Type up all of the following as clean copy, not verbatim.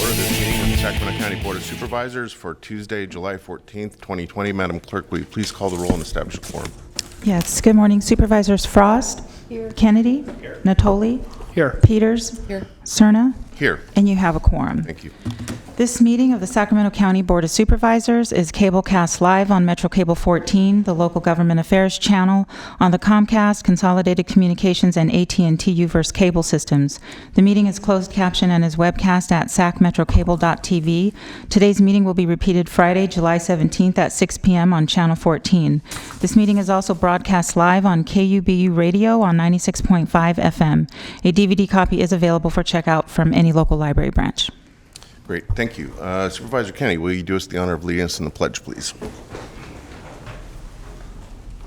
order this meeting of the Sacramento County Board of Supervisors for Tuesday, July 14th, 2020. Madam Clerk, will you please call the roll and establish a quorum? Yes. Good morning, Supervisors Frost. Here. Kennedy. Here. Natoli. Here. Peters. Here. Cerna. Here. And you have a quorum. Thank you. This meeting of the Sacramento County Board of Supervisors is cablecast live on Metro Cable 14, the local government affairs channel, on the Comcast, Consolidated Communications, and AT&T U-verse cable systems. The meeting is closed caption and is webcast at sacmetrocable.tv. Today's meeting will be repeated Friday, July 17th at 6 p.m. on Channel 14. This meeting is also broadcast live on KUBU Radio on 96.5 FM. A DVD copy is available for checkout from any local library branch. Great. Thank you. Supervisor Kennedy, will you do us the honor of leading us in the pledge, please?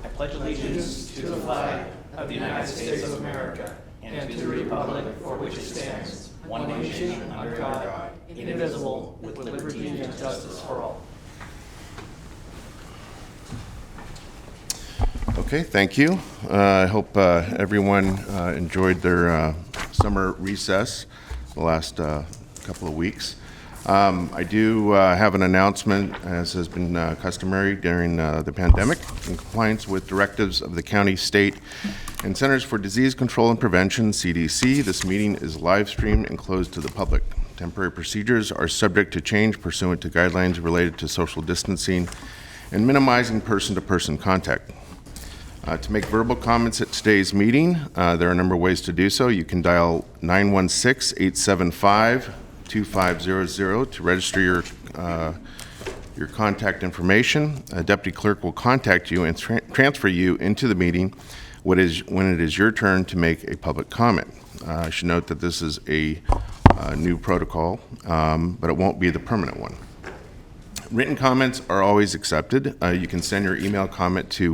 I pledge allegiance to the flag of the United States of America and to the republic for which it stands, one nation, under God, indivisible, with liberty and justice for all. Okay, thank you. I hope everyone enjoyed their summer recess the last couple of weeks. I do have an announcement, as has been customary during the pandemic. In compliance with directives of the county, state, and Centers for Disease Control and Prevention, CDC, this meeting is live streamed and closed to the public. Temporary procedures are subject to change pursuant to guidelines related to social distancing and minimizing person-to-person contact. To make verbal comments at today's meeting, there are a number of ways to do so. You can dial 916-875-2500 to register your contact information. A deputy clerk will contact you and transfer you into the meeting when it is your turn to make a public comment. I should note that this is a new protocol, but it won't be the permanent one. Written comments are always accepted. You can send your email comment to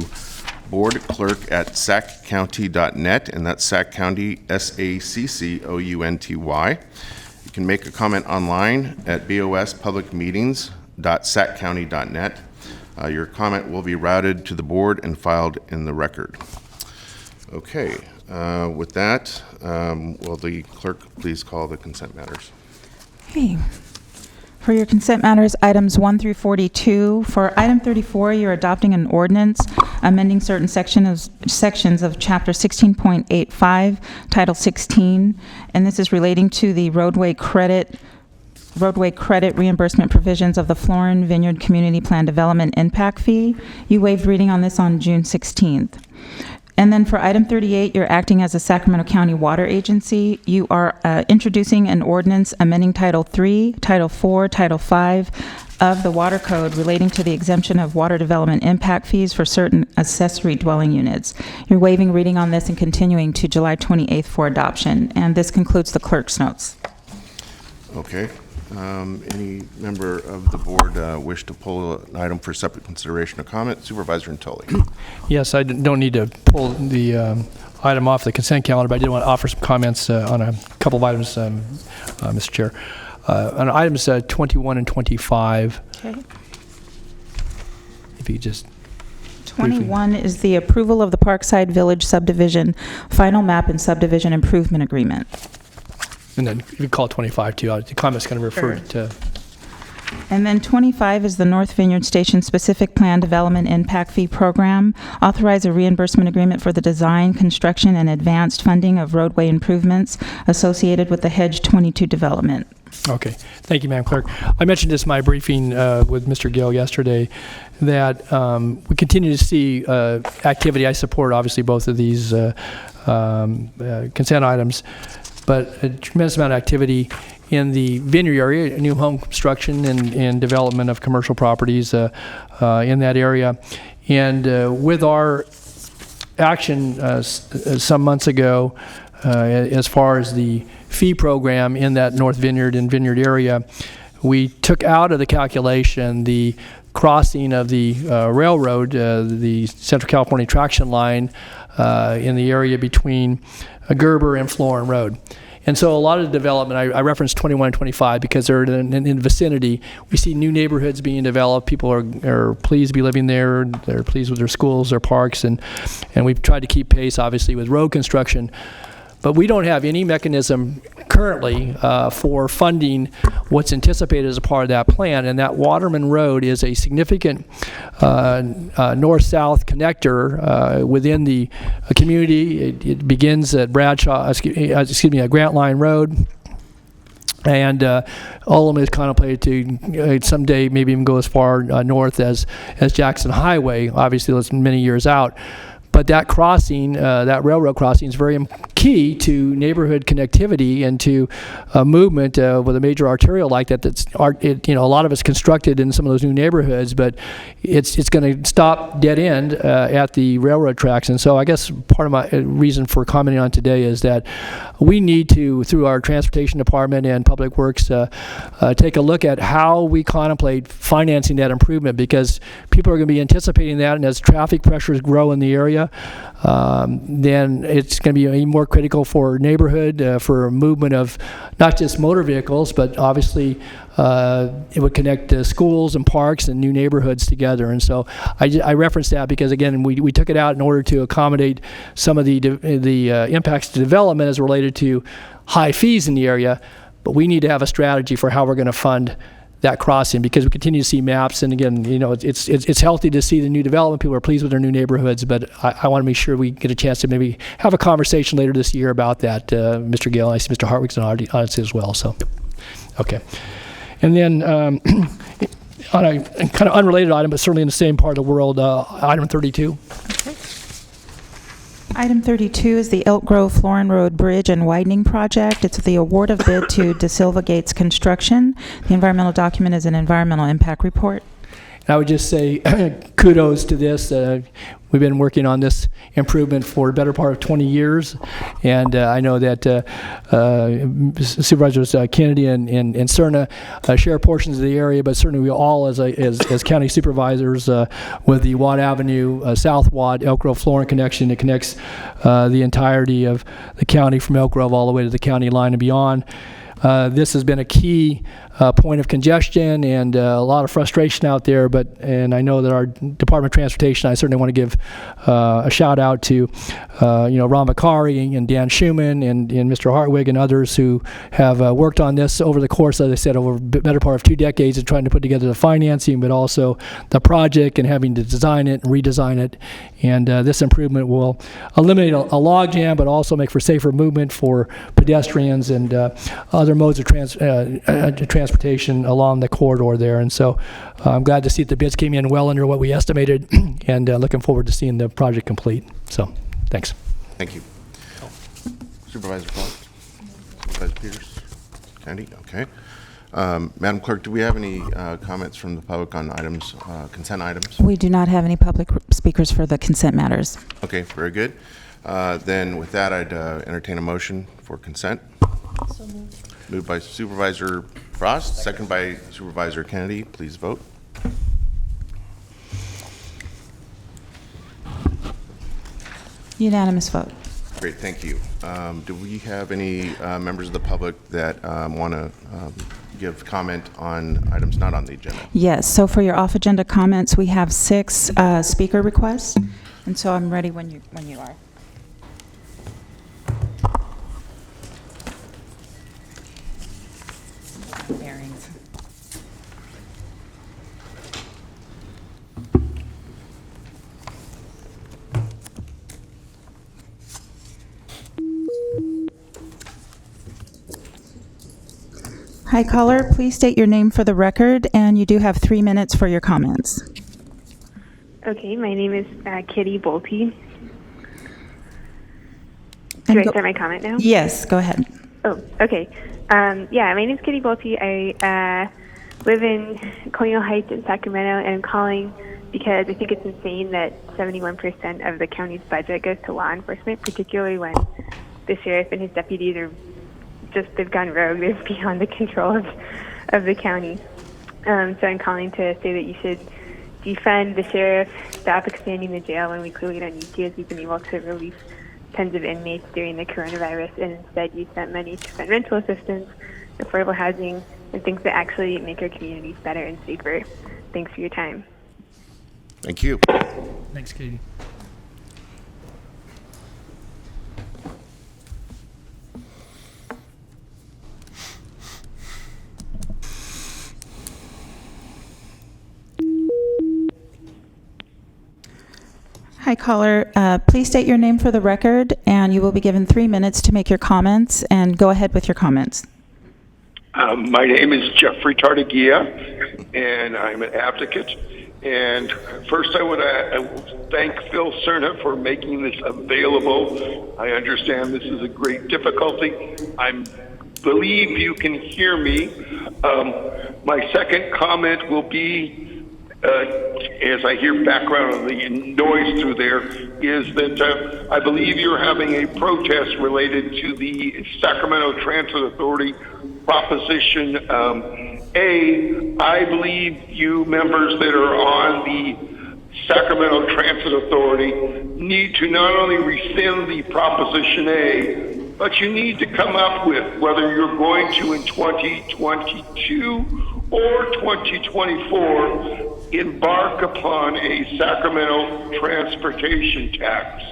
boardclerk@saccounty.net, and that's Sac County, SACCOUNTY. You can make a comment online at bospublicmeetings.saccounty.net. Your comment will be routed to the board and filed in the record. Okay, with that, will the clerk please call the consent matters? Okay. For your consent matters, items 1 through 42. For item 34, you're adopting an ordinance amending certain sections of Chapter 16.85, Title 16, and this is relating to the roadway credit reimbursement provisions of the Florin Vineyard Community Plan Development Impact Fee. You waived reading on this on June 16th. And then for item 38, you're acting as a Sacramento County Water Agency. You are introducing an ordinance amending Title 3, Title 4, Title 5 of the Water Code relating to the exemption of water development impact fees for certain accessory dwelling units. You're waiving reading on this and continuing to July 28th for adoption. And this concludes the clerk's notes. Okay. Any member of the board wish to pull an item for separate consideration or comment? Supervisor Natoli. Yes, I don't need to pull the item off the consent calendar, but I did want to offer some comments on a couple of items, Mr. Chair. On items 21 and 25, Okay. if you just 21 is the approval of the Parkside Village subdivision final map and subdivision improvement agreement. and then you call it 25 too. The comment's going to refer to. And then 25 is the North Vineyard Station Specific Plan Development Impact Fee Program. Authorize a reimbursement agreement for the design, construction, and advanced funding of roadway improvements associated with the Hedge 22 development. Okay. Thank you, Madam Clerk. I mentioned this in my briefing with Mr. Gill yesterday that we continue to see activity. I support, obviously, both of these consent items, but a tremendous amount of activity in the Vineyard area, new home construction and development of commercial properties in that area. And with our action some months ago, as far as the fee program in that North Vineyard and Vineyard area, we took out of the calculation the crossing of the railroad, the Central California traction line in the area between Gerber and Florin Road. And so a lot of the development, I referenced 21 and 25 because they're in the vicinity. We see new neighborhoods being developed. People are pleased to be living there. They're pleased with their schools, their parks, and we've tried to keep pace, obviously, with road construction. But we don't have any mechanism currently for funding what's anticipated as a part of that plan, and that Waterman Road is a significant north-south connector within the community. It begins at Grant Line Road, and all of them is contemplated to someday maybe even go as far north as Jackson Highway. Obviously, that's many years out. But that crossing, that railroad crossing, is very key to neighborhood connectivity and to movement with a major arterial like that. A lot of it's constructed in some of those new neighborhoods, but it's going to stop dead end at the railroad tracks. And so I guess part of my reason for commenting on today is that we need to, through our transportation department and public works, take a look at how we contemplate financing that improvement, because people are going to be anticipating that, and as traffic pressures grow in the area, then it's going to be even more critical for neighborhood, for movement of not just motor vehicles, but obviously it would connect schools and parks and new neighborhoods together. And so I reference that because, again, we took it out in order to accommodate some of the impacts to development as related to high fees in the area, but we need to have a strategy for how we're going to fund that crossing, because we continue to see maps, and again, it's healthy to see the new development. People are pleased with their new neighborhoods, but I want to make sure we get a chance to maybe have a conversation later this year about that. Mr. Gale, I see Mr. Hartwig's in the audience as well. So, okay, and then on a kind of unrelated item, but certainly in the same part of the world, item 32. Item 32 is the Elk Grove Florin Road Bridge and Widening Project. It's the award of bid to De Silva Gates Construction. The environmental document is an environmental impact report. I would just say kudos to this. We've been working on this improvement for the better part of 20 years, and I know that Supervisors Kennedy and Cerna share portions of the area, but certainly we all, as county supervisors, with the Watt Avenue, South Watt, Elk Grove Florin connection, it connects the entirety of the county from Elk Grove all the way to the county line and beyond. This has been a key point of congestion and a lot of frustration out there, and I know that our Department of Transportation, I certainly want to give a shout out to Ron McCary and Dan Schumann and Mr. Hartwig and others who have worked on this over the course, as I said, over the better part of 2 decades of trying to put together the financing, but also the project and having to design it and redesign it. And this improvement will eliminate a log jam, but also make for safer movement for pedestrians and other modes of transportation along the corridor there. And so I'm glad to see that the bids came in well under what we estimated, and looking forward to seeing the project complete. So, thanks. Thank you. Supervisor Fox? Supervisor Peters? Kennedy? Okay. Madam Clerk, do we have any comments from the public on items, consent items? We do not have any public speakers for the consent matters. Okay, very good. Then with that, I'd entertain a motion for consent. So moved. Moved by Supervisor Frost, second by Supervisor Kennedy. Please vote. Unanimous vote. Great, thank you. Do we have any members of the public that want to give comment on items not on the agenda? Yes, so for your off-agenda comments, we have 6 speaker requests, and so I'm ready when you are. Bearings. Hi, caller. Please state your name for the record, and you do have 3 minutes for your comments. Okay, my name is Kitty Bolte. Do I start my comment now? Yes, go ahead. Oh, okay. Yeah, my name is Kitty Bolte. I live in Colonial Heights in Sacramento, and I'm calling because I think it's insane that 71% of the county's budget goes to law enforcement, particularly when the sheriff and his deputies are they've gone rogue. They're beyond the control of the county. So I'm calling to say that you should defund the sheriff, stop expanding the jail when we clearly don't need to, as we've been able to release tons of inmates during the coronavirus, and instead use that money to fund rental assistance, affordable housing, and things that actually make our communities better and safer. Thanks for your time. Thank you. Thanks, Katie. Hi, caller. Please state your name for the record, and you will be given 3 minutes to make your comments, and go ahead with your comments. My name is Jeffrey Tartagia, and I'm an advocate. And first, I want to thank Phil Cerna for making this available. I understand this is a great difficulty. I believe you can hear me. My second comment will be, as I hear background of the noise through there, is that I believe you're having a protest related to the Sacramento Transit Authority Proposition A. I believe you members that are on the Sacramento Transit Authority need to not only rescind the Proposition A, but you need to come up with whether you're going to in 2022 or 2024 embark upon a Sacramento transportation tax.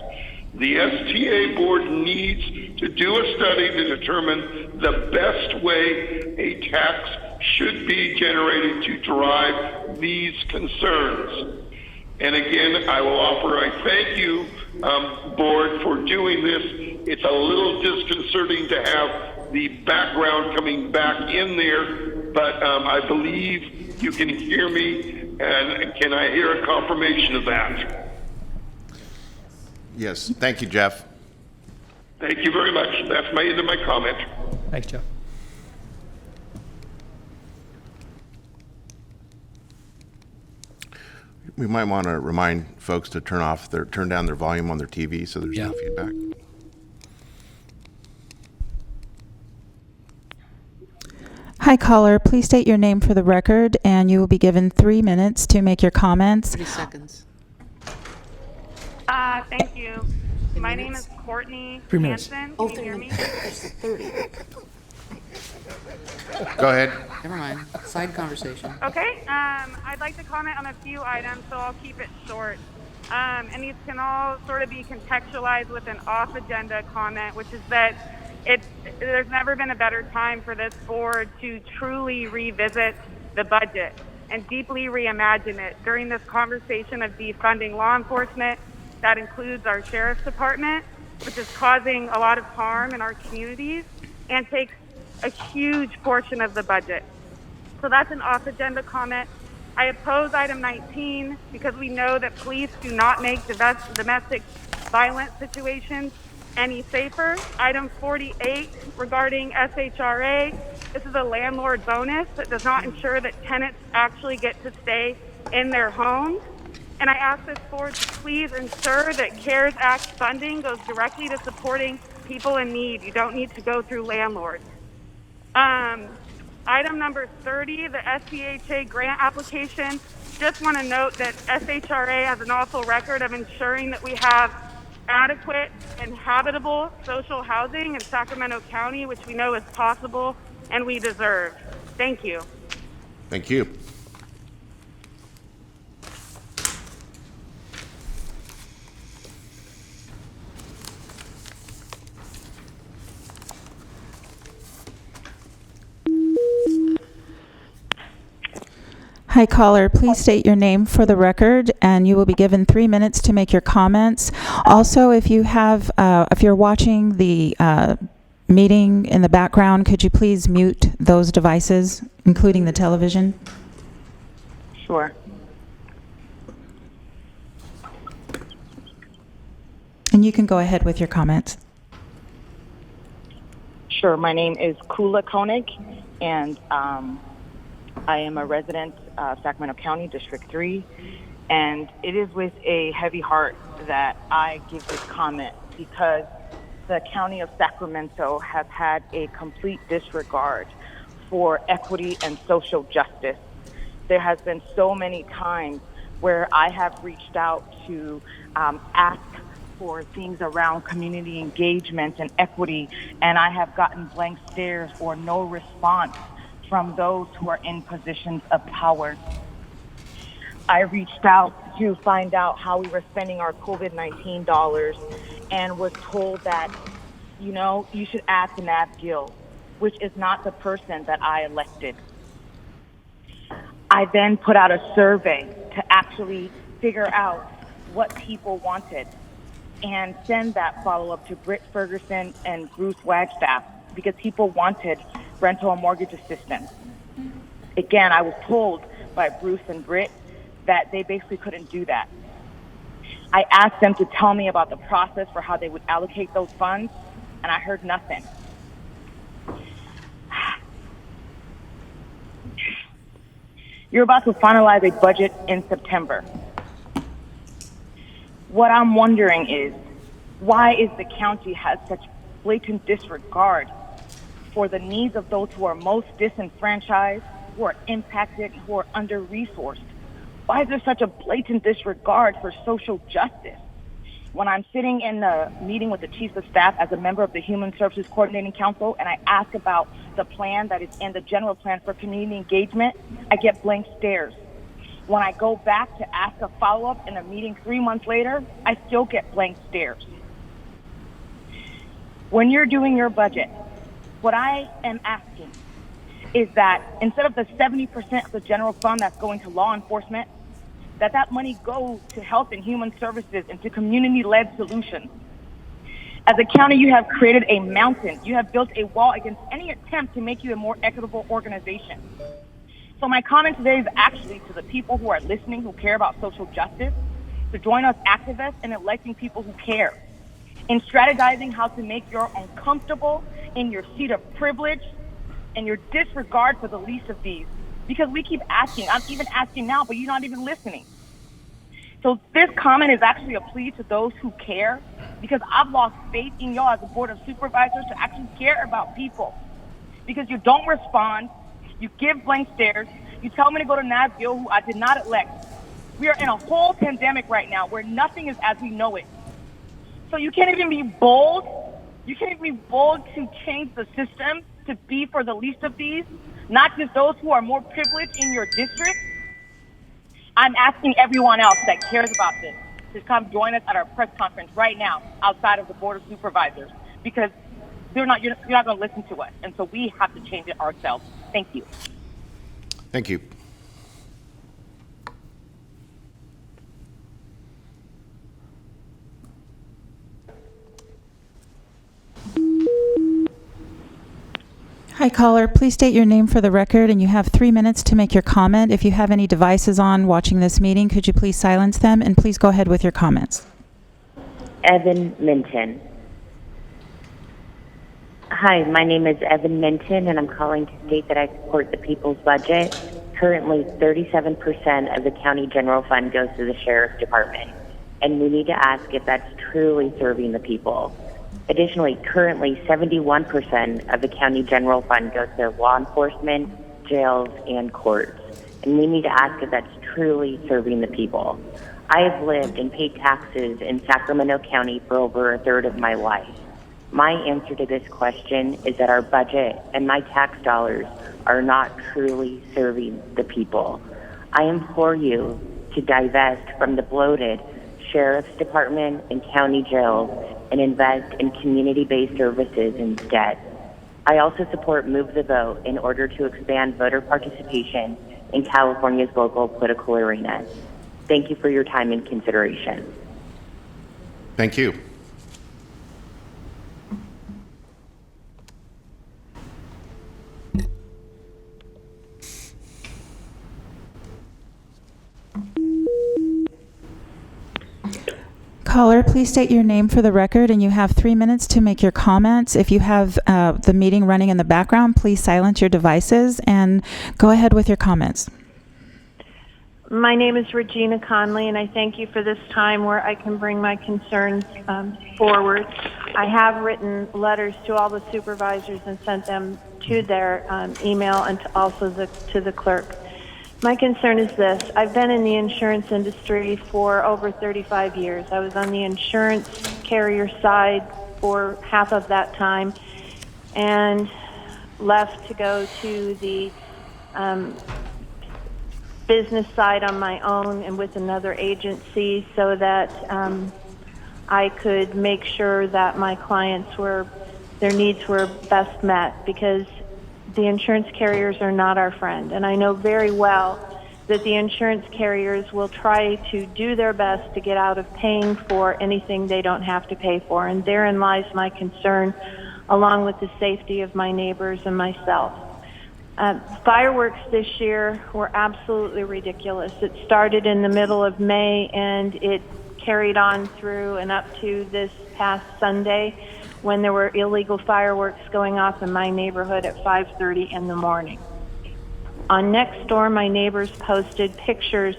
The STA board needs to do a study to determine the best way a tax should be generated to drive these concerns. And again, I will offer I thank you, board, for doing this. It's a little disconcerting to have the background coming back in there, but I believe you can hear me, and can I hear a confirmation of that? Yes, thank you, Jeff. Thank you very much. That's my end of my comment. Thanks, Jeff. We might want to remind folks to turn down their volume on their TV so there's no feedback. Hi, caller. Please state your name for the record, and you will be given 3 minutes to make your comments. 30 seconds. Thank you. My name is Courtney 3 minutes. Hansen. Oh, Can you hear me? there's 30. Go ahead. Never mind. Side conversation. Okay. I'd like to comment on a few items, so I'll keep it short. And these can all sort of be contextualized with an off-agenda comment, which is that there's never been a better time for this board to truly revisit the budget and deeply reimagine it. During this conversation of defunding law enforcement, that includes our sheriff's department, which is causing a lot of harm in our communities and takes a huge portion of the budget. So that's an off-agenda comment. I oppose item 19 because we know that police do not make domestic violence situations any safer. Item 48 regarding SHRA, this is a landlord bonus that does not ensure that tenants actually get to stay in their homes. And I ask this board to please ensure that CARES Act funding goes directly to supporting people in need. You don't need to go through landlords. Item number 30, the SCHA grant application. Just want to note that SHRA has an awful record of ensuring that we have adequate and habitable social housing in Sacramento County, which we know is possible and we deserve. Thank you. Thank you. Hi, caller. Please state your name for the record, and you will be given 3 minutes to make your comments. Also, if you're watching the meeting in the background, could you please mute those devices, including the television? Sure. And you can go ahead with your comments. Sure. My name is Kula Koenig, and I am a resident of Sacramento County, District 3, and it is with a heavy heart that I give this comment because the County of Sacramento has had a complete disregard for equity and social justice. There has been so many times where I have reached out to ask for things around community engagement and equity, and I have gotten blank stares or no response from those who are in positions of power. I reached out to find out how we were spending our COVID-19 dollars and was told that, you should ask Nab Gill, which is not the person that I elected. I then put out a survey to actually figure out what people wanted and send that follow-up to Britt Ferguson and Bruce Wagstaff because people wanted rental and mortgage assistance. Again, I was told by Bruce and Britt that they basically couldn't do that. I asked them to tell me about the process for how they would allocate those funds, and I heard nothing. You're about to finalize a budget in September. What I'm wondering is, why is the county has such blatant disregard for the needs of those who are most disenfranchised, who are impacted, who are under-resourced? Why is there such a blatant disregard for social justice? When I'm sitting in a meeting with the chiefs of staff as a member of the Human Services Coordinating Council and I ask about the plan that is in the general plan for community engagement, I get blank stares. When I go back to ask a follow-up in a meeting 3 months later, I still get blank stares. When you're doing your budget, what I am asking is that instead of the 70% of the general fund that's going to law enforcement, that money goes to health and human services and to community-led solutions. As a county, you have created a mountain. You have built a wall against any attempt to make you a more equitable organization. So my comment today is actually to the people who are listening, who care about social justice, to join us activists in electing people who care, in strategizing how to make your uncomfortable in your seat of privilege and your disregard for the least of these. Because we keep asking, I'm even asking now, but you're not even listening. So this comment is actually a plea to those who care, because I've lost faith in y'all as a board of supervisors to actually care about people. Because you don't respond, you give blank stares, you tell me to go to Nashville, who I did not elect. We are in a whole pandemic right now where nothing is as we know it. So you can't even be bold. You can't even be bold to change the system to be for the least of these, not just those who are more privileged in your district. I'm asking everyone else that cares about this to come join us at our press conference right now outside of the Board of Supervisors, because you're not going to listen to us. And so we have to change it ourselves. Thank you. Thank you. Hi, caller. Please state your name for the record, and you have 3 minutes to make your comment. If you have any devices on watching this meeting, could you please silence them, and please go ahead with your comments. Evan Minton. Hi, my name is Evan Minton, and I'm calling to state that I support the people's budget. Currently, 37% of the county general fund goes to the sheriff's department, and we need to ask if that's truly serving the people. Additionally, currently 71% of the county general fund goes to law enforcement, jails, and courts. And we need to ask if that's truly serving the people. I have lived and paid taxes in Sacramento County for over a third of my life. My answer to this question is that our budget and my tax dollars are not truly serving the people. I implore you to divest from the bloated sheriff's department and county jails and invest in community-based services instead. I also support Move the Vote in order to expand voter participation in California's local political arena. Thank you for your time and consideration. Thank you. Caller, please state your name for the record, and you have 3 minutes to make your comments. If you have the meeting running in the background, please silence your devices and go ahead with your comments. My name is Regina Conley, and I thank you for this time where I can bring my concerns forward. I have written letters to all the supervisors and sent them to their email and to the clerk. My concern is this. I've been in the insurance industry for over 35 years. I was on the insurance carrier side for half of that time and left to go to the business side on my own and with another agency so that I could make sure that my clients their needs were best met, because the insurance carriers are not our friend. And I know very well that the insurance carriers will try to do their best to get out of paying for anything they don't have to pay for. And therein lies my concern, along with the safety of my neighbors and myself. Fireworks this year were absolutely ridiculous. It started in the middle of May, and it carried on through and up to this past Sunday, when there were illegal fireworks going off in my neighborhood at 5:30 in the morning. On Nextdoor, my neighbors posted pictures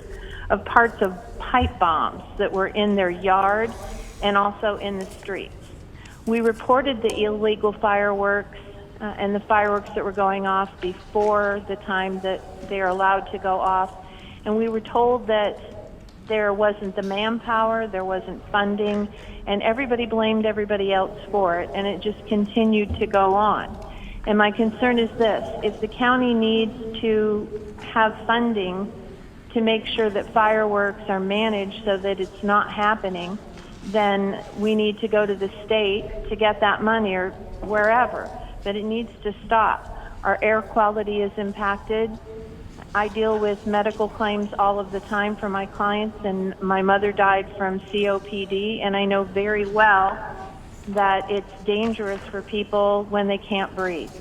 of parts of pipe bombs that were in their yard and also in the streets. We reported the illegal fireworks and the fireworks that were going off before the time that they are allowed to go off, and we were told that there wasn't the manpower, there wasn't funding, and everybody blamed everybody else for it, and it just continued to go on. And my concern is this: if the county needs to have funding to make sure that fireworks are managed so that it's not happening, then we need to go to the state to get that money, or wherever. But it needs to stop. Our air quality is impacted. I deal with medical claims all of the time for my clients, and my mother died from COPD, and I know very well that it's dangerous for people when they can't breathe.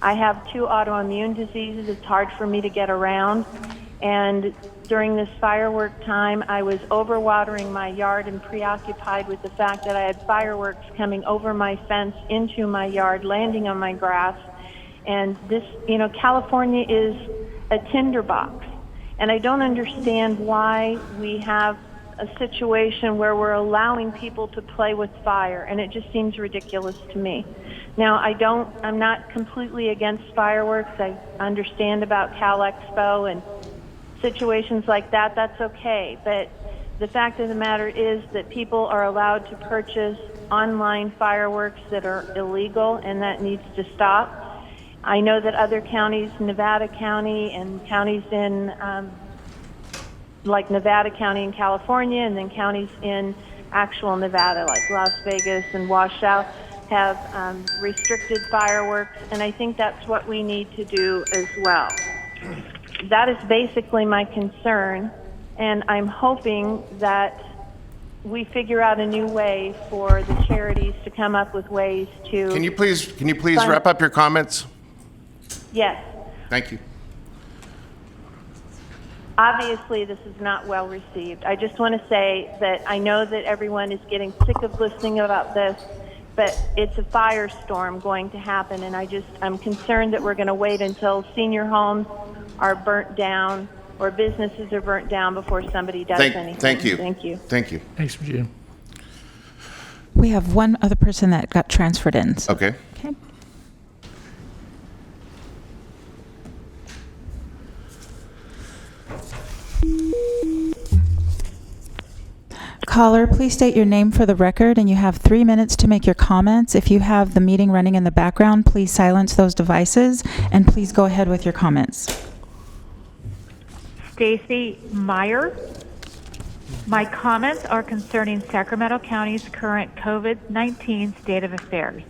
I have 2 autoimmune diseases. It's hard for me to get around, and during this firework time, I was overwatering my yard and preoccupied with the fact that I had fireworks coming over my fence into my yard, landing on my grass. And this, California is a tinderbox. And I don't understand why we have a situation where we're allowing people to play with fire, and it just seems ridiculous to me. Now, I'm not completely against fireworks. I understand about Cal Expo and situations like that, that's okay. But the fact of the matter is that people are allowed to purchase online fireworks that are illegal, and that needs to stop. I know that other counties, Nevada County and counties in, like Nevada County in California, and then counties in actual Nevada, like Las Vegas and Washoe, have restricted fireworks, and I think that's what we need to do as well. That is basically my concern, and I'm hoping that we figure out a new way for the charities to come up with ways to... Can you please wrap up your comments? Yes. Thank you. Obviously, this is not well received. I just want to say that I know that everyone is getting sick of listening about this, but it's a firestorm going to happen, and I'm concerned that we're going to wait until senior homes are burnt down or businesses are burnt down before somebody does anything. Thank you. Thank you. Thank you. Thanks, Virginia. We have one other person that got transferred in. So. Okay. Okay. Caller, please state your name for the record, and you have 3 minutes to make your comments. If you have the meeting running in the background, please silence those devices, and please go ahead with your comments. Stacy Meyer. My comments are concerning Sacramento County's current COVID-19 state of affairs.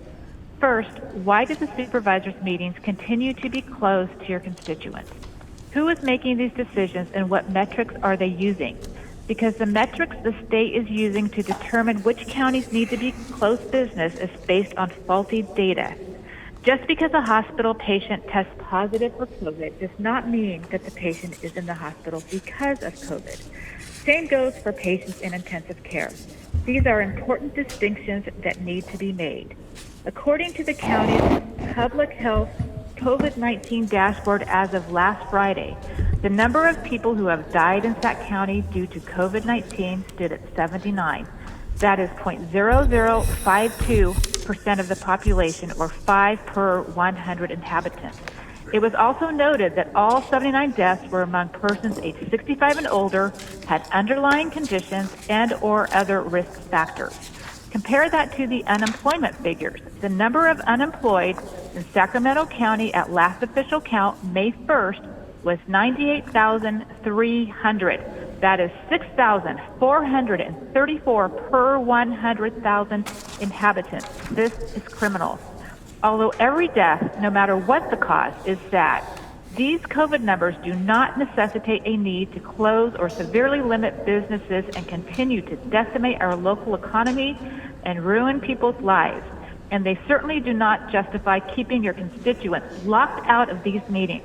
First, why do the supervisors' meetings continue to be closed to your constituents? Who is making these decisions, and what metrics are they using? Because the metrics the state is using to determine which counties need to be closed business is based on faulty data. Just because a hospital patient tests positive for COVID does not mean that the patient is in the hospital because of COVID. Same goes for patients in intensive care. These are important distinctions that need to be made. According to the county's public health COVID-19 dashboard as of last Friday, the number of people who have died in Sac County due to COVID-19 stood at 79. That is 0.0052% of the population, or 5 per 100 inhabitants. It was also noted that all 79 deaths were among persons aged 65 and older, had underlying conditions and or other risk factors. Compare that to the unemployment figures. The number of unemployed in Sacramento County at last official count, May 1st, was 98,300. That is 6,434 per 100,000 inhabitants. This is criminal. Although every death, no matter what the cause, is sad, These COVID numbers do not necessitate a need to close or severely limit businesses and continue to decimate our local economy and ruin people's lives. And they certainly do not justify keeping your constituents locked out of these meetings.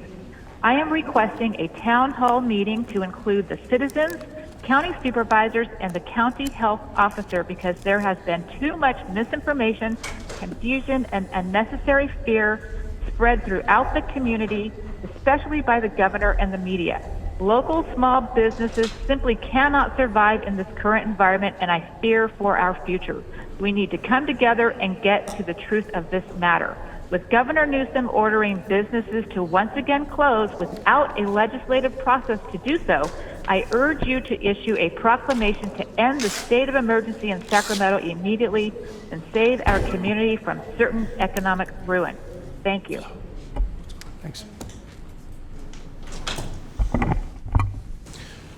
I am requesting a town hall meeting to include the citizens, county supervisors, and the county health officer because there has been too much misinformation, confusion, and unnecessary fear spread throughout the community, especially by the governor and the media. Local small businesses simply cannot survive in this current environment, and I fear for our future. We need to come together and get to the truth of this matter. With Governor Newsom ordering businesses to once again close without a legislative process to do so, I urge you to issue a proclamation to end the state of emergency in Sacramento immediately and save our community from certain economic ruin. Thank you. Thanks.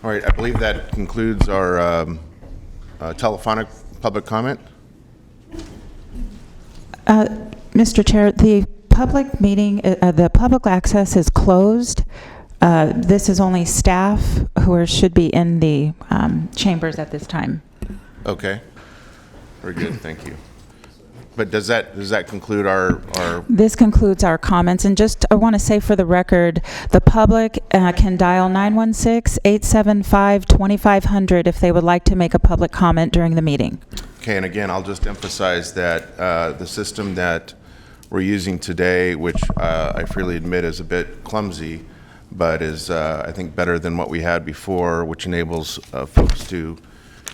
All right, I believe that concludes our telephonic public comment. Mr. Chair, the public meeting, the public access is closed. This is only staff who should be in the chambers at this time. Okay, very good, thank you. But does that conclude our? This concludes our comments, and just I want to say for the record, the public can dial 916-875-2500 if they would like to make a public comment during the meeting. Okay, and again, I'll just emphasize that the system that we're using today, which I freely admit is a bit clumsy, but is I think better than what we had before, which enables folks to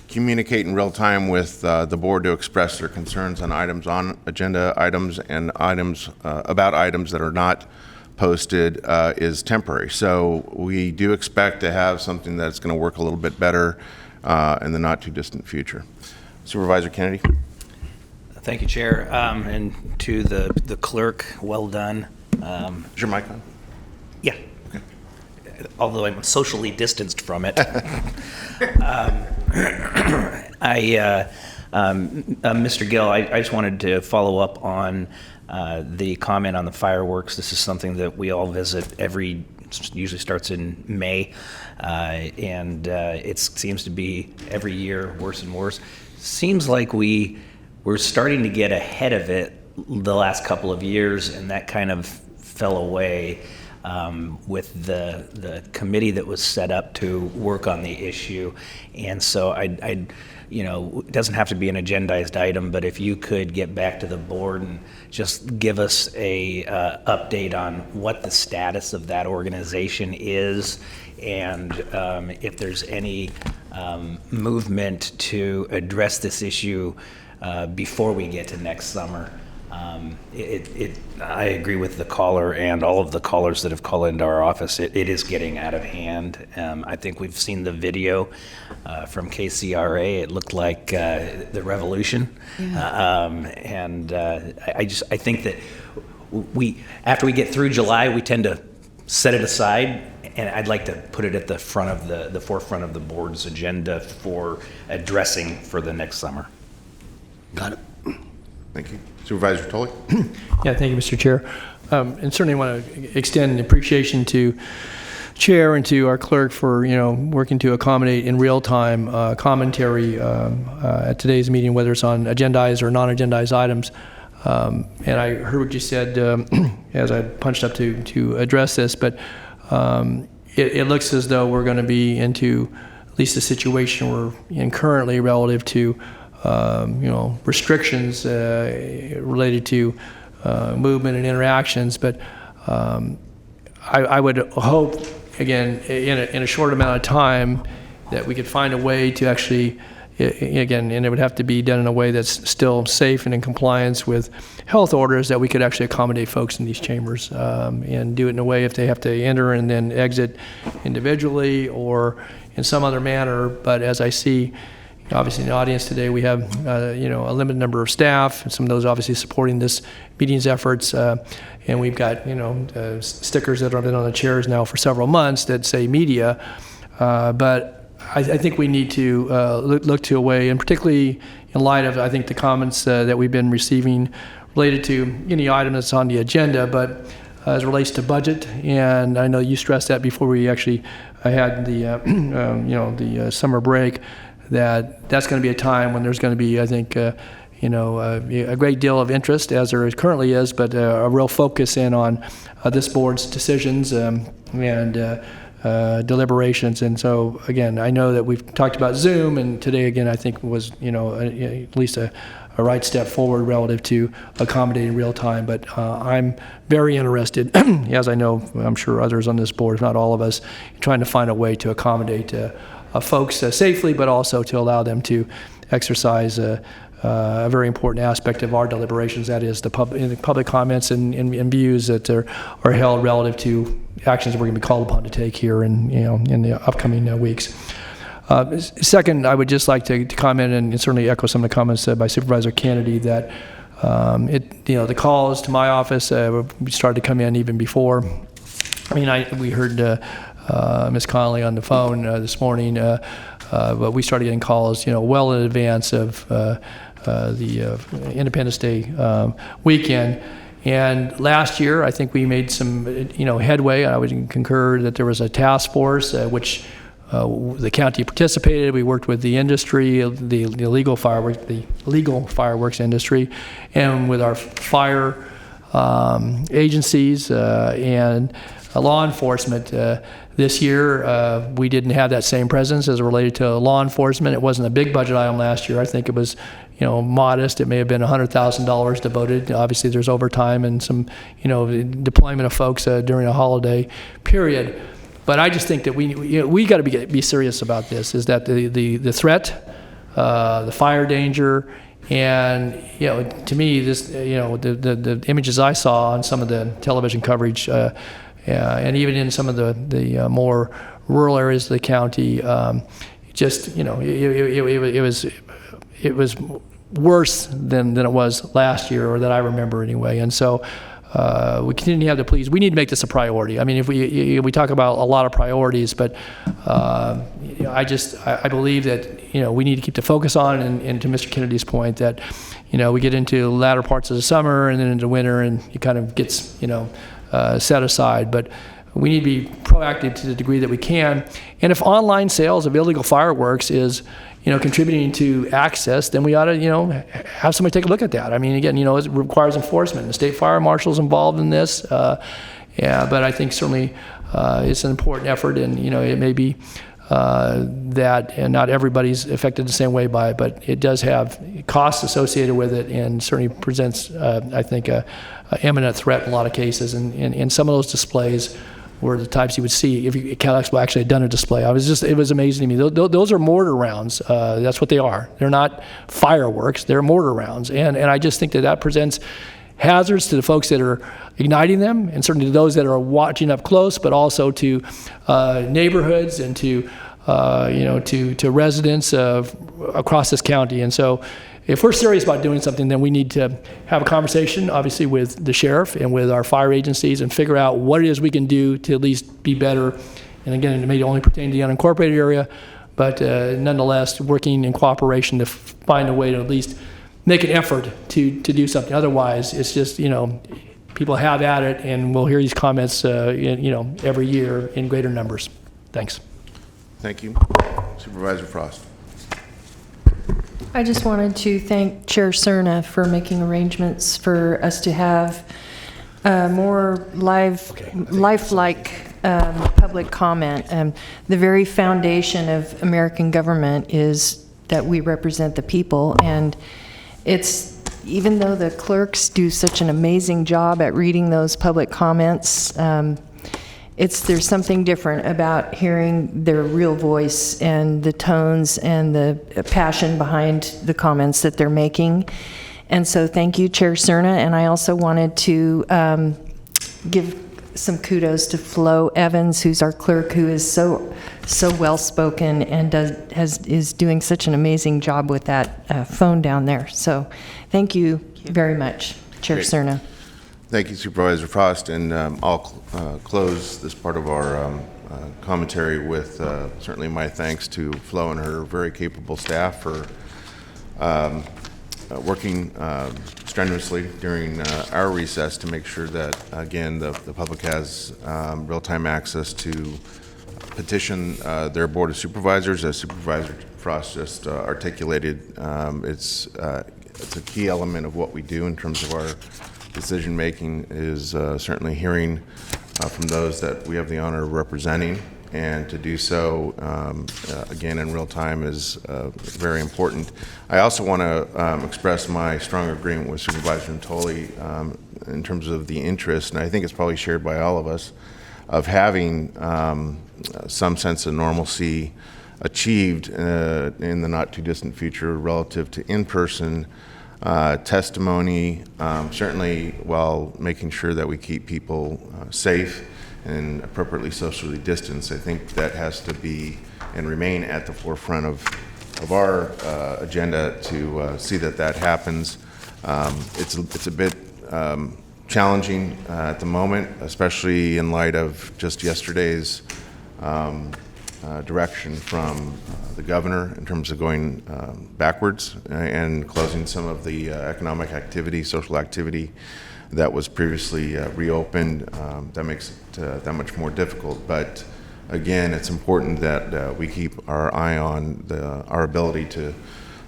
communicate in real time with the board to express their concerns on items, on agenda items, and items about items that are not posted is temporary. So we do expect to have something that's going to work a little bit better in the not too distant future. Supervisor Kennedy. Thank you, Chair, and to the clerk. Well done. Is your mic on? Yeah. Okay. Although I'm socially distanced from it. Mr. Gill, I just wanted to follow up on the comment on the fireworks. This is something that we all visit usually starts in May, and it seems to be every year worse and worse. Seems like we're starting to get ahead of it the last couple of years, and that kind of fell away with the committee that was set up to work on the issue. And so it doesn't have to be an agendized item, but if you could get back to the board and just give us a update on what the status of that organization is, and if there's any movement to address this issue before we get to next summer. I agree with the caller and all of the callers that have called into our office. It is getting out of hand. I think we've seen the video from KCRA. It looked like the revolution. Yeah. I think that after we get through July, we tend to set it aside, and I'd like to put it at the front of the forefront of the board's agenda for addressing for the next summer. Got it. Thank you. Supervisor Tully. Yeah, thank you, Mr. Chair. And certainly want to extend appreciation to Chair and to our clerk for working to accommodate in real time commentary at today's meeting, whether it's on agendized or non-agendized items. And I heard what you said as I punched up to address this, but it looks as though we're going to be into at least a situation we're in currently relative to restrictions related to movement and interactions. But I would hope, again, in a short amount of time, that we could find a way to actually, again, and it would have to be done in a way that's still safe and in compliance with health orders, that we could actually accommodate folks in these chambers and do it in a way if they have to enter and then exit individually or in some other manner. But as I see, obviously in the audience today, we have a limited number of staff, and some of those obviously supporting this meeting's efforts, and we've got stickers that have been on the chairs now for several months that say media, but I think we need to look to a way, and particularly in light of, I think, the comments that we've been receiving related to any item that's on the agenda, but as it relates to budget, and I know you stressed that before we actually had the the summer break, that's going to be a time when there's going to be, I think, a great deal of interest, as there currently is, but a real focus in on this board's decisions and deliberations. And so, again, I know that we've talked about Zoom, and today, again, I think was, at least a right step forward relative to accommodating real time. But I'm very interested, as I know, I'm sure others on this board, if not all of us, trying to find a way to accommodate folks safely, but also to allow them to exercise a very important aspect of our deliberations, that is the public comments and views that are held relative to actions we're going to be called upon to take here in the upcoming weeks. Second, I would just like to comment and certainly echo some of the comments by Supervisor Kennedy that the calls to my office started to come in even before. I mean, we heard Ms. Connolly on the phone this morning, but we started getting calls, well in advance of the Independence Day weekend. And last year, I think we made some, headway. I would concur that there was a task force which the county participated. We worked with the industry, the legal fireworks industry, and with our fire agencies and law enforcement. This year, we didn't have that same presence as it related to law enforcement. It wasn't a big budget item last year. I think it was, modest. It may have been $100,000 devoted. Obviously, there's overtime and some, deployment of folks during a holiday period. But I just think that we got to be serious about this. Is that the threat, the fire danger, and to me, this the images I saw on some of the television coverage. And even in some of the more rural areas of the county, it was worse than it was last year, or that I remember anyway. And so we continue to have the police. We need to make this a priority. I mean, if we talk about a lot of priorities, but I believe that we need to keep the focus on. And to Mr. Kennedy's point, that we get into the latter parts of the summer and then into winter, and it kind of gets set aside. But we need to be proactive to the degree that we can. And if online sales of illegal fireworks is contributing to access, then we ought to have somebody take a look at that. I mean, again, it requires enforcement. The state fire marshal's involved in this. But I think certainly it's an important effort, and it may be that and not everybody's affected the same way by it, but it does have costs associated with it, and certainly presents, I think, a imminent threat in a lot of cases. And some of those displays were the types you would see if Cadillac actually had done a display. It was amazing to me. Those are mortar rounds. That's what they are. They're not fireworks. They're mortar rounds. And I just think that presents hazards to the folks that are igniting them, and certainly to those that are watching up close, but also to neighborhoods and to residents across this county. And so, if we're serious about doing something, then we need to have a conversation, obviously, with the sheriff and with our fire agencies, and figure out what it is we can do to at least be better. And again, it may only pertain to the unincorporated area, but nonetheless, working in cooperation to find a way to at least make an effort to do something. Otherwise, it's just, people have at it, and we'll hear these comments, every year in greater numbers. Thanks. Thank you. Supervisor Frost. I just wanted to thank Chair Cerna for making arrangements for us to have more lifelike public comment. The very foundation of American government is that we represent the people, and even though the clerks do such an amazing job at reading those public comments, there's something different about hearing their real voice and the tones and the passion behind the comments that they're making. And so thank you, Chair Cerna. And I also wanted to give some kudos to Flo Evans, who's our clerk, who is so well-spoken and is doing such an amazing job with that phone down there. So thank you very much, Chair Cerna. Thank you, Supervisor Frost, and I'll close this part of our commentary with certainly my thanks to Flo and her very capable staff for working strenuously during our recess to make sure that, again, the public has real-time access to petition their Board of Supervisors. As Supervisor Frost just articulated, it's a key element of what we do in terms of our decision-making is certainly hearing from those that we have the honor of representing, and to do so, again, in real time is very important. I also want to express my strong agreement with Supervisor Natoli in terms of the interest, and I think it's probably shared by all of us, of having some sense of normalcy achieved in the not-too-distant future relative to in-person testimony, certainly while making sure that we keep people safe and appropriately socially distanced. I think that has to be and remain at the forefront of our agenda to see that happens. It's a bit challenging at the moment, especially in light of just yesterday's direction from the governor in terms of going backwards and closing some of the economic activity, social activity that was previously reopened. That makes it that much more difficult. But again, it's important that we keep our eye on our ability to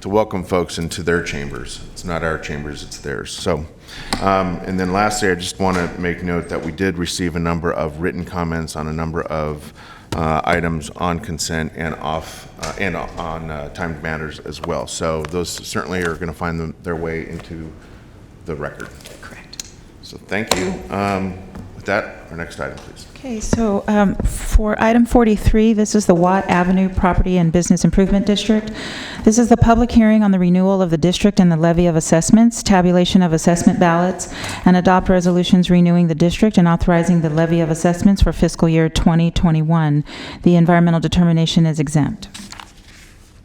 welcome folks into their chambers. It's not our chambers, it's theirs. So, and then lastly, I just want to make note that we did receive a number of written comments on a number of items on consent and and on timed matters as well. So those certainly are going to find their way into the record. Correct. So thank you. With that, our next item, please. Okay, so for item 43, this is the Watt Avenue Property and Business Improvement District. This is the public hearing on the renewal of the district and the levy of assessments, tabulation of assessment ballots, and adopt resolutions renewing the district and authorizing the levy of assessments for fiscal year 2021. The environmental determination is exempt.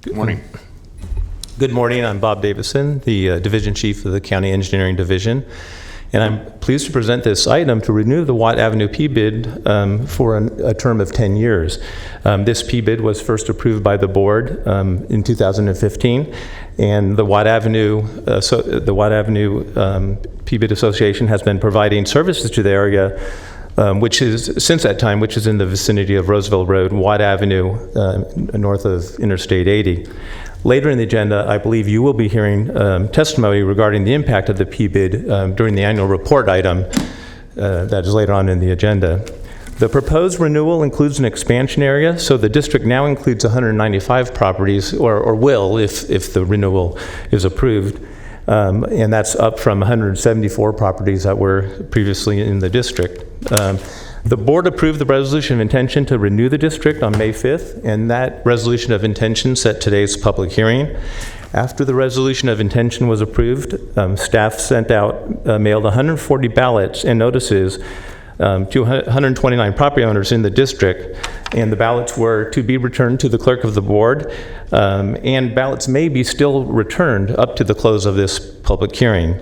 Good morning. Good morning. I'm Bob Davison, the Division Chief of the County Engineering Division. And I'm pleased to present this item to renew the Watt Avenue P-bid for a term of 10 years. This P-bid was first approved by the board in 2015, and the Watt Avenue P-bid Association has been providing services to the area, which is since that time, which is in the vicinity of Roosevelt Road, Watt Avenue, north of Interstate 80. Later in the agenda, I believe you will be hearing testimony regarding the impact of the P-bid during the annual report item that is later on in the agenda. The proposed renewal includes an expansion area, so the district now includes 195 properties, or will if the renewal is approved, and that's up from 174 properties that were previously in the district. The board approved the resolution of intention to renew the district on May 5th, and that resolution of intention set today's public hearing. After the resolution of intention was approved, staff sent out, mailed 140 ballots and notices to 129 property owners in the district, and the ballots were to be returned to the clerk of the board, and ballots may be still returned up to the close of this public hearing.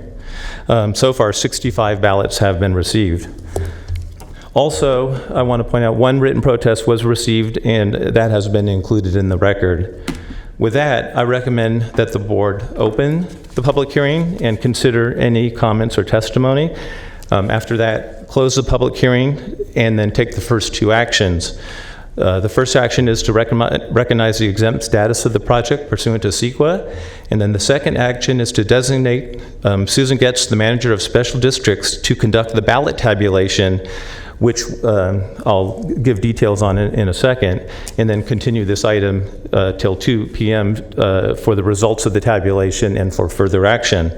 So far, 65 ballots have been received. Also, I want to point out one written protest was received, and that has been included in the record. With that, I recommend that the board open the public hearing and consider any comments or testimony. After that, close the public hearing and then take the first two actions. The first action is to recognize the exempt status of the project pursuant to CEQA, and then the second action is to designate Susan Getz, the manager of special districts, to conduct the ballot tabulation, which I'll give details on in a second, and then continue this item till 2 p.m. For the results of the tabulation and for further action.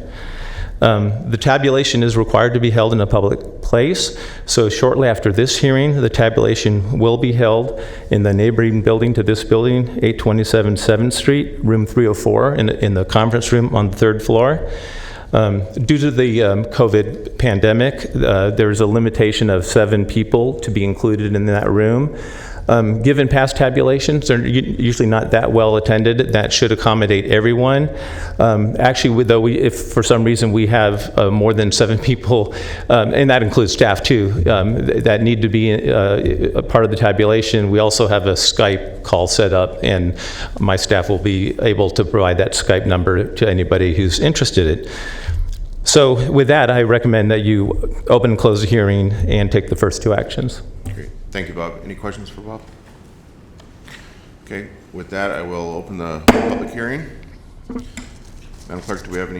The tabulation is required to be held in a public place, so shortly after this hearing, the tabulation will be held in the neighboring building to this building, 827 7th Street, room 304, in the conference room on the third floor. Due to the COVID pandemic, there's a limitation of 7 people to be included in that room. Given past tabulations, they're usually not that well attended. That should accommodate everyone. Actually, if for some reason we have more than 7 people, and that includes staff too, that need to be a part of the tabulation, we also have a Skype call set up, and my staff will be able to provide that Skype number to anybody who's interested in it. So with that, I recommend that you open and close the hearing and take the first 2 actions. Great. Thank you, Bob. Any questions for Bob? Okay. With that, I will open the public hearing. Madam Clerk, do we have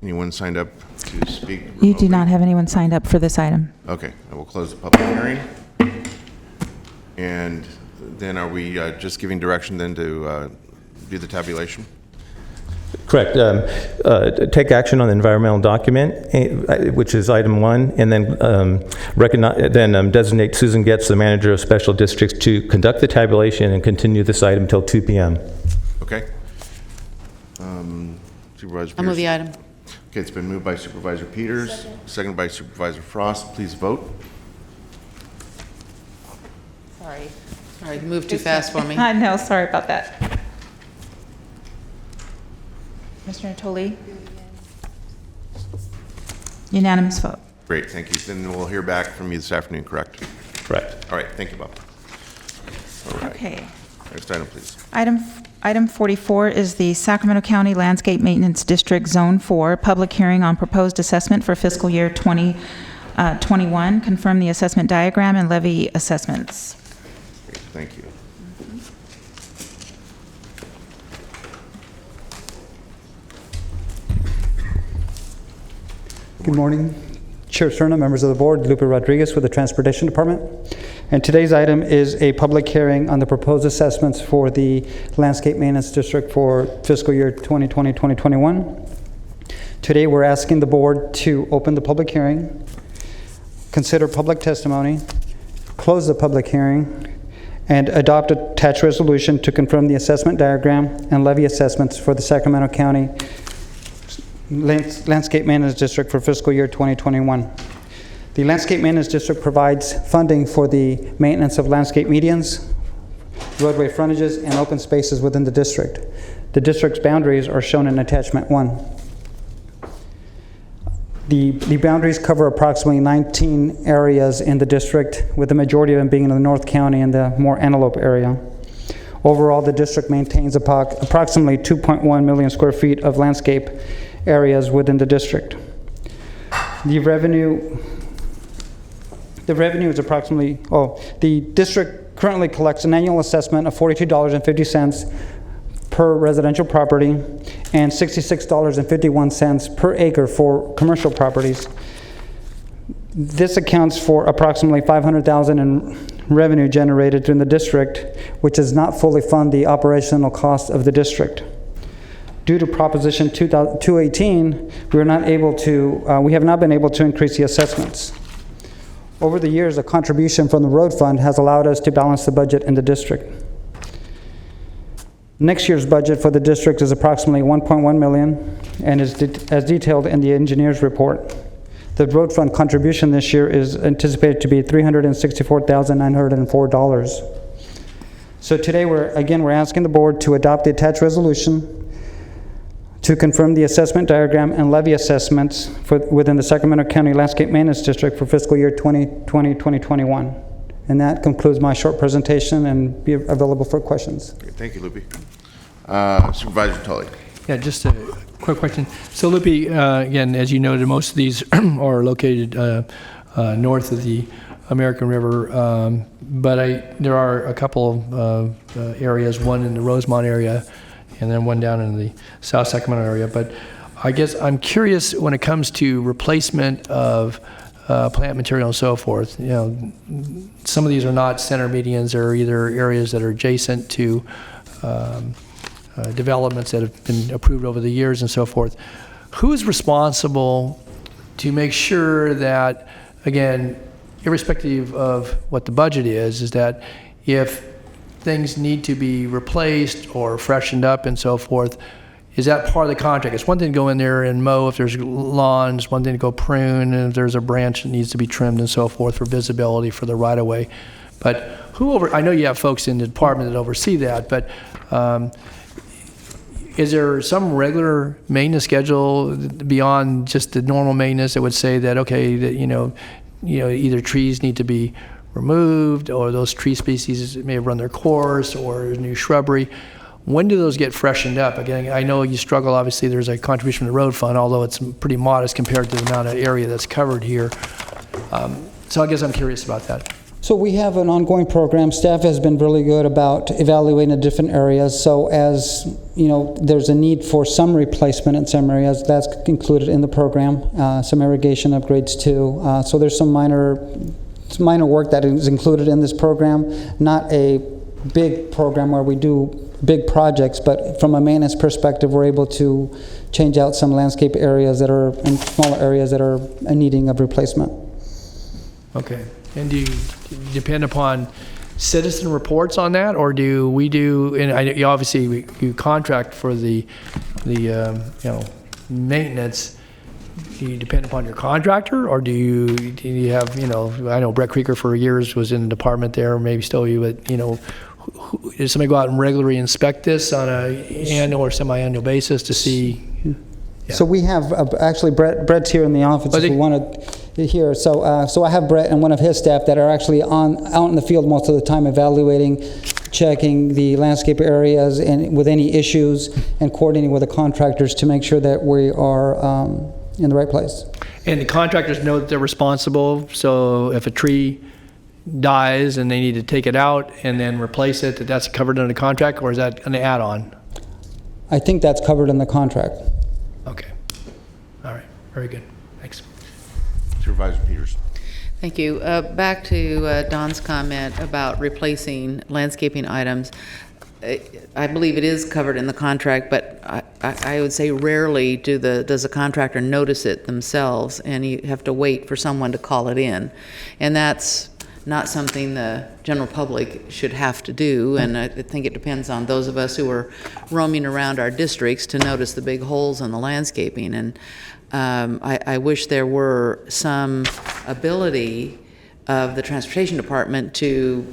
anyone signed up to speak remotely? You do not have anyone signed up for this item. Okay. I will close the public hearing. And then are we just giving direction then to do the tabulation? Correct. Take action on the environmental document, which is item 1, and then designate Susan Getz, the manager of special districts, to conduct the tabulation and continue this item until 2 p.m. Okay. Supervisor I'll move Peters. the item. Okay, it's been moved by Supervisor Peters, seconded by Supervisor Frost. Please vote. Sorry, you moved too fast for me. I know, sorry about that. Mr. Natoli? Unanimous vote. Great, thank you. Then we'll hear back from you this afternoon, correct? Correct. All right, thank you, Bob. All right. Okay. Next item, please. Item 44 is the Sacramento County Landscape Maintenance District Zone 4, public hearing on proposed assessment for fiscal year 2021. Confirm the assessment diagram and levy assessments. Great, thank you. Good morning, Chair Cerna, members of the board, Lupe Rodriguez with the Transportation Department. And today's item is a public hearing on the proposed assessments for the Landscape Maintenance District for fiscal year 2020-2021. Today we're asking the board to open the public hearing, consider public testimony, close the public hearing, and adopt a attached resolution to confirm the assessment diagram and levy assessments for the Sacramento County Landscape Maintenance District for fiscal year 2021. The Landscape Maintenance District provides funding for the maintenance of landscape medians, roadway frontages, and open spaces within the district. The district's boundaries are shown in attachment 1. The boundaries cover approximately 19 areas in the district, with the majority of them being in the North County and the more Antelope area. Overall, the district maintains approximately 2.1 million square feet of landscape areas within the district. The revenue is approximately, the district currently collects an annual assessment of $42.50 per residential property and $66.51 per acre for commercial properties. This accounts for approximately $500,000 in revenue generated in the district, which does not fully fund the operational costs of the district. Due to Proposition 218, we have not been able to increase the assessments. Over the years, a contribution from the road fund has allowed us to balance the budget in the district. Next year's budget for the district is approximately $1.1 million and is as detailed in the engineer's report. The road fund contribution this year is anticipated to be $364,904. So today we're asking the board to adopt the attached resolution to confirm the assessment diagram and levy assessments within the Sacramento County Landscape Maintenance District for fiscal year 2020-2021. And that concludes my short presentation, and be available for questions. Okay, thank you, Lupe. Supervisor Tully. Yeah, just a quick question. So Lupe, again, as you noted, most of these are located north of the American River, but there are a couple of areas, one in the Rosemont area and then one down in the South Sacramento area. But I guess I'm curious when it comes to replacement of plant material and so forth. You know, some of these are not center medians, or either areas that are adjacent to developments that have been approved over the years and so forth. Who is responsible to make sure that, again, irrespective of what the budget is that if things need to be replaced or freshened up and so forth, is that part of the contract? It's one thing to go in there and mow if there's lawns, one thing to go prune and if there's a branch that needs to be trimmed and so forth for visibility for the right-of-way. But I know you have folks in the department that oversee that, but is there some regular maintenance schedule beyond just the normal maintenance that would say that, okay, that, either trees need to be removed, or those tree species may have run their course, or new shrubbery? When do those get freshened up? Again, I know you struggle, obviously there's a contribution from the road fund, although it's pretty modest compared to the amount of area that's covered here. So I guess I'm curious about that. So we have an ongoing program. Staff has been really good about evaluating the different areas. So as there's a need for some replacement in some areas, that's included in the program. Some irrigation upgrades too. So there's some minor work that is included in this program. Not a big program where we do big projects, but from a maintenance perspective, we're able to change out some landscape areas that are and smaller areas that are needing of replacement. Okay. And do you depend upon citizen reports on that, or do we do? And obviously you contract for the maintenance. Do you depend upon your contractor, or do you have I know Brett Creeker for years was in the department there, maybe still you, but does somebody go out and regularly inspect this on a annual or semi-annual basis to see? Yeah. So we have actually Brett's here in the office if you want to hear. So I have Brett and one of his staff that are actually out in the field most of the time, evaluating, checking the landscape areas and with any issues, and coordinating with the contractors to make sure that we are in the right place. And the contractors know that they're responsible. So if a tree dies and they need to take it out and then replace it, that's covered under the contract, or is that an add-on? I think that's covered in the contract. Okay. All right. Very good. Thanks. Supervisor Peters. Thank you. Back to Don's comment about replacing landscaping items. I believe it is covered in the contract, but I would say rarely does a contractor notice it themselves, and you have to wait for someone to call it in. And that's not something the general public should have to do, and I think it depends on those of us who are roaming around our districts to notice the big holes in the landscaping. And I wish there were some ability of the transportation department to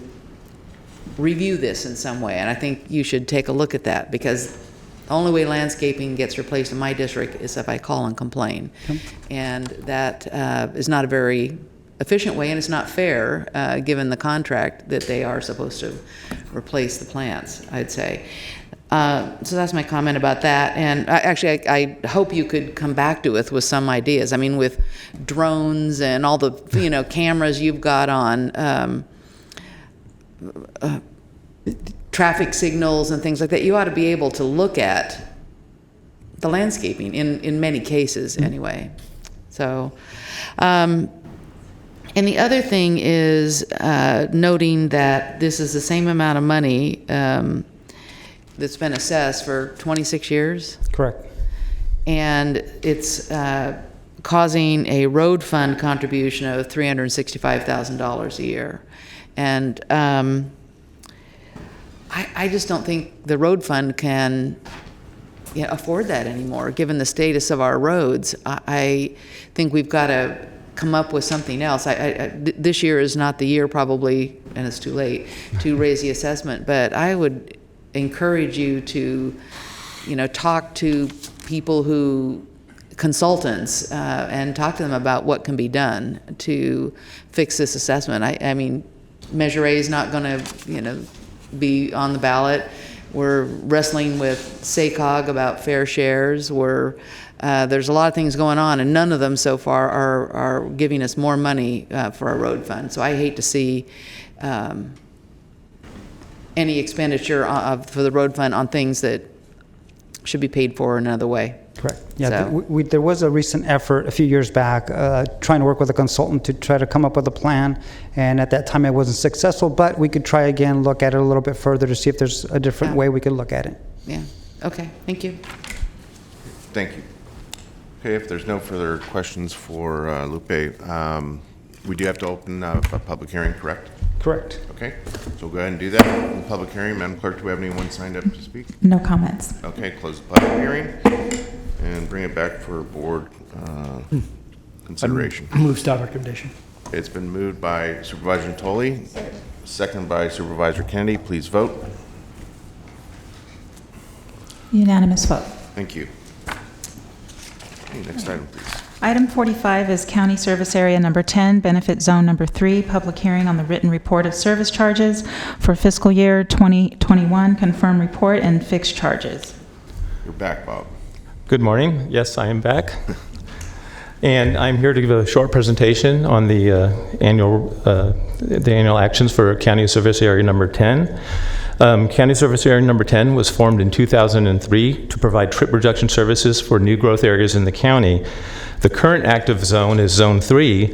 review this in some way, and I think you should take a look at that, because the only way landscaping gets replaced in my district is if I call and complain. And that is not a very efficient way, and it's not fair given the contract that they are supposed to replace the plants, I'd say. So that's my comment about that. And I hope you could come back to us with some ideas. I mean, with drones and all the cameras you've got on traffic signals and things like that, you ought to be able to look at the landscaping in many cases anyway. So and the other thing is noting that this is the same amount of money that's been assessed for 26 years. Correct. And it's causing a road fund contribution of $365,000 a year. And I just don't think the road fund can afford that anymore, given the status of our roads. I think we've got to come up with something else. This year is not the year probably, and it's too late, to raise the assessment, but I would encourage you to, talk to people consultants, and talk to them about what can be done to fix this assessment. I mean, Measure A is not going to, be on the ballot. We're wrestling with SACOG about fair shares. There's a lot of things going on, and none of them so far are giving us more money for our road fund. So I hate to see any expenditure for the road fund on things that should be paid for another way. Correct. Yeah, so. There was a recent effort a few years back trying to work with a consultant to try to come up with a plan, and at that time it wasn't successful, but we could try again, look at it a little bit further to see if there's a different way we could look at it. Yeah. Okay. Thank you. Thank you. Okay, if there's no further questions for Lupe, we do have to open a public hearing, correct? Correct. Okay, so we'll go ahead and do that. In the public hearing, Madam Clerk, do we have anyone signed up to speak? No comments. Okay, close the public hearing and bring it back for board consideration. Move staff recommendation. It's been moved by Supervisor Natoli, second by Supervisor Kennedy. Please vote. Unanimous vote. Thank you. Okay, next item, please. Item 45 is County Service Area Number 10, Benefit Zone Number 3, public hearing on the written report of service charges for fiscal year 2021, confirmed report and fixed charges. You're back, Bob. Good morning. Yes, I am back. And I'm here to give a short presentation on the annual actions for County Service Area Number 10. County Service Area Number 10 was formed in 2003 to provide trip reduction services for new growth areas in the county. The current active zone is Zone 3,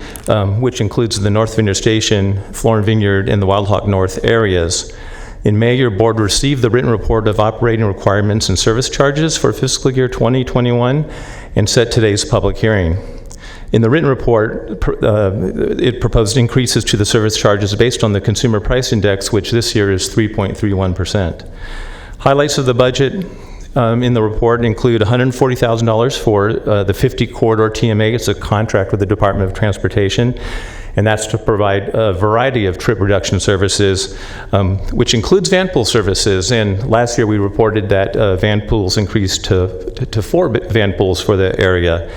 which includes the North Vineyard Station, Florin Vineyard, and the Wild Hawk North areas. In May, your board received the written report of operating requirements and service charges for fiscal year 2021 and set today's public hearing. In the written report, it proposed increases to the service charges based on the Consumer Price Index, which this year is 3.31%. Highlights of the budget in the report include $140,000 for the 50 corridor TMA. It's a contract with the Department of Transportation, and that's to provide a variety of trip reduction services, which includes van pool services. And last year we reported that van pools increased to 4 van pools for the area.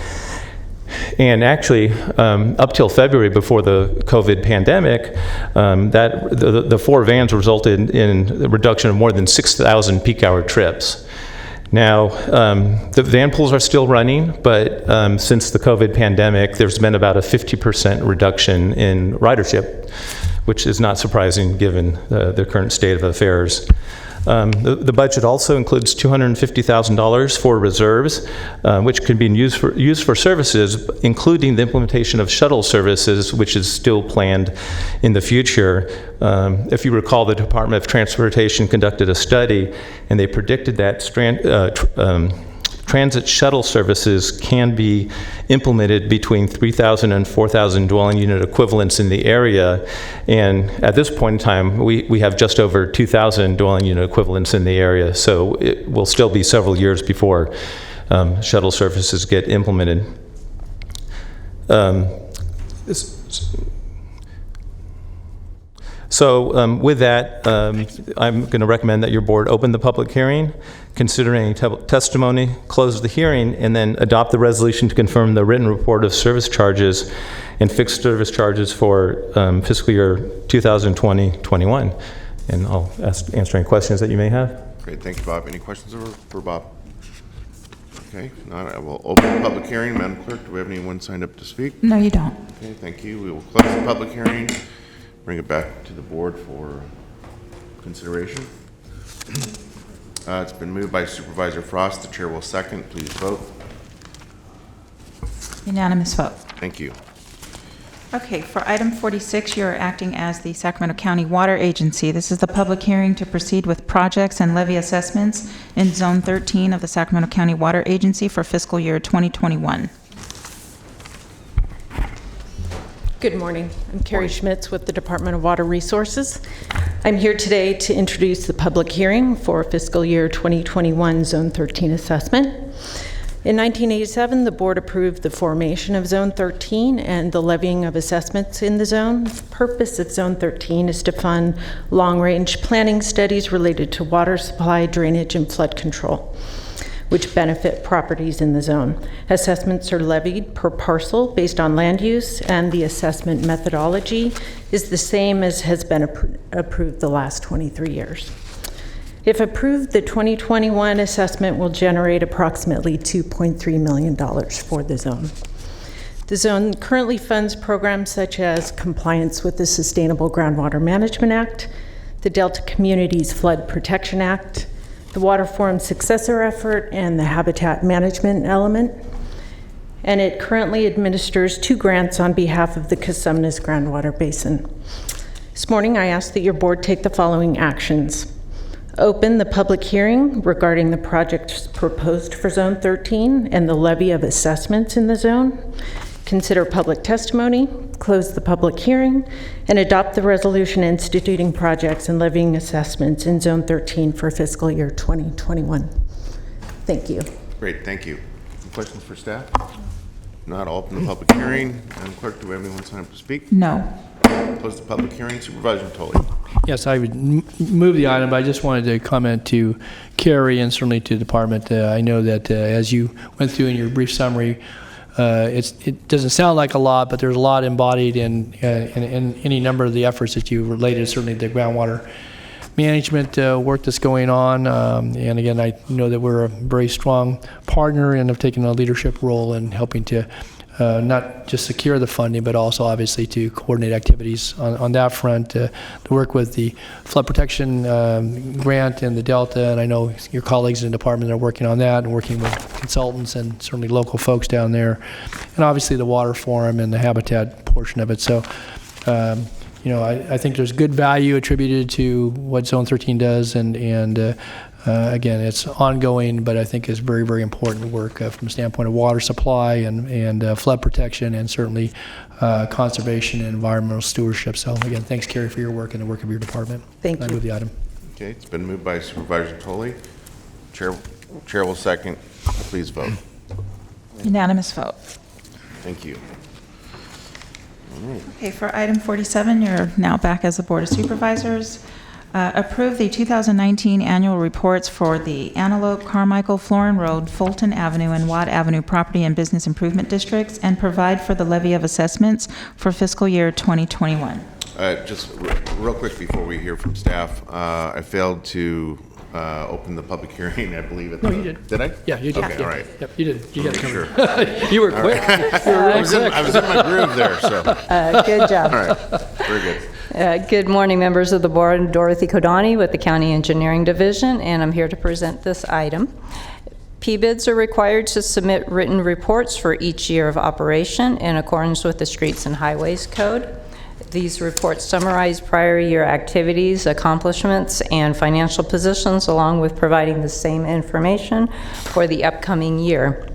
And actually, up till February, before the COVID pandemic, the 4 vans resulted in a reduction of more than 6,000 peak hour trips. Now, the van pools are still running, but since the COVID pandemic, there's been about a 50% reduction in ridership, which is not surprising given the current state of affairs. The budget also includes $250,000 for reserves, which can be used for services, including the implementation of shuttle services, which is still planned in the future. If you recall, the Department of Transportation conducted a study, and they predicted that transit shuttle services can be implemented between 3,000 and 4,000 dwelling unit equivalents in the area. And at this point in time, we have just over 2,000 dwelling unit equivalents in the area. So it will still be several years before shuttle services get implemented. With that, I'm going to recommend that your board open the public hearing, consider any testimony, close the hearing, and then adopt the resolution to confirm the written report of service charges and fixed service charges for fiscal year 2020-21. And I'll answer any questions that you may have. Great, thank you, Bob. Any questions for Bob? Okay, if not, I will open the public hearing. Madam Clerk, do we have anyone signed up to speak? No, you don't. Okay, thank you. We will close the public hearing. Bring it back to the board for consideration. It's been moved by Supervisor Frost. The chair will second. Please vote. Unanimous vote. Thank you. Okay, for item 46, you're acting as the Sacramento County Water Agency. This is the public hearing to proceed with projects and levy assessments in Zone 13 of the Sacramento County Water Agency for fiscal year 2021. Good morning. I'm Carrie Schmitz with the Department of Water Resources. I'm here today to introduce the public hearing for fiscal year 2021 Zone 13 assessment. In 1987, the board approved the formation of Zone 13 and the levying of assessments in the zone. The purpose of Zone 13 is to fund long-range planning studies related to water supply, drainage, and flood control, which benefit properties in the zone. Assessments are levied per parcel based on land use, and the assessment methodology is the same as has been approved the last 23 years. If approved, the 2021 assessment will generate approximately $2.3 million for the zone. The zone currently funds programs such as compliance with the Sustainable Groundwater Management Act, the Delta Communities Flood Protection Act, the Water Forum Successor Effort, and the Habitat Management element. And it currently administers 2 grants on behalf of the Cosumnes Groundwater Basin. This morning, I ask that your board take the following actions. Open the public hearing regarding the projects proposed for Zone 13 and the levy of assessments in the zone. Consider public testimony, close the public hearing, and adopt the resolution instituting projects and levying assessments in Zone 13 for fiscal year 2021. Thank you. Great, thank you. Any questions for staff? Not, I'll open the public hearing. Madam Clerk, do we have anyone sign up to speak? No. Close the public hearing. Supervisor Tully. Yes, I would move the item, but I just wanted to comment to Carrie and certainly to the department. I know that as you went through in your brief summary, it doesn't sound like a lot, but there's a lot embodied in any number of the efforts that you related, certainly the groundwater management work that's going on. And again, I know that we're a very strong partner and have taken a leadership role in helping to not just secure the funding, but also obviously to coordinate activities on that front, to work with the flood protection grant in the Delta, and I know your colleagues in the department are working on that and working with consultants and certainly local folks down there, and obviously the water forum and the habitat portion of it. So, I think there's good value attributed to what Zone 13 does, and again, it's ongoing, but I think it's very, very important work from the standpoint of water supply and flood protection, and certainly conservation and environmental stewardship. So again, thanks, Carrie, for your work and the work of your department. Thank you. I move the item. Okay, it's been moved by Supervisor Tully. Chair will second. Please vote. Unanimous vote. Thank you. Okay, for item 47, you're now back as the Board of Supervisors. Approve the 2019 annual reports for the Antelope, Carmichael, Florin Road, Fulton Avenue, and Watt Avenue Property and Business Improvement Districts, and provide for the levy of assessments for fiscal year 2021. Just real quick before we hear from staff, I failed to open the public hearing, I believe. No, you did. Did I? Yeah, you did. Okay, all right. Yep, you did. You got it Sure. covered. You were quick. You were I really was in my groove there, so. Good job. All right, very good. Good morning, members of the board. I'm Dorothy Kodani with the County Engineering Division, and I'm here to present this item. PBIDs are required to submit written reports for each year of operation in accordance with the Streets and Highways Code. These reports summarize prior year activities, accomplishments, and financial positions, along with providing the same information for the upcoming year.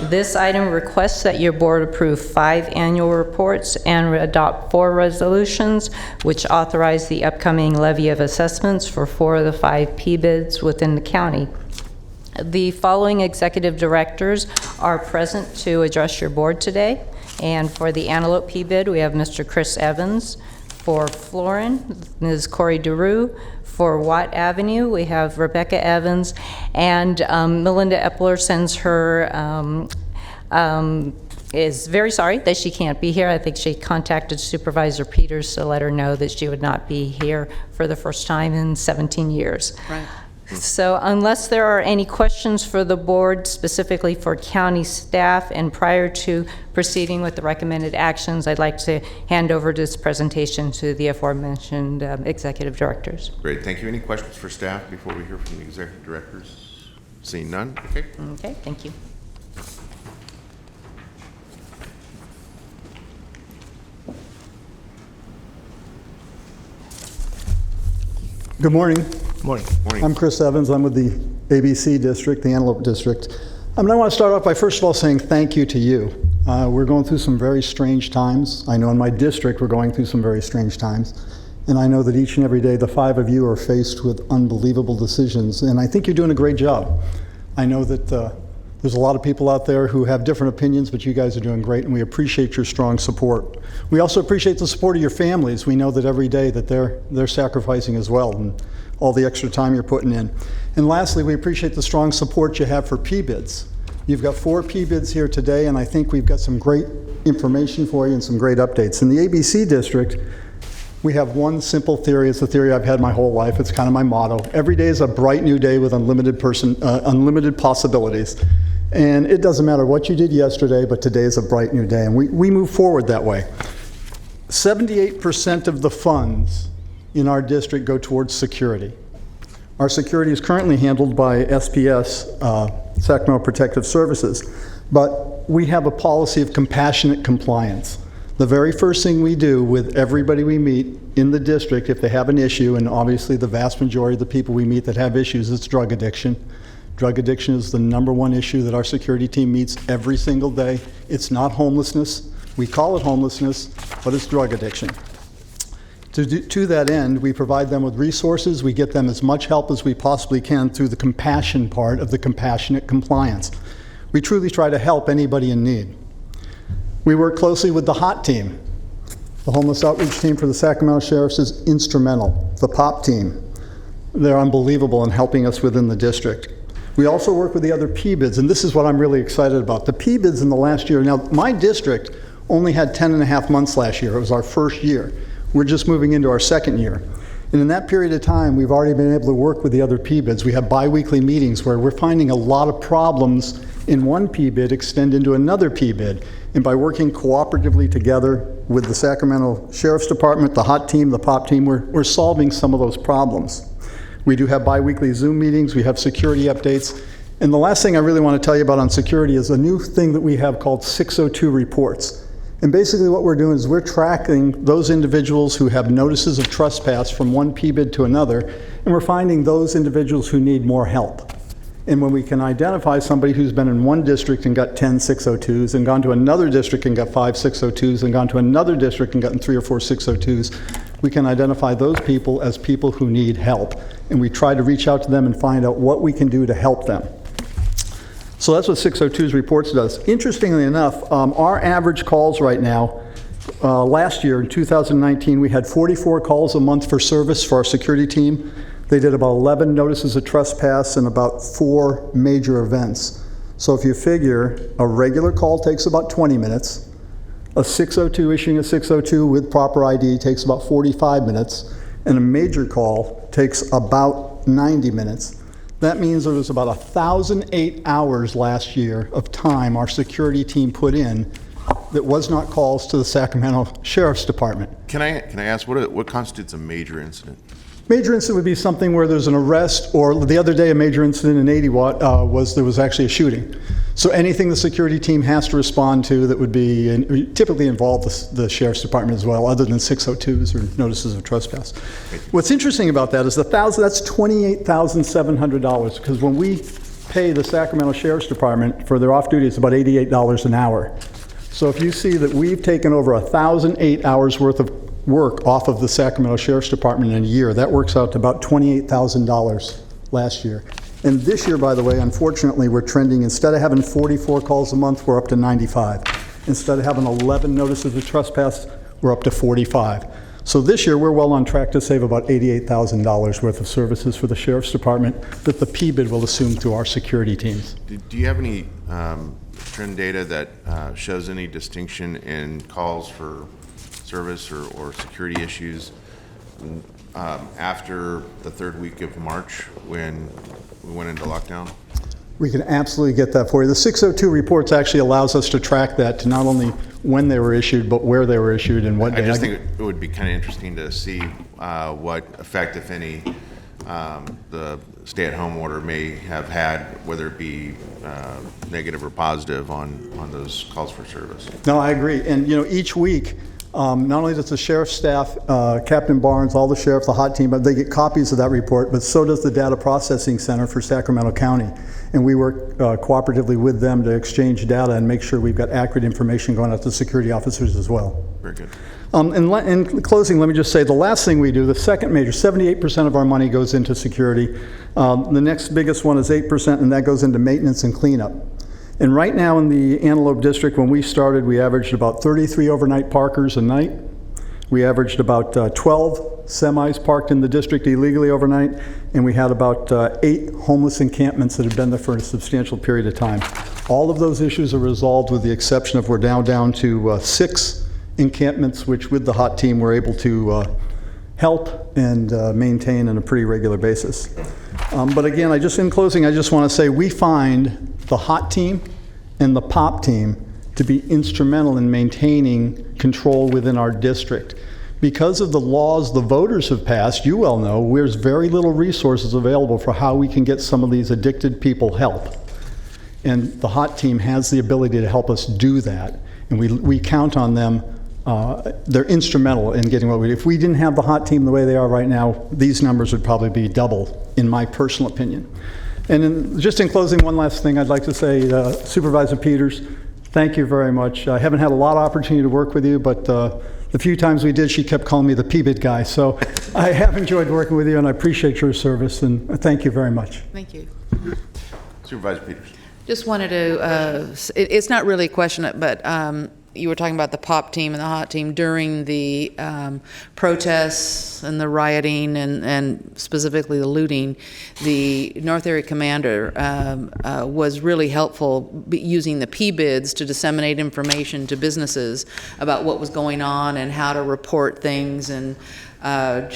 This item requests that your board approve 5 annual reports and adopt 4 resolutions, which authorize the upcoming levy of assessments for 4 of the 5 PBIDs within the county. The following executive directors are present to address your board today. And for the Antelope PBID, we have Mr. Chris Evans. For Florin, Ms. Corey DeRue. For Watt Avenue, we have Rebecca Evans. And Melinda Epler sends her, is very sorry that she can't be here. I think she contacted Supervisor Peters to let her know that she would not be here for the first time in 17 years. Right. So unless there are any questions for the board, specifically for county staff, and prior to proceeding with the recommended actions, I'd like to hand over this presentation to the aforementioned executive directors. Great, thank you. Any questions for staff before we hear from the executive directors? Seeing none, okay. Okay, thank you. Good morning. Morning. Morning. I'm Chris Evans. I'm with the ABC District, the Antelope District. I want to start off by first of all saying thank you to you. We're going through some very strange times. I know in my district we're going through some very strange times. And I know that each and every day the 5 of you are faced with unbelievable decisions. And I think you're doing a great job. I know that there's a lot of people out there who have different opinions, but you guys are doing great, and we appreciate your strong support. We also appreciate the support of your families. We know that every day that they're sacrificing as well, and all the extra time you're putting in. And lastly, we appreciate the strong support you have for PBIDs. You've got 4 PBIDs here today, and I think we've got some great information for you and some great updates. In the ABC District, we have one simple theory. It's a theory I've had my whole life. It's kind of my motto. Every day is a bright new day with unlimited possibilities. And it doesn't matter what you did yesterday, but today is a bright new day. And we move forward that way. 78% of the funds in our district go towards security. Our security is currently handled by SPS, Sacramento Protective Services, but we have a policy of compassionate compliance. The very first thing we do with everybody we meet in the district, if they have an issue, and obviously the vast majority of the people we meet that have issues, it's drug addiction. Drug addiction is the #1 issue that our security team meets every single day. It's not homelessness. We call it homelessness, but it's drug addiction. To that end, we provide them with resources. We get them as much help as we possibly can through the compassion part of the compassionate compliance. We truly try to help anybody in need. We work closely with the HOT team. The homeless outreach team for the Sacramento Sheriffs is instrumental. The POP team, they're unbelievable in helping us within the district. We also work with the other PBIDs, and this is what I'm really excited about. The PBIDs in the last year, now my district only had 10 and a half months last year. It was our first year. We're just moving into our second year. And in that period of time, we've already been able to work with the other PBIDs. We have bi-weekly meetings where we're finding a lot of problems in one PBID extend into another PBID. And by working cooperatively together with the Sacramento Sheriff's Department, the HOT team, the POP team, we're solving some of those problems. We do have bi-weekly Zoom meetings, we have security updates. And the last thing I really want to tell you about on security is a new thing that we have called 602 reports. And basically what we're doing is we're tracking those individuals who have notices of trespass from one PBID to another, and we're finding those individuals who need more help. And when we can identify somebody who's been in one district and got 10 602s, and gone to another district and got 5 602s, and gone to another district and gotten 3 or 4 602s, we can identify those people as people who need help. And we try to reach out to them and find out what we can do to help them. So that's what 602's reports does. Interestingly enough, our average calls right now, last year in 2019, we had 44 calls a month for service for our security team. They did about 11 notices of trespass and about 4 major events. So if you figure a regular call takes about 20 minutes, a 602, issuing a 602 with proper ID takes about 45 minutes, and a major call takes about 90 minutes. That means there was about 1,008 hours last year of time our security team put in that was not calls to the Sacramento Sheriff's Department. Can I ask, what constitutes a major incident? Major incident would be something where there's an arrest, or the other day a major incident in 80 Watt was there was actually a shooting. So anything the security team has to respond to that would be typically involve the Sheriff's Department as well, other than 602s or notices of trespass. What's interesting about that is that's $28,700, because when we pay the Sacramento Sheriff's Department for their off-duty, it's about $88 an hour. So if you see that we've taken over 1,008 hours worth of work off of the Sacramento Sheriff's Department in a year, that works out to about $28,000 last year. And this year, by the way, unfortunately, we're trending, instead of having 44 calls a month, we're up to 95. Instead of having 11 notices of trespass, we're up to 45. So this year, we're well on track to save about $88,000 worth of services for the Sheriff's Department that the PBID will assume through our security teams. Do you have any trend data that shows any distinction in calls for service or security issues after the third week of March when we went into lockdown? We can absolutely get that for you. The 602 reports actually allows us to track that to not only when they were issued, but where they were issued and what day. I just think it would be kind of interesting to see what effect, if any, the stay-at-home order may have had, whether it be negative or positive on those calls for service. No, I agree. And each week, not only does the sheriff's staff, Captain Barnes, all the sheriffs, the HOT team, but they get copies of that report, but so does the Data Processing Center for Sacramento County. And we work cooperatively with them to exchange data and make sure we've got accurate information going out to security officers as well. Very good. In closing, let me just say the last thing we do, the second major, 78% of our money goes into security. The next biggest one is 8%, and that goes into maintenance and cleanup. And right now in the Antelope District, when we started, we averaged about 33 overnight parkers a night. We averaged about 12 semis parked in the district illegally overnight, and we had about 8 homeless encampments that have been there for a substantial period of time. All of those issues are resolved with the exception of we're now down to 6 encampments, which with the HOT team we're able to help and maintain on a pretty regular basis. But again, in closing, I just want to say we find the HOT team and the POP team to be instrumental in maintaining control within our district. Because of the laws the voters have passed, you well know, there's very little resources available for how we can get some of these addicted people help. And the HOT team has the ability to help us do that. And we count on them. They're instrumental in getting what we do. If we didn't have the HOT team the way they are right now, these numbers would probably be double, in my personal opinion. And just in closing, one last thing I'd like to say, Supervisor Peters, thank you very much. I haven't had a lot of opportunity to work with you, but the few times we did, she kept calling me the PBID guy. So I have enjoyed working with you, and I appreciate your service, and thank you very much. Thank you. Supervisor Peters. Just wanted to, it's not really a question, but you were talking about the pop team and the hot team during the protests and the rioting and specifically the looting. The North Area Commander was really helpful using the P-bids to disseminate information to businesses about what was going on and how to report things. And I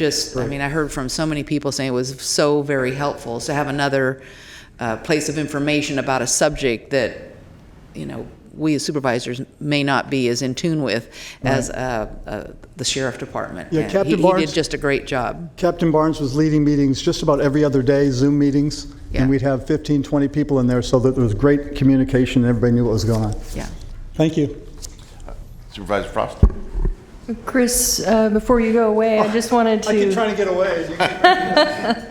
mean, I heard from so many people saying it was so very helpful to have another place of information about a subject that, we as supervisors may not be as in tune with as the sheriff department. Yeah, And Captain he Barnes did just a great job. Captain Barnes was leading meetings just about every other day, Zoom meetings, Yeah. and we'd have 15, 20 people in there so that there was great communication and everybody knew what was going on. Yeah. Thank you. Supervisor Frost? Chris, before you go away, I just wanted to... I keep trying to get away.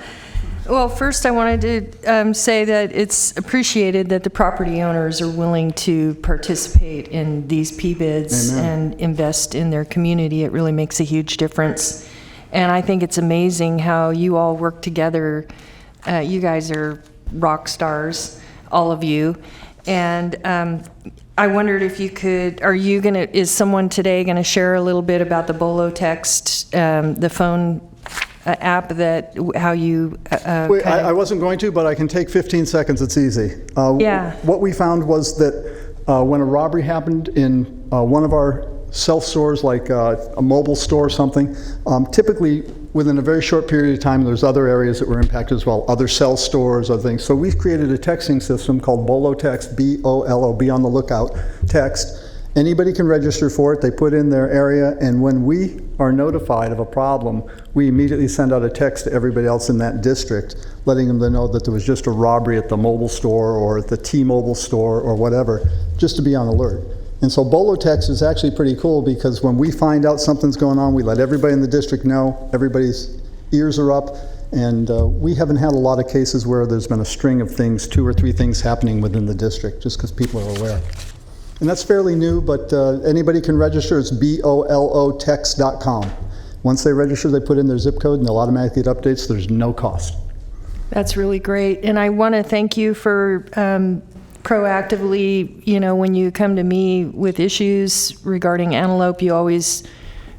Well, first I wanted to say that it's appreciated that the property owners are willing to participate in these P-bids and invest in their community. It really makes a huge difference. And I think it's amazing how you all work together. You guys are rock stars, all of you. And I wondered if you could, is someone today going to share a little bit about the Bolo Text, the phone app, how you... Wait, I wasn't going to, but I can take 15 seconds. It's easy. Yeah. What we found was that when a robbery happened in one of our self-stores, like a mobile store or something, typically within a very short period of time, there's other areas that were impacted as well, other cell stores, other things. So we've created a texting system called Bolo Text, B-O-L-O, be on the lookout, text. Anybody can register for it. They put in their area, and when we are notified of a problem, we immediately send out a text to everybody else in that district, letting them know that there was just a robbery at the mobile store or at the T-Mobile store or whatever, just to be on alert. And so Bolo Text is actually pretty cool because when we find out something's going on, we let everybody in the district know, everybody's ears are up, and we haven't had a lot of cases where there's been a string of things, 2 or 3 things happening within the district, just because people are aware. And that's fairly new, but anybody can register. It's BOLOtext.com. Once they register, they put in their zip code, and they'll automatically get updates. There's no cost. That's really great. And I want to thank you for proactively, when you come to me with issues regarding antelope, you always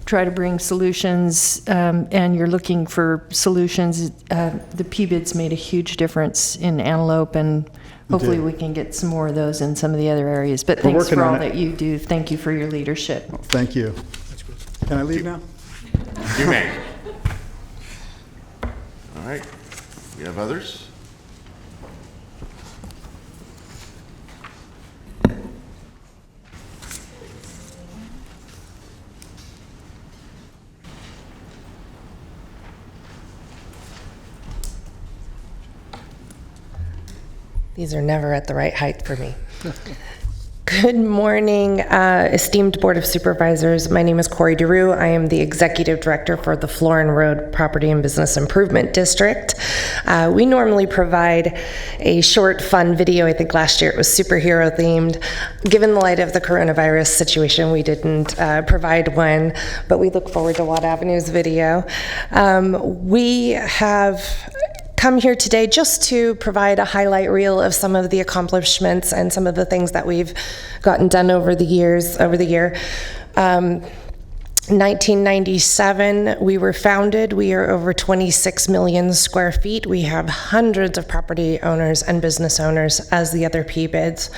try to bring solutions, and you're looking for solutions. The P-bids made a huge difference in antelope, and hopefully we can get some more of those in some of the other areas. But thanks for all that you do. Thank you for your leadership. Well, thank you. Can I leave now? You may. All right. We have others? These are never at the right height for me. Good morning, esteemed Board of Supervisors. My name is Corey DeRue. I am the Executive Director for the Florin Road Property and Business Improvement District. We normally provide a short, fun video. I think last year it was superhero themed. Given the light of the coronavirus situation, we didn't provide one, but we look forward to Watt Avenue's video. We have come here today just to provide a highlight reel of some of the accomplishments and some of the things that we've gotten done over the year. 1997, we were founded. We are over 26 million square feet. We have hundreds of property owners and business owners as the other P-bids.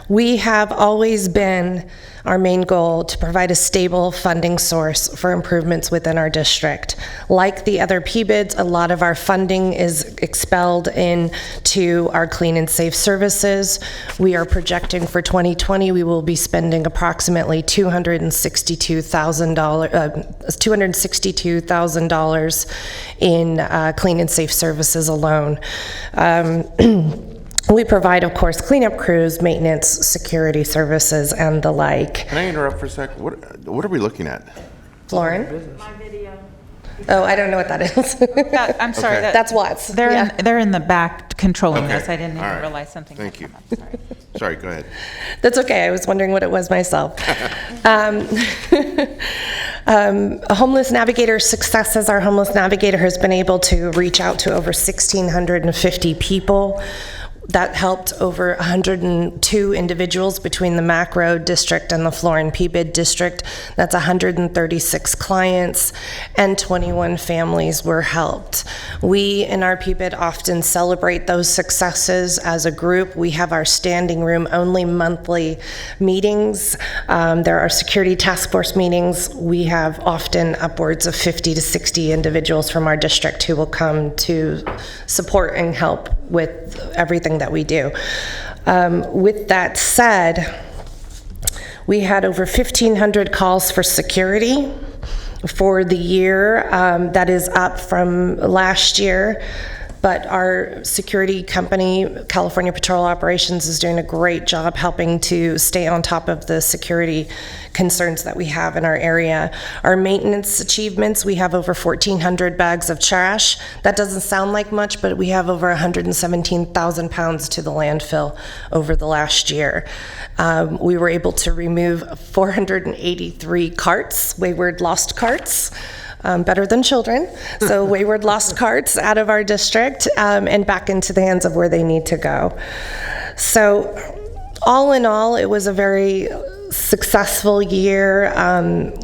We have always been our main goal to provide a stable funding source for improvements within our district. Like the other P-bids, a lot of our funding is expelled into our clean and safe services. We are projecting for 2020, we will be spending approximately $262,000 in clean and safe services alone. We provide, of course, cleanup crews, maintenance, security services, and the like. Can I interrupt for a sec? What are we looking at? Lauren? My video. Oh, I don't know what that is. I'm sorry. Okay. That's Watts. They're in the back controlling Okay. this. I didn't even All right. realize something. Thank you. Sorry, go ahead. That's okay. I was wondering what it was myself. A homeless navigator's success as our homeless navigator has been able to reach out to over 1,650 people. That helped over 102 individuals between the macro district and the Flora and PBID district. That's 136 clients, and 21 families were helped. We in our PBID often celebrate those successes as a group. We have our standing room only monthly meetings. There are security task force meetings. We have often upwards of 50 to 60 individuals from our district who will come to support and help with everything that we do. With that said, we had over 1,500 calls for security for the year. That is up from last year. But our security company, California Patrol Operations, is doing a great job helping to stay on top of the security concerns that we have in our area. Our maintenance achievements, we have over 1,400 bags of trash. That doesn't sound like much, but we have over 117,000 pounds to the landfill over the last year. We were able to remove 483 carts, wayward lost carts. Better than children. So wayward lost carts out of our district and back into the hands of where they need to go. So all in all, it was a very successful year.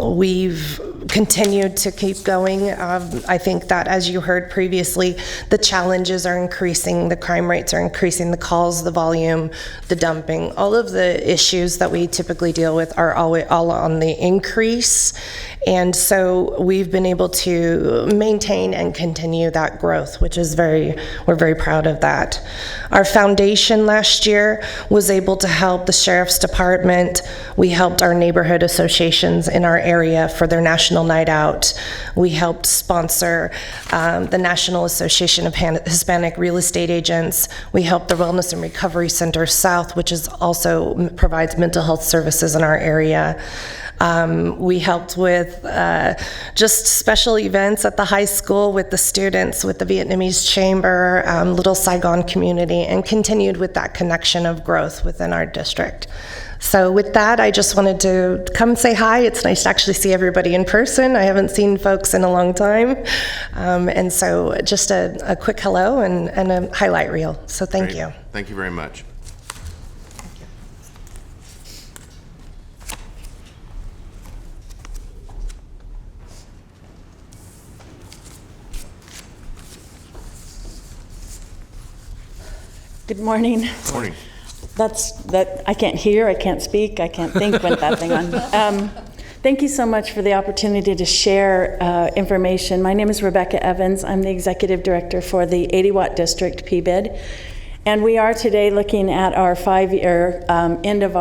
We've continued to keep going. I think that, as you heard previously, the challenges are increasing, the crime rates are increasing, the calls, the volume, the dumping, all of the issues that we typically deal with are all on the increase. And so we've been able to maintain and continue that growth, which is we're very proud of that. Our foundation last year was able to help the Sheriff's Department. We helped our neighborhood associations in our area for their National Night Out. We helped sponsor the National Association of Hispanic Real Estate Agents. We helped the Wellness and Recovery Center South, which is also provides mental health services in our area. We helped with just special events at the high school with the students, with the Vietnamese Chamber, Little Saigon community, and continued with that connection of growth within our district. So with that, I just wanted to come say hi. It's nice to actually see everybody in person. I haven't seen folks in a long time. And so just a quick hello and a highlight reel. So thank Great. you. Thank you very much. Good morning. Morning. That I can't hear, I can't speak, I can't think with that thing on. Thank you so much for the opportunity to share information. My name is Rebecca Evans. I'm the Executive Director for the 80-Watt District PBID. And we are today looking at our 5-year end of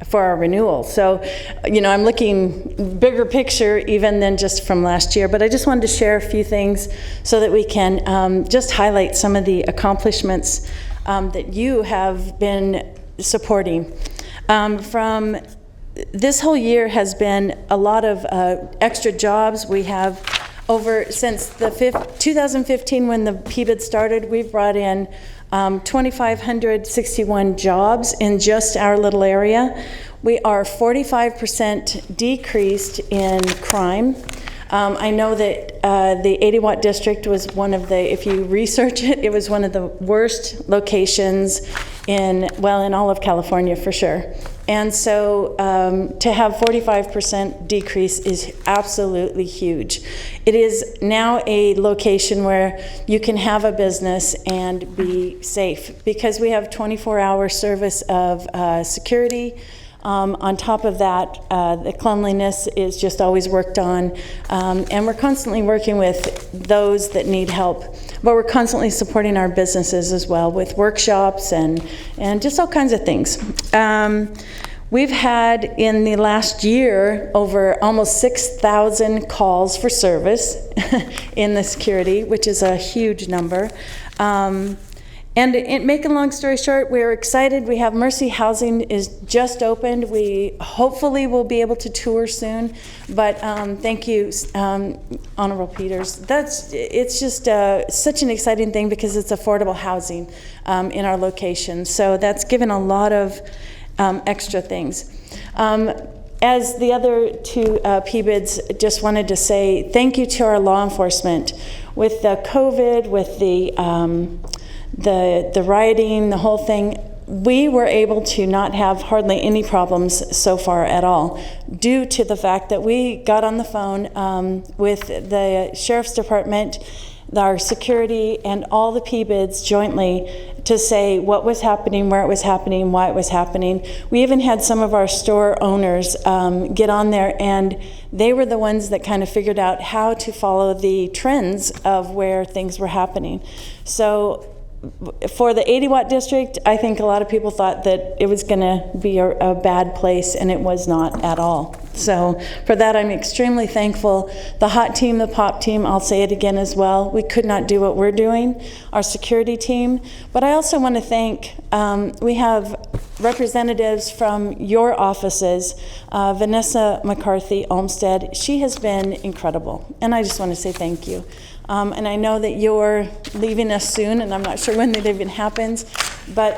for our renewal. So, I'm looking bigger picture even than just from last year, but I just wanted to share a few things so that we can just highlight some of the accomplishments that you have been supporting. From this whole year has been a lot of extra jobs. We have since the 2015 when the PBID started, we've brought in 2,561 jobs in just our little area. We are 45% decreased in crime. I know that the 80-Watt District was one of the, if you research it, it was one of the worst locations in all of California for sure. And so to have 45% decrease is absolutely huge. It is now a location where you can have a business and be safe because we have 24-hour service of security. On top of that, the cleanliness is just always worked on, and we're constantly working with those that need help. But we're constantly supporting our businesses as well with workshops and just all kinds of things. We've had in the last year over almost 6,000 calls for service in the security, which is a huge number. And making a long story short, we're excited. We have Mercy Housing is just opened. We hopefully will be able to tour soon. But thank you, Honorable Peters. It's just such an exciting thing because it's affordable housing in our location. So that's given a lot of extra things. As the other two PBIDs, just wanted to say thank you to our law enforcement. With the COVID, with the rioting, the whole thing, we were able to not have hardly any problems so far at all, due to the fact that we got on the phone with the Sheriff's Department, our security, and all the PBIDs jointly to say what was happening, where it was happening, why it was happening. We even had some of our store owners get on there, and they were the ones that kind of figured out how to follow the trends of where things were happening. So for the 80-watt district, I think a lot of people thought that it was going to be a bad place, and it was not at all. So for that, I'm extremely thankful. The hot team, the pop team, I'll say it again as well. We could not do what we're doing, our security team. But I also want to thank, we have representatives from your offices, Vanessa McCarthy Olmsted. She has been incredible, and I just want to say thank you. And I know that you're leaving us soon, and I'm not sure when that even happens, but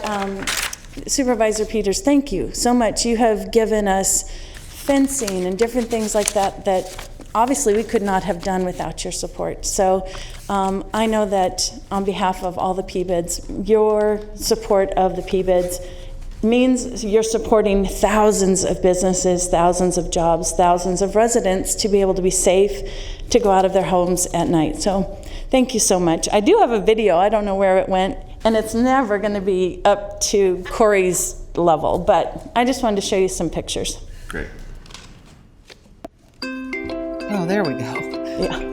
Supervisor Peters, thank you so much. You have given us fencing and different things like that that obviously we could not have done without your support. So I know that on behalf of all the PBIDs, your support of the PBIDs means you're supporting thousands of businesses, thousands of jobs, thousands of residents to be able to be safe to go out of their homes at night. So thank you so much. I do have a video, I don't know where it went, and it's never going to be up to Corey's level, but I just wanted to show you some pictures. Great. Oh, there we go. Yeah.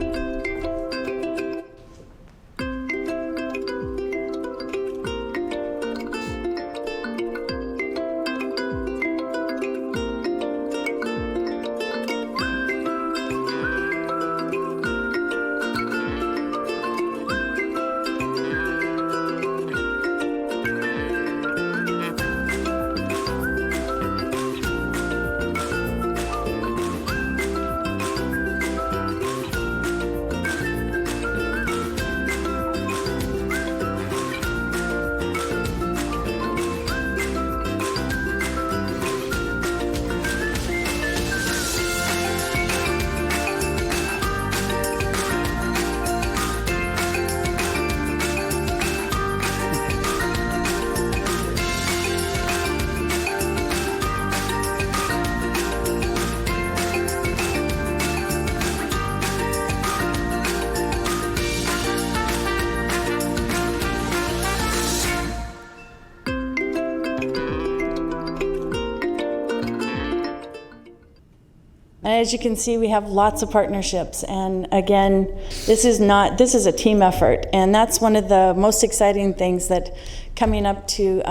As you can see, we have lots of partnerships, and again, this is a team effort, and that's one of the most exciting things that coming up to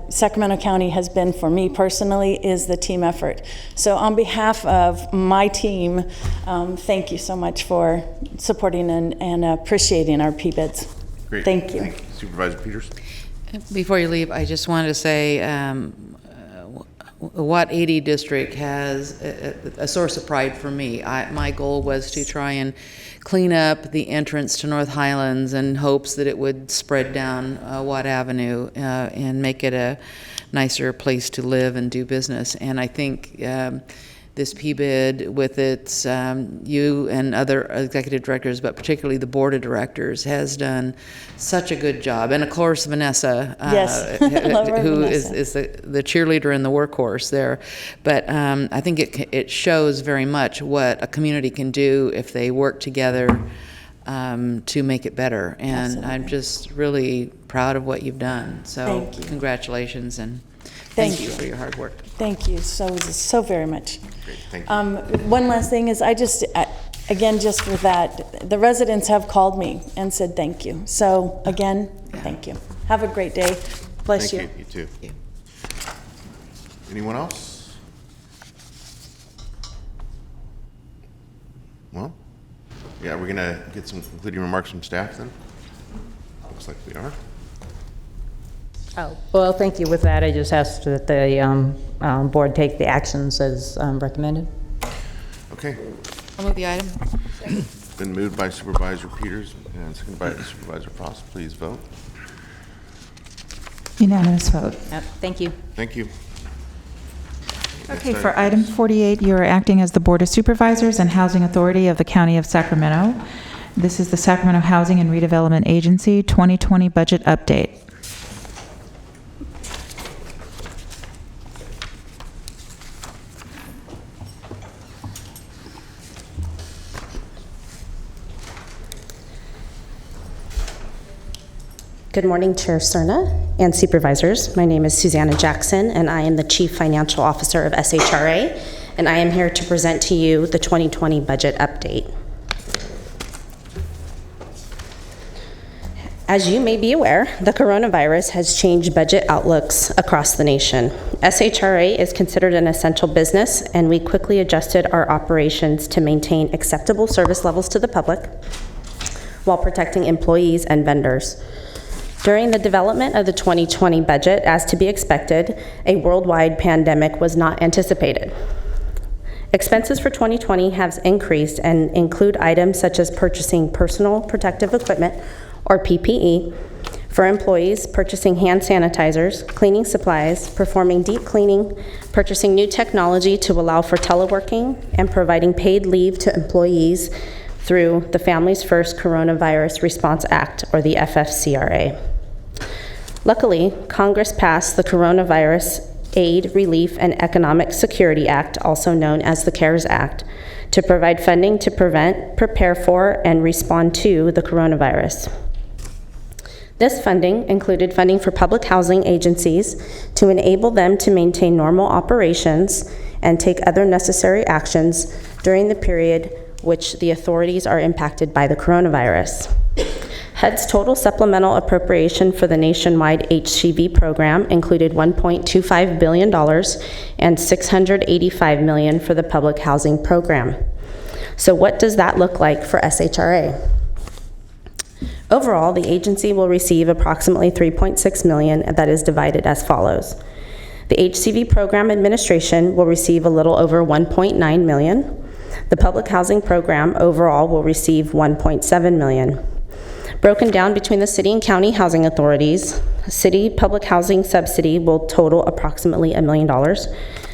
Sacramento County has been for me personally, is the team effort. So on behalf of my team, thank you so much for supporting and appreciating our PBIDs. Great. Thank you. Supervisor Peters? Before you leave, I just wanted to say Watt 80 district has a source of pride for me. My goal was to try and clean up the entrance to North Highlands in hopes that it would spread down Watt Avenue and make it a nicer place to live and do business. And I think this PBID, with its you and other executive directors, but particularly the board of directors, has done such a good job. And of course, Vanessa, yes. who is the cheerleader and the workhorse there. But I think it shows very much what a community can do if they work together to make it better. And Absolutely. I'm just really proud of what you've done. So congratulations, and thank you for your hard work. Thank you so very much. Great, thank you. One last thing is again, just for that, the residents have called me and said thank you. So again, thank you. Have a great day. Bless you. Thank you. You too. Yeah. Anyone else? Well, yeah, we're going to get some concluding remarks from staff then. Looks like we are. Oh, well, thank you. With that, I just ask that the board take the actions as recommended. Okay. I'll move the item. Been moved by Supervisor Peters and seconded by Supervisor Frost. Please vote. Unanimous vote. Yep, thank you. Thank you. Okay, for item 48, you are acting as the Board of Supervisors and Housing Authority of the County of Sacramento. This is the Sacramento Housing and Redevelopment Agency 2020 budget update. Good morning, Chair Cerna and Supervisors. My name is Susanna Jackson, and I am the Chief Financial Officer of SHRA, and I am here to present to you the 2020 budget update. As you may be aware, the coronavirus has changed budget outlooks across the nation. SHRA is considered an essential business, and we quickly adjusted our operations to maintain acceptable service levels to the public while protecting employees and vendors. During the development of the 2020 budget, as to be expected, a worldwide pandemic was not anticipated. Expenses for 2020 have increased and include items such as purchasing personal protective equipment, or PPE, for employees, purchasing hand sanitizers, cleaning supplies, performing deep cleaning, purchasing new technology to allow for teleworking, and providing paid leave to employees through the Families First Coronavirus Response Act, or the FFCRA. Luckily, Congress passed the Coronavirus Aid, Relief, and Economic Security Act, also known as the CARES Act, to provide funding to prevent, prepare for, and respond to the coronavirus. This funding included funding for public housing agencies to enable them to maintain normal operations and take other necessary actions during the period which the authorities are impacted by the coronavirus. HUD's total supplemental appropriation for the nationwide HCV program included $1.25 billion and $685 million for the public housing program. So what does that look like for SHRA? Overall, the agency will receive approximately $3.6 million that is divided as follows. The HCV program administration will receive a little over $1.9 million. The public housing program overall will receive $1.7 million. Broken down between the city and county housing authorities, city public housing subsidy will total approximately $1 million.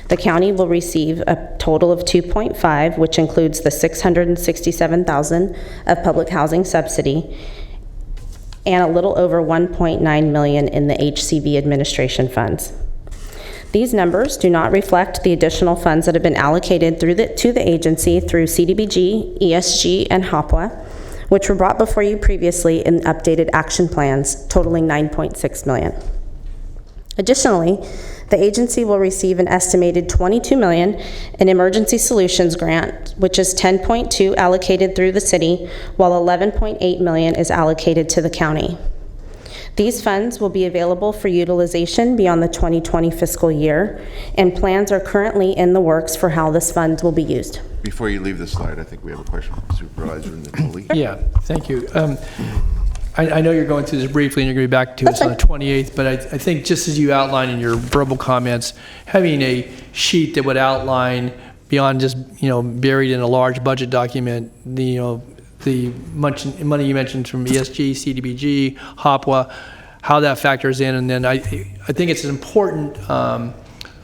The county will receive a total of $2.5 million, which includes the $667,000 of public housing subsidy, and a little over $1.9 million in the HCV administration funds. These numbers do not reflect the additional funds that have been allocated to the agency through CDBG, ESG, and HOPWA, which were brought before you previously in updated action plans, totaling $9.6 million. Additionally, the agency will receive an estimated $22 million in emergency solutions grant, which is $10.2 million allocated through the city, while $11.8 million is allocated to the county. These funds will be available for utilization beyond the 2020 fiscal year, and plans are currently in the works for how this fund will be used. Before you leave this slide, I think we have a question from Supervisor Nicole. Yeah, thank you. I know you're going through this briefly and you're going to be back to us on the 28th, but I think just as you outlined in your verbal comments, having a sheet that would outline beyond just, buried in a large budget document, the money you mentioned from ESG, CDBG, HOPWA, how that factors in, and then I think it's an important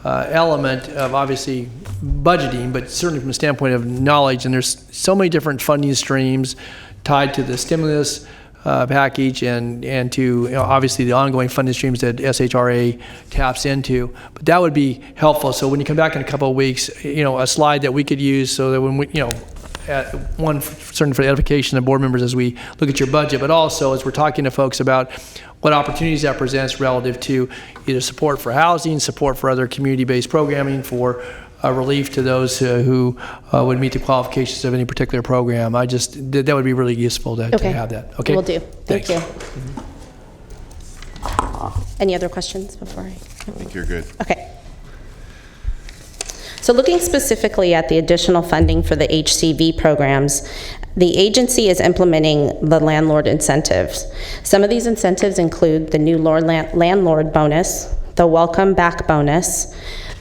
element of obviously budgeting, but certainly from the standpoint of knowledge, and there's so many different funding streams tied to the stimulus package and to obviously the ongoing funding streams that SHRA taps into. But that would be helpful. So when you come back in a couple of weeks, a slide that we could use so that when we, one, certainly for the edification of board members as we look at your budget, but also as we're talking to folks about what opportunities that presents relative to either support for housing, support for other community-based programming, for relief to those who would meet the qualifications of any particular program. That would be really useful to have that. Okay. Will do. Thanks. Thank you. Any other questions before I think you're good. Okay. So looking specifically at the additional funding for the HCV programs, the agency is implementing the landlord incentives. Some of these incentives include the new landlord bonus, the welcome back bonus,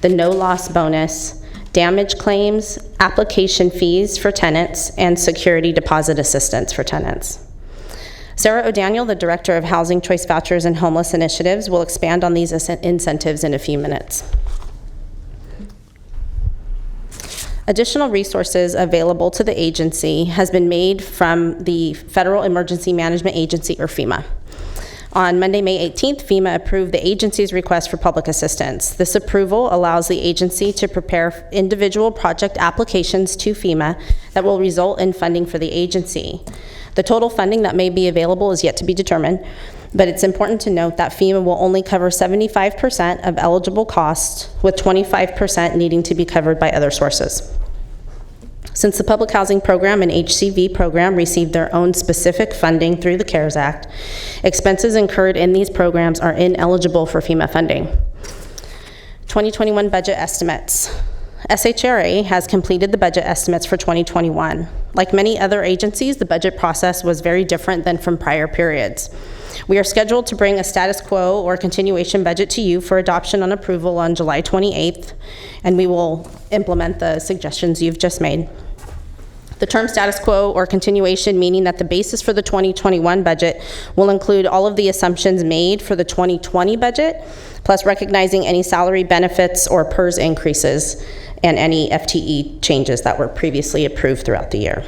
the no loss bonus, damage claims, application fees for tenants, and security deposit assistance for tenants. Sarah O'Daniel, the Director of Housing Choice Vouchers and Homeless Initiatives, will expand on these incentives in a few minutes. Additional resources available to the agency has been made from the Federal Emergency Management Agency, or FEMA. On Monday, May 18th, FEMA approved the agency's request for public assistance. This approval allows the agency to prepare individual project applications to FEMA that will result in funding for the agency. The total funding that may be available is yet to be determined. but it's important to note that FEMA will only cover 75% of eligible costs, with 25% needing to be covered by other sources. Since the Public Housing Program and HCV program received their own specific funding through the CARES Act, expenses incurred in these programs are ineligible for FEMA funding. 2021 budget estimates. SHRA has completed the budget estimates for 2021. Like many other agencies, the budget process was very different than from prior periods. We are scheduled to bring a status quo or continuation budget to you for adoption and approval on July 28th, and we will implement the suggestions you've just made. The term status quo or continuation, meaning that the basis for the 2021 budget will include all of the assumptions made for the 2020 budget, plus recognizing any salary benefits or PERS increases and any FTE changes that were previously approved throughout the year.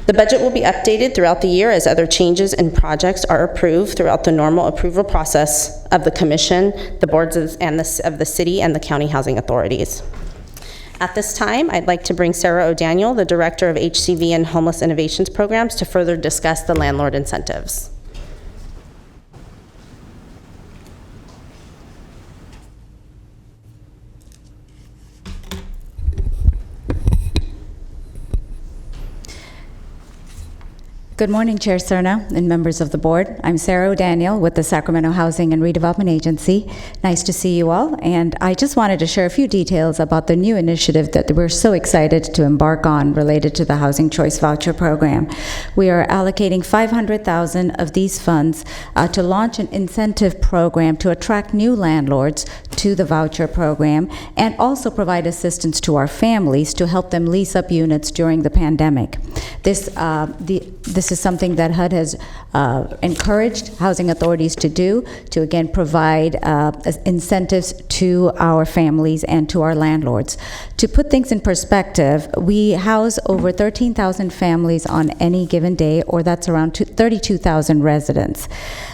The budget will be updated throughout the year as other changes and projects are approved throughout the normal approval process of the commission, the boards of the city and the county housing authorities. At this time, I'd like to bring Sarah O'Daniel, the Director of HCV and Homeless Innovations Programs, to further discuss the landlord incentives. Good morning, Chair Cerna and members of the board. I'm Sarah O'Daniel with the Sacramento Housing and Redevelopment Agency. Nice to see you all, and I just wanted to share a few details about the new initiative that we're so excited to embark on related to the Housing Choice Voucher Program. We are allocating $500,000 of these funds to launch an incentive program to attract new landlords to the voucher program and also provide assistance to our families to help them lease up units during the pandemic. This is something that HUD has encouraged housing authorities to do, to again provide incentives to our families and to our landlords. To put things in perspective, we house over 13,000 families on any given day, or that's around 32,000 residents.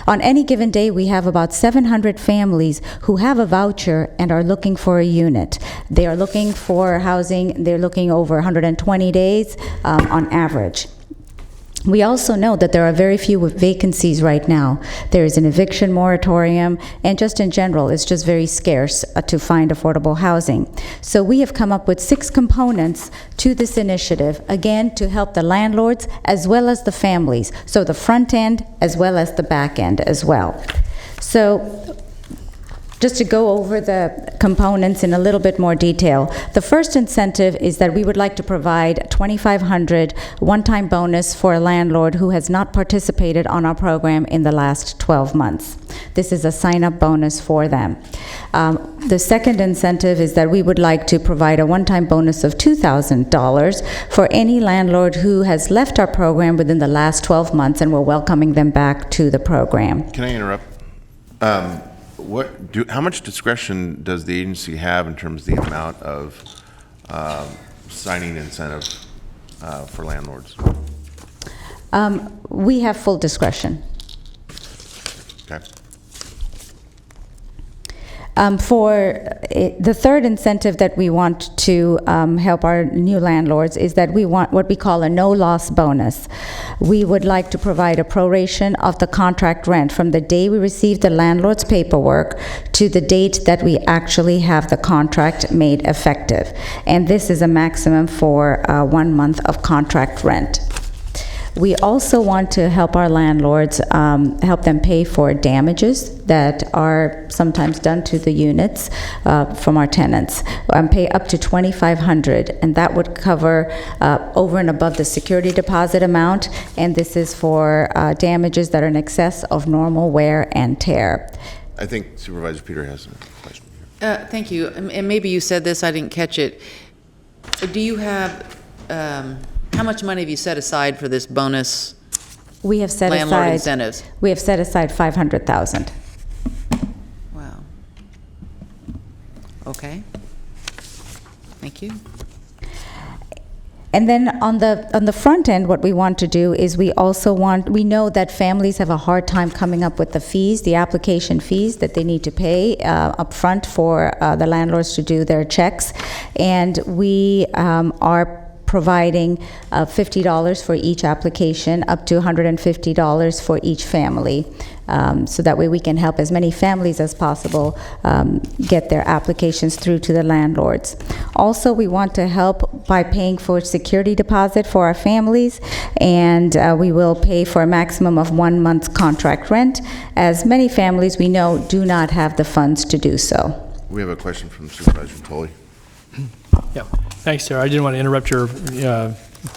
On any given day, we have about 700 families who have a voucher and are looking for a unit. They are looking for housing, they're looking over 120 days on average. We also know that there are very few vacancies right now. There is an eviction moratorium, and just in general, it's just very scarce to find affordable housing. So we have come up with 6 components to this initiative, again, to help the landlords as well as the families. So the front end as well as the back end as well. So just to go over the components in a little bit more detail. The first incentive is that we would like to provide a $2,500 one-time bonus for a landlord who has not participated on our program in the last 12 months. This is a sign-up bonus for them. The second incentive is that we would like to provide a one-time bonus of $2,000 for any landlord who has left our program within the last 12 months, and we're welcoming them back to the program. Can I interrupt? How much discretion does the agency have in terms of the amount of signing incentive for landlords? We have full discretion. Okay. The third incentive that we want to help our new landlords is that we want what we call a no-loss bonus. We would like to provide a proration of the contract rent from the day we receive the landlord's paperwork to the date that we actually have the contract made effective. And this is a maximum for 1 month of contract rent. We also want to help our landlords, help them pay for damages that are sometimes done to the units from our tenants, pay up to $2,500, and that would cover over and above the security deposit amount, and this is for damages that are in excess of normal wear and tear. I think Supervisor Peter has a question. Thank you, and maybe you said this, I didn't catch it. Do you have, how much money have you set aside for this bonus? We have set landlord aside incentives? We have set aside $500,000. Wow. Okay. Thank you. And then on the front end, what we want to do is we know that families have a hard time coming up with the fees, the application fees that they need to pay up front for the landlords to do their checks. And we are providing $50 for each application, up to $150 for each family. So that way we can help as many families as possible get their applications through to the landlords. Also, we want to help by paying for security deposit for our families, and we will pay for a maximum of 1 month's contract rent, as many families we know do not have the funds to do so. We have a question from Supervisor Tully. Yeah, thanks, Sarah. I didn't want to interrupt your,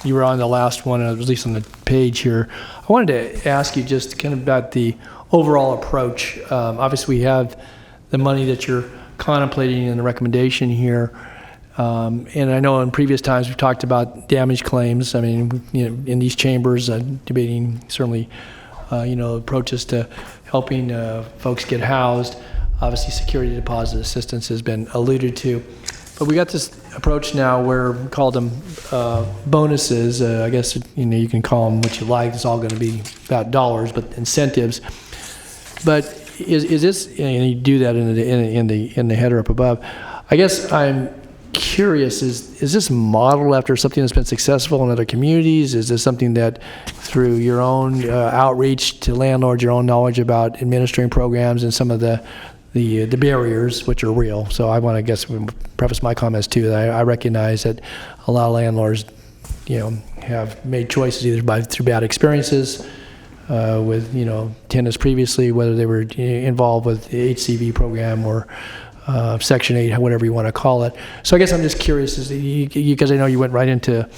you were on the last one, at least on the page here. I wanted to ask you just kind of about the overall approach. Obviously, we have the money that you're contemplating in the recommendation here. And I know in previous times we've talked about damage claims. I mean, in these chambers, debating certainly, approaches to helping folks get housed. Obviously, security deposit assistance has been alluded to. But we got this approach now where we call them bonuses. I guess you can call them what you like. It's all going to be about dollars, but incentives. But is this? And you do that in the header up above. I guess I'm curious. Is this modeled after something that's been successful in other communities? Is this something that, through your own outreach to landlords, your own knowledge about administering programs and some of the barriers, which are real? So I want to preface my comments too, that I recognize that a lot of landlords, have made choices either through bad experiences with, tenants previously, whether they were involved with the HCV program or Section 8, whatever you want to call it. So I guess I'm just curious, because I know you went right into,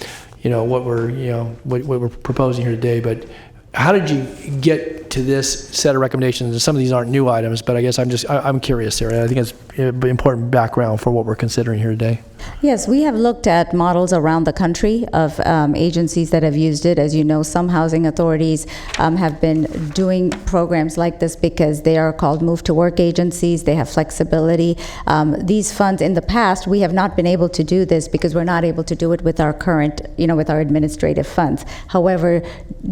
what we're proposing here today, but how did you get to this set of recommendations? And some of these aren't new items, but I guess I'm curious there. I think it's an important background for what we're considering here today. Yes, we have looked at models around the country of agencies that have used it. As you know, some housing authorities have been doing programs like this because they are called move to work agencies. They have flexibility. These funds in the past, we have not been able to do this because we're not able to do it with our current, with our administrative funds. However,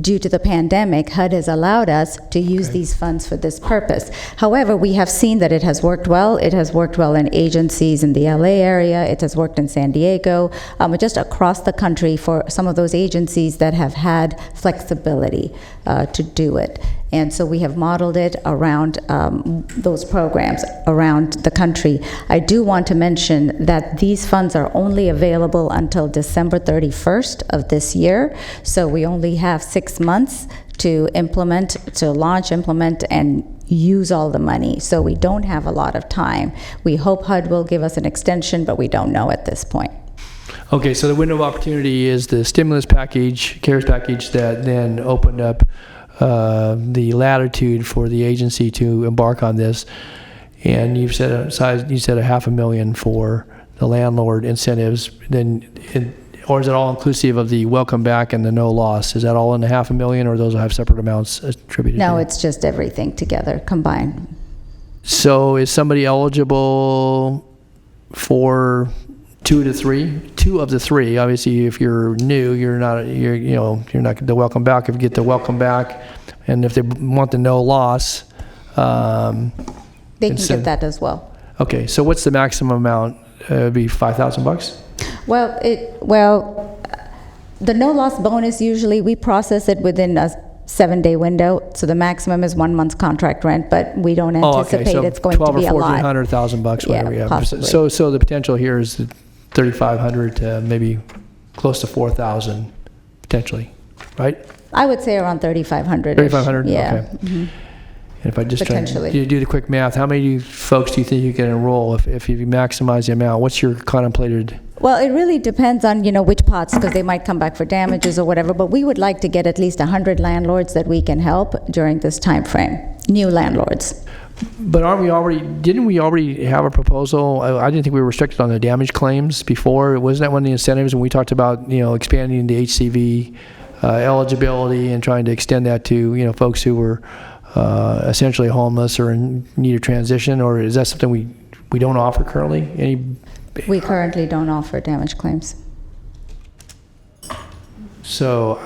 due to the pandemic, HUD has allowed us to use these funds for this purpose. However, we have seen that it has worked well. It has worked well in agencies in the LA area. It has worked in San Diego, just across the country for some of those agencies that have had flexibility to do it. And so we have modeled it around those programs around the country. I do want to mention that these funds are only available until December 31st of this year. So we only have 6 months to launch, implement, and use all the money. So we don't have a lot of time. We hope HUD will give us an extension, but we don't know at this point. Okay, so the window of opportunity is the stimulus package, CARES package, that then opened up the latitude for the agency to embark on this. And you've said $500,000 for the landlord incentives. Or is it all inclusive of the welcome back and the no loss? Is that all in the $500,000, or those will have separate amounts attributed? No, it's just everything together, combined. So is somebody eligible for two of the three? Obviously, if you're new, you're not the welcome back. If you get the welcome back, and if they want the no loss, they can get that as well. Okay, so what's the maximum amount? It'd be $5,000. Well, the no loss bonus, usually we process it within a 7-day window, so the maximum is 1 month's contract rent, but we don't anticipate it's going to be a lot. $1,200,000, whatever you have. Possibly. So the potential here is $3,500 to maybe close to $4,000 potentially, right? I would say around $3,500. $3,500, yeah. okay. Mm-hmm. And if I just try Potentially. to do the quick math, how many folks do you think you can enroll if you maximize the amount? What's your contemplated? Well, it really depends on, which pots, because they might come back for damages or whatever, but we would like to get at least 100 landlords that we can help during this time frame, new landlords. But didn't we already have a proposal? I didn't think we were restricted on the damage claims before. Wasn't that one of the incentives when we talked about, expanding the HCV eligibility and trying to extend that to, folks who were essentially homeless or in need of transition? Or is that something we don't offer currently? We currently don't offer damage claims. So,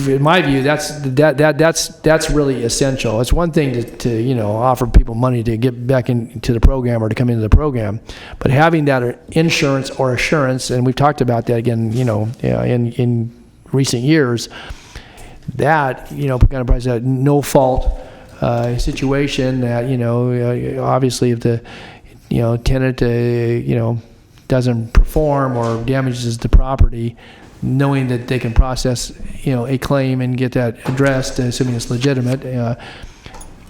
in my view, that's really essential. It's one thing to offer people money to get back into the program or to come into the program, but having that insurance or assurance, and we've talked about that again, in recent years, that kind of provides that no fault situation that obviously if the tenant doesn't perform or damages the property, knowing that they can process, a claim and get that addressed, assuming it's legitimate,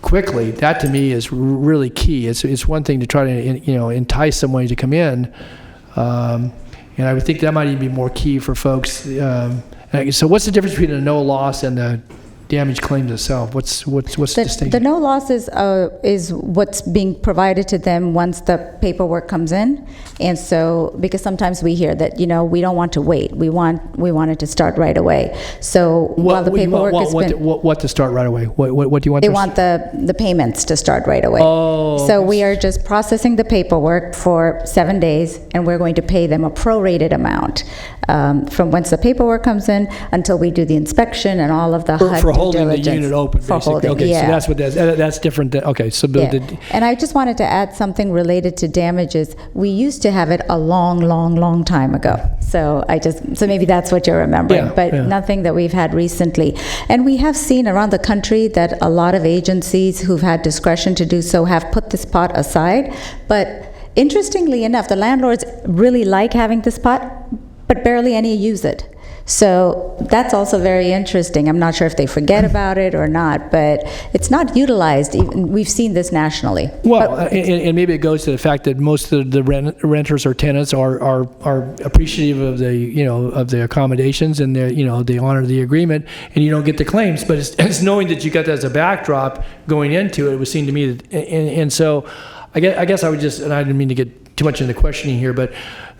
quickly. That to me is really key. It's one thing to try to, entice somebody to come in, and I would think that might even be more key for folks. So what's the difference between a no loss and the damage claims itself? What's the distinction? The no loss is what's being provided to them once the paperwork comes in, and so because sometimes we hear that we don't want to wait, we want it to start right away. So while the paperwork has been, what to start right away? What do you want? They want the payments to start right away. Oh. So we are just processing the paperwork for 7 days, and we're going to pay them a prorated amount from once the paperwork comes in until we do the inspection and all of the for holding the unit open, basically. Okay, yeah. So that's different. Okay, so And I just wanted to add something related to damages. We used to have it a long time ago. So maybe that's what you're remembering, but nothing that we've had recently. And we have seen around the country that a lot of agencies who've had discretion to do so have put this pot aside. But interestingly enough, the landlords really like having this pot, but barely any use it. So that's also very interesting. I'm not sure if they forget about it or not, but it's not utilized. We've seen this nationally. Well, and maybe it goes to the fact that most of the renters or tenants are appreciative of the accommodations and they honor the agreement, and you don't get the claims. But it's knowing that you got that as a backdrop going into it. It would seem to me that, and so I guess I would just, and I didn't mean to get too much into questioning here, but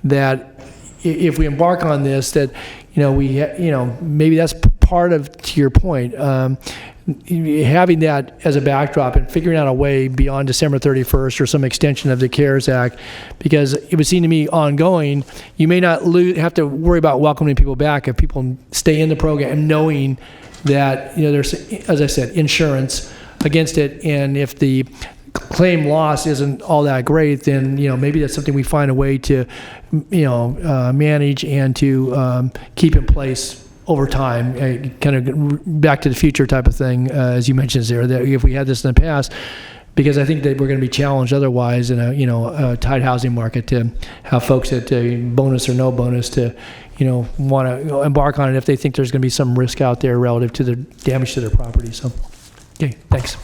that if we embark on this, that maybe that's part of, to your point, having that as a backdrop and figuring out a way beyond December 31st or some extension of the CARES Act, because it would seem to me ongoing, you may not have to worry about welcoming people back if people stay in the program knowing that there's, as I said, insurance against it, and if the claim loss isn't all that great, then maybe that's something we find a way to manage and to keep in place over time, kind of back to the future type of thing, as you mentioned there, that if we had this in the past, because I think that we're going to be challenged otherwise in a tight housing market to have folks at bonus or no bonus to want to embark on it if they think there's going to be some risk out there relative to the damage to their property. So, okay, thanks.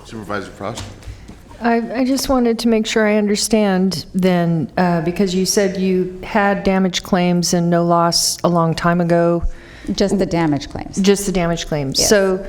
Supervisor Frost? I just wanted to make sure I understand then, because you said you had damage claims and no loss a long time ago. Just the damage claims. Just the damage claims. Yes. So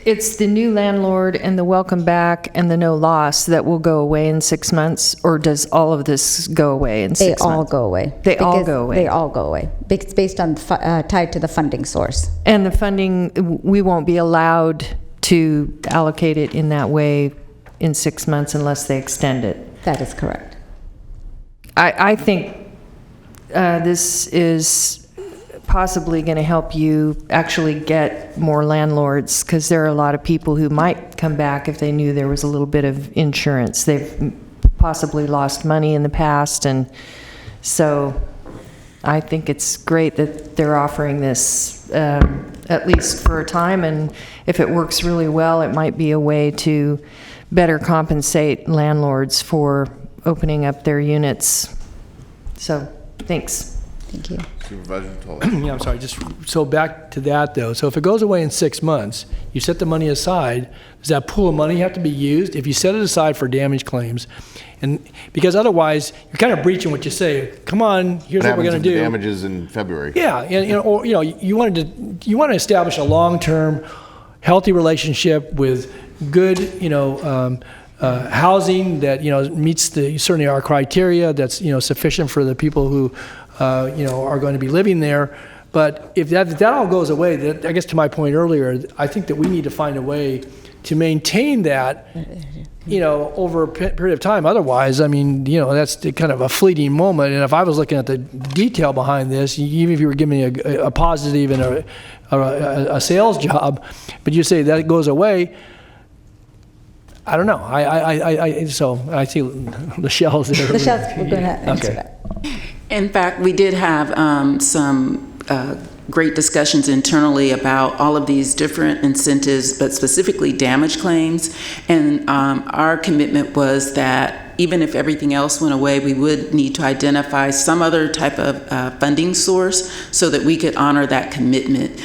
it's the new landlord and the welcome back and the no loss that will go away in 6 months, or does all of this go away in 6 months? They all go away. They all go away. They all go away. It's based on tied to the funding source. And the funding, we won't be allowed to allocate it in that way in 6 months unless they extend it. That is correct. I think this is possibly going to help you actually get more landlords, because there are a lot of people who might come back if they knew there was a little bit of insurance. They've possibly lost money in the past, and so I think it's great that they're offering this at least for a time, and if it works really well, it might be a way to better compensate landlords for opening up their units. So, thanks. Thank you. Supervisor Tolle. Yeah, I'm sorry. Just so back to that though. So if it goes away in 6 months, you set the money aside. Does that pool of money have to be used? If you set it aside for damage claims, and because otherwise you're kind of breaching what you say. Come on, here's what we're going to do. Damages in February. Yeah, and you want to establish a long-term, healthy relationship with good, housing that meets certainly our criteria. That's sufficient for the people who are going to be living there. But if that all goes away, I guess to my point earlier, I think that we need to find a way to maintain that, over a period of time. Otherwise, I mean, that's kind of a fleeting moment. And if I was looking at the detail behind this, even if you were giving me a positive and a sales job, but you say that goes away, I don't know. So I see the shells there. The shells, we're going to answer that. In fact, we did have some great discussions internally about all of these different incentives, but specifically damage claims. And our commitment was that even if everything else went away, we would need to identify some other type of funding source so that we could honor that commitment.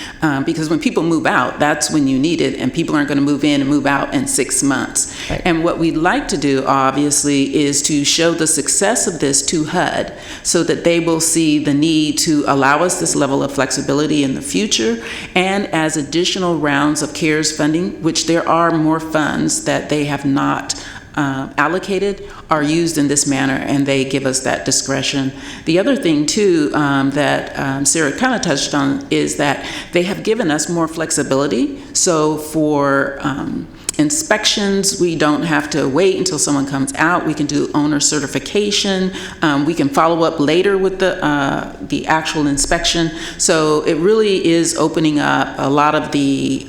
Because when people move out, that's when you need it, and people aren't going to move in and move out in 6 months. Right. And what we'd like to do, obviously, is to show the success of this to HUD so that they will see the need to allow us this level of flexibility in the future, and as additional rounds of CARES funding, which there are more funds that they have not allocated, are used in this manner, and they give us that discretion. The other thing too that Sarah kind of touched on is that they have given us more flexibility. So for inspections, we don't have to wait until someone comes out. We can do owner certification. We can follow up later with the actual inspection. So it really is opening up a lot of the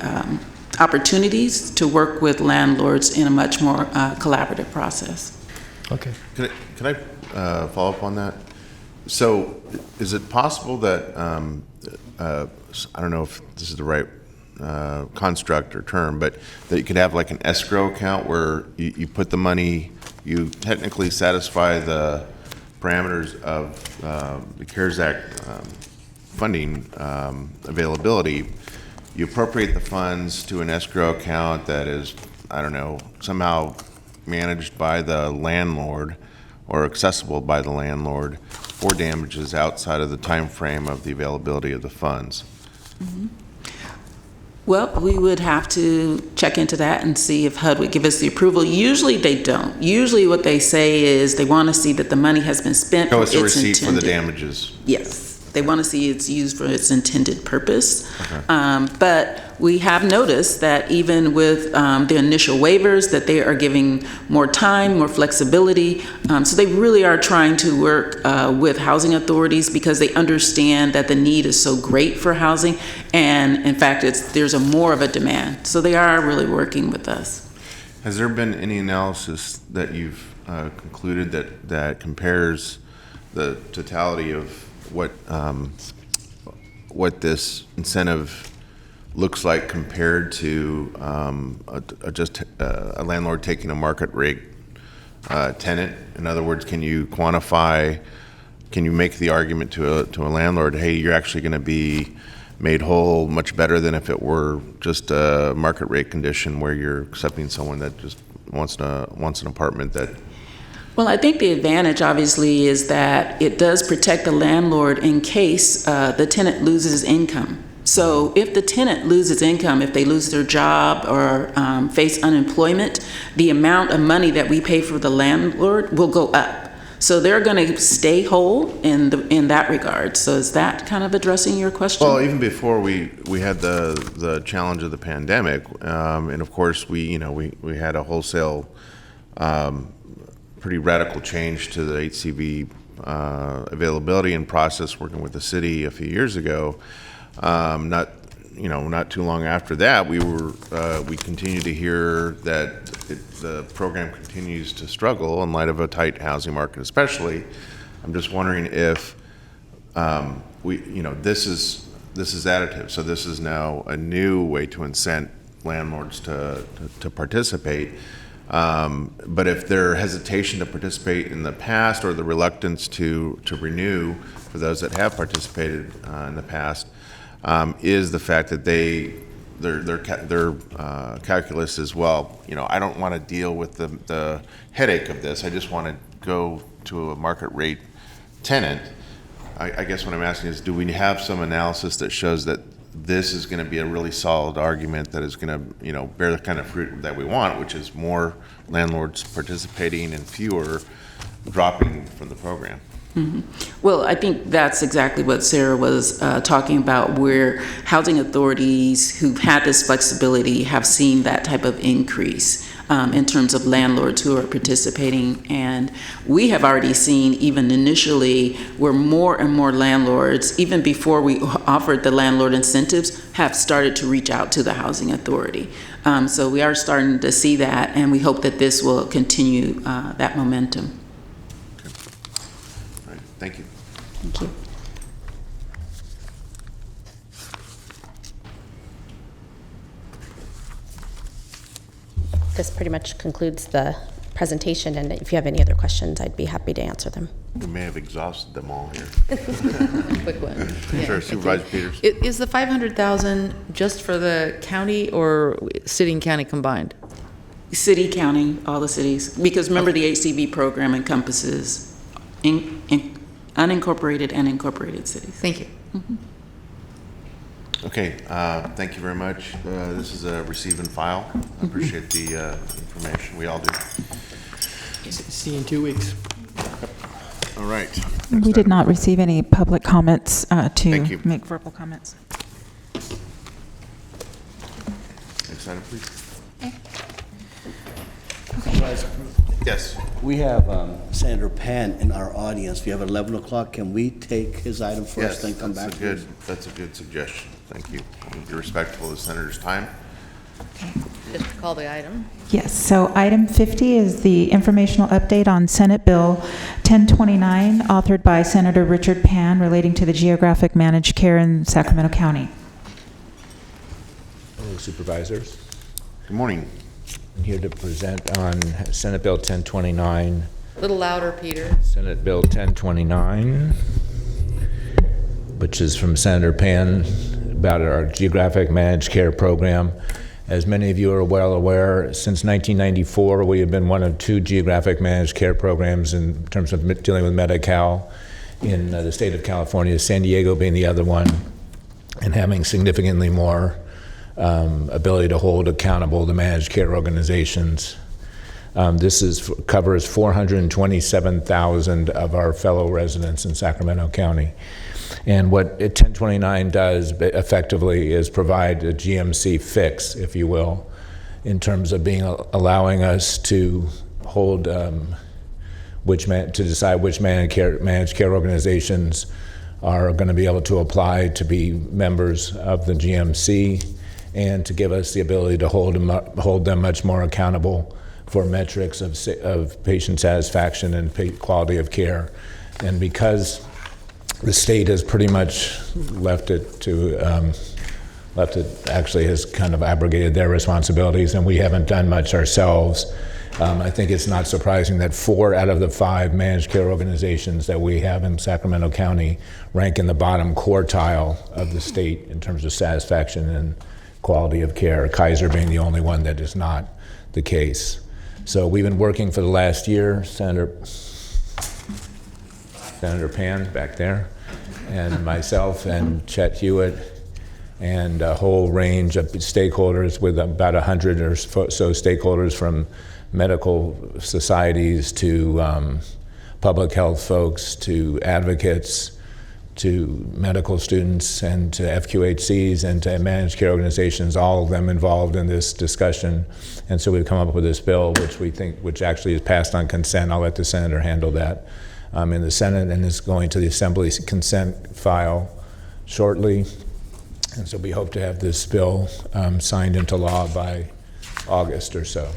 opportunities to work with landlords in a much more collaborative process. Okay. Can I follow up on that? So is it possible that, I don't know if this is the right construct or term, but that you could have like an escrow account where you put the money, you technically satisfy the parameters of the CARES Act funding availability, you appropriate the funds to an escrow account that is, I don't know, somehow managed by the landlord or accessible by the landlord for damages outside of the time frame of the availability of the funds. Mm-hmm. Well, we would have to check into that and see if HUD would give us the approval. Usually they don't. Usually what they say is they want to see that the money has been spent. Oh, it's a receipt for the damages. Yes. They want to see it's used for its intended purpose. Okay. But we have noticed that even with the initial waivers, that they are giving more time, more flexibility. So they really are trying to work with housing authorities because they understand that the need is so great for housing. And in fact, there's more of a demand. So they are really working with us. Has there been any analysis that you've concluded that compares the totality of what this incentive looks like compared to just a landlord taking a market rate tenant? In other words, can you quantify, can you make the argument to a landlord, hey, you're actually going to be made whole much better than if it were just a market rate condition where you're accepting someone that just wants an apartment that. Well, I think the advantage, obviously, is that it does protect the landlord in case the tenant loses income. So if the tenant loses income, if they lose their job or face unemployment, the amount of money that we pay for the landlord will go up. So they're going to stay whole in that regard. So is that kind of addressing your question? Well, even before we had the challenge of the pandemic, and of course we had a wholesale pretty radical change to the HCV availability and process working with the city a few years ago. Not too long after that, we continue to hear that the program continues to struggle in light of a tight housing market, especially. I'm just wondering if this is additive. So this is now a new way to incent landlords to participate. But if their hesitation to participate in the past or the reluctance to renew for those that have participated in the past is the fact that their calculus is, well, I don't want to deal with the headache of this. I just want to go to a market rate tenant. I guess what I'm asking is, do we have some analysis that shows that this is going to be a really solid argument that is going to, bear the kind of fruit that we want, which is more landlords participating and fewer dropping from the program? Well, I think that's exactly what Sarah was talking about, where housing authorities who've had this flexibility have seen that type of increase in terms of landlords who are participating. And we have already seen, even initially, where more and more landlords, even before we offered the landlord incentives, have started to reach out to the housing authority. So we are starting to see that, and we hope that this will continue that momentum. Thank you. Thank you. This pretty much concludes the presentation, and if you have any other questions, I'd be happy to answer them. We may have exhausted them all here. Quick one. Sure, Supervisor Peters. Is the 500,000 just for the county or city and county combined? City, county, all the cities. Because remember, the HCB program encompasses unincorporated and incorporated cities. Thank you. Okay, thank you very much. This is a receive and file. I appreciate the information. We all do. See you in 2 weeks. All right. We did not receive any public comments Thank to you. make verbal comments. Next item, please. Yes. We have Senator Pan in our audience. We have 11 o'clock. Can we take his item first, then come back? That's a good suggestion. Thank you. Be respectful of the senator's time. Just call the item. Yes, so item 50 is the informational update on Senate Bill 1029, authored by Senator Richard Pan, relating to the geographic managed care in Sacramento County. Hello, Supervisors. Good morning. I'm here to present on Senate Bill 1029. A little louder, Peter. Senate Bill 1029, which is from Senator Pan about our geographic managed care program. As many of you are well aware, since 1994, we have been one of 2 geographic managed care programs in terms of dealing with Medi-Cal in the state of California, San Diego being the other one, and having significantly more ability to hold accountable the managed care organizations. This covers 427,000 of our fellow residents in Sacramento County. And what 1029 does effectively is provide a GMC fix, if you will, in terms of allowing us to hold to decide which managed care organizations are going to be able to apply to be members of the GMC, and to give us the ability to hold them much more accountable for metrics of patient satisfaction and quality of care. And because the state has pretty much actually has kind of abrogated their responsibilities, and we haven't done much ourselves. I think it's not surprising that 4 out of the 5 managed care organizations that we have in Sacramento County rank in the bottom quartile of the state in terms of satisfaction and quality of care, Kaiser being the only one that is not the case. So we've been working for the last year, Senator Pan back there, and myself and Chet Hewitt, and a whole range of stakeholders with about 100 or so stakeholders, from medical societies to public health folks to advocates to medical students and to FQHCs and to managed care organizations, all of them involved in this discussion. And so we've come up with this bill, which actually is passed on consent. I'll let the senator handle that in the Senate, and is going to the Assembly's consent file shortly. And so we hope to have this bill signed into law by August or so.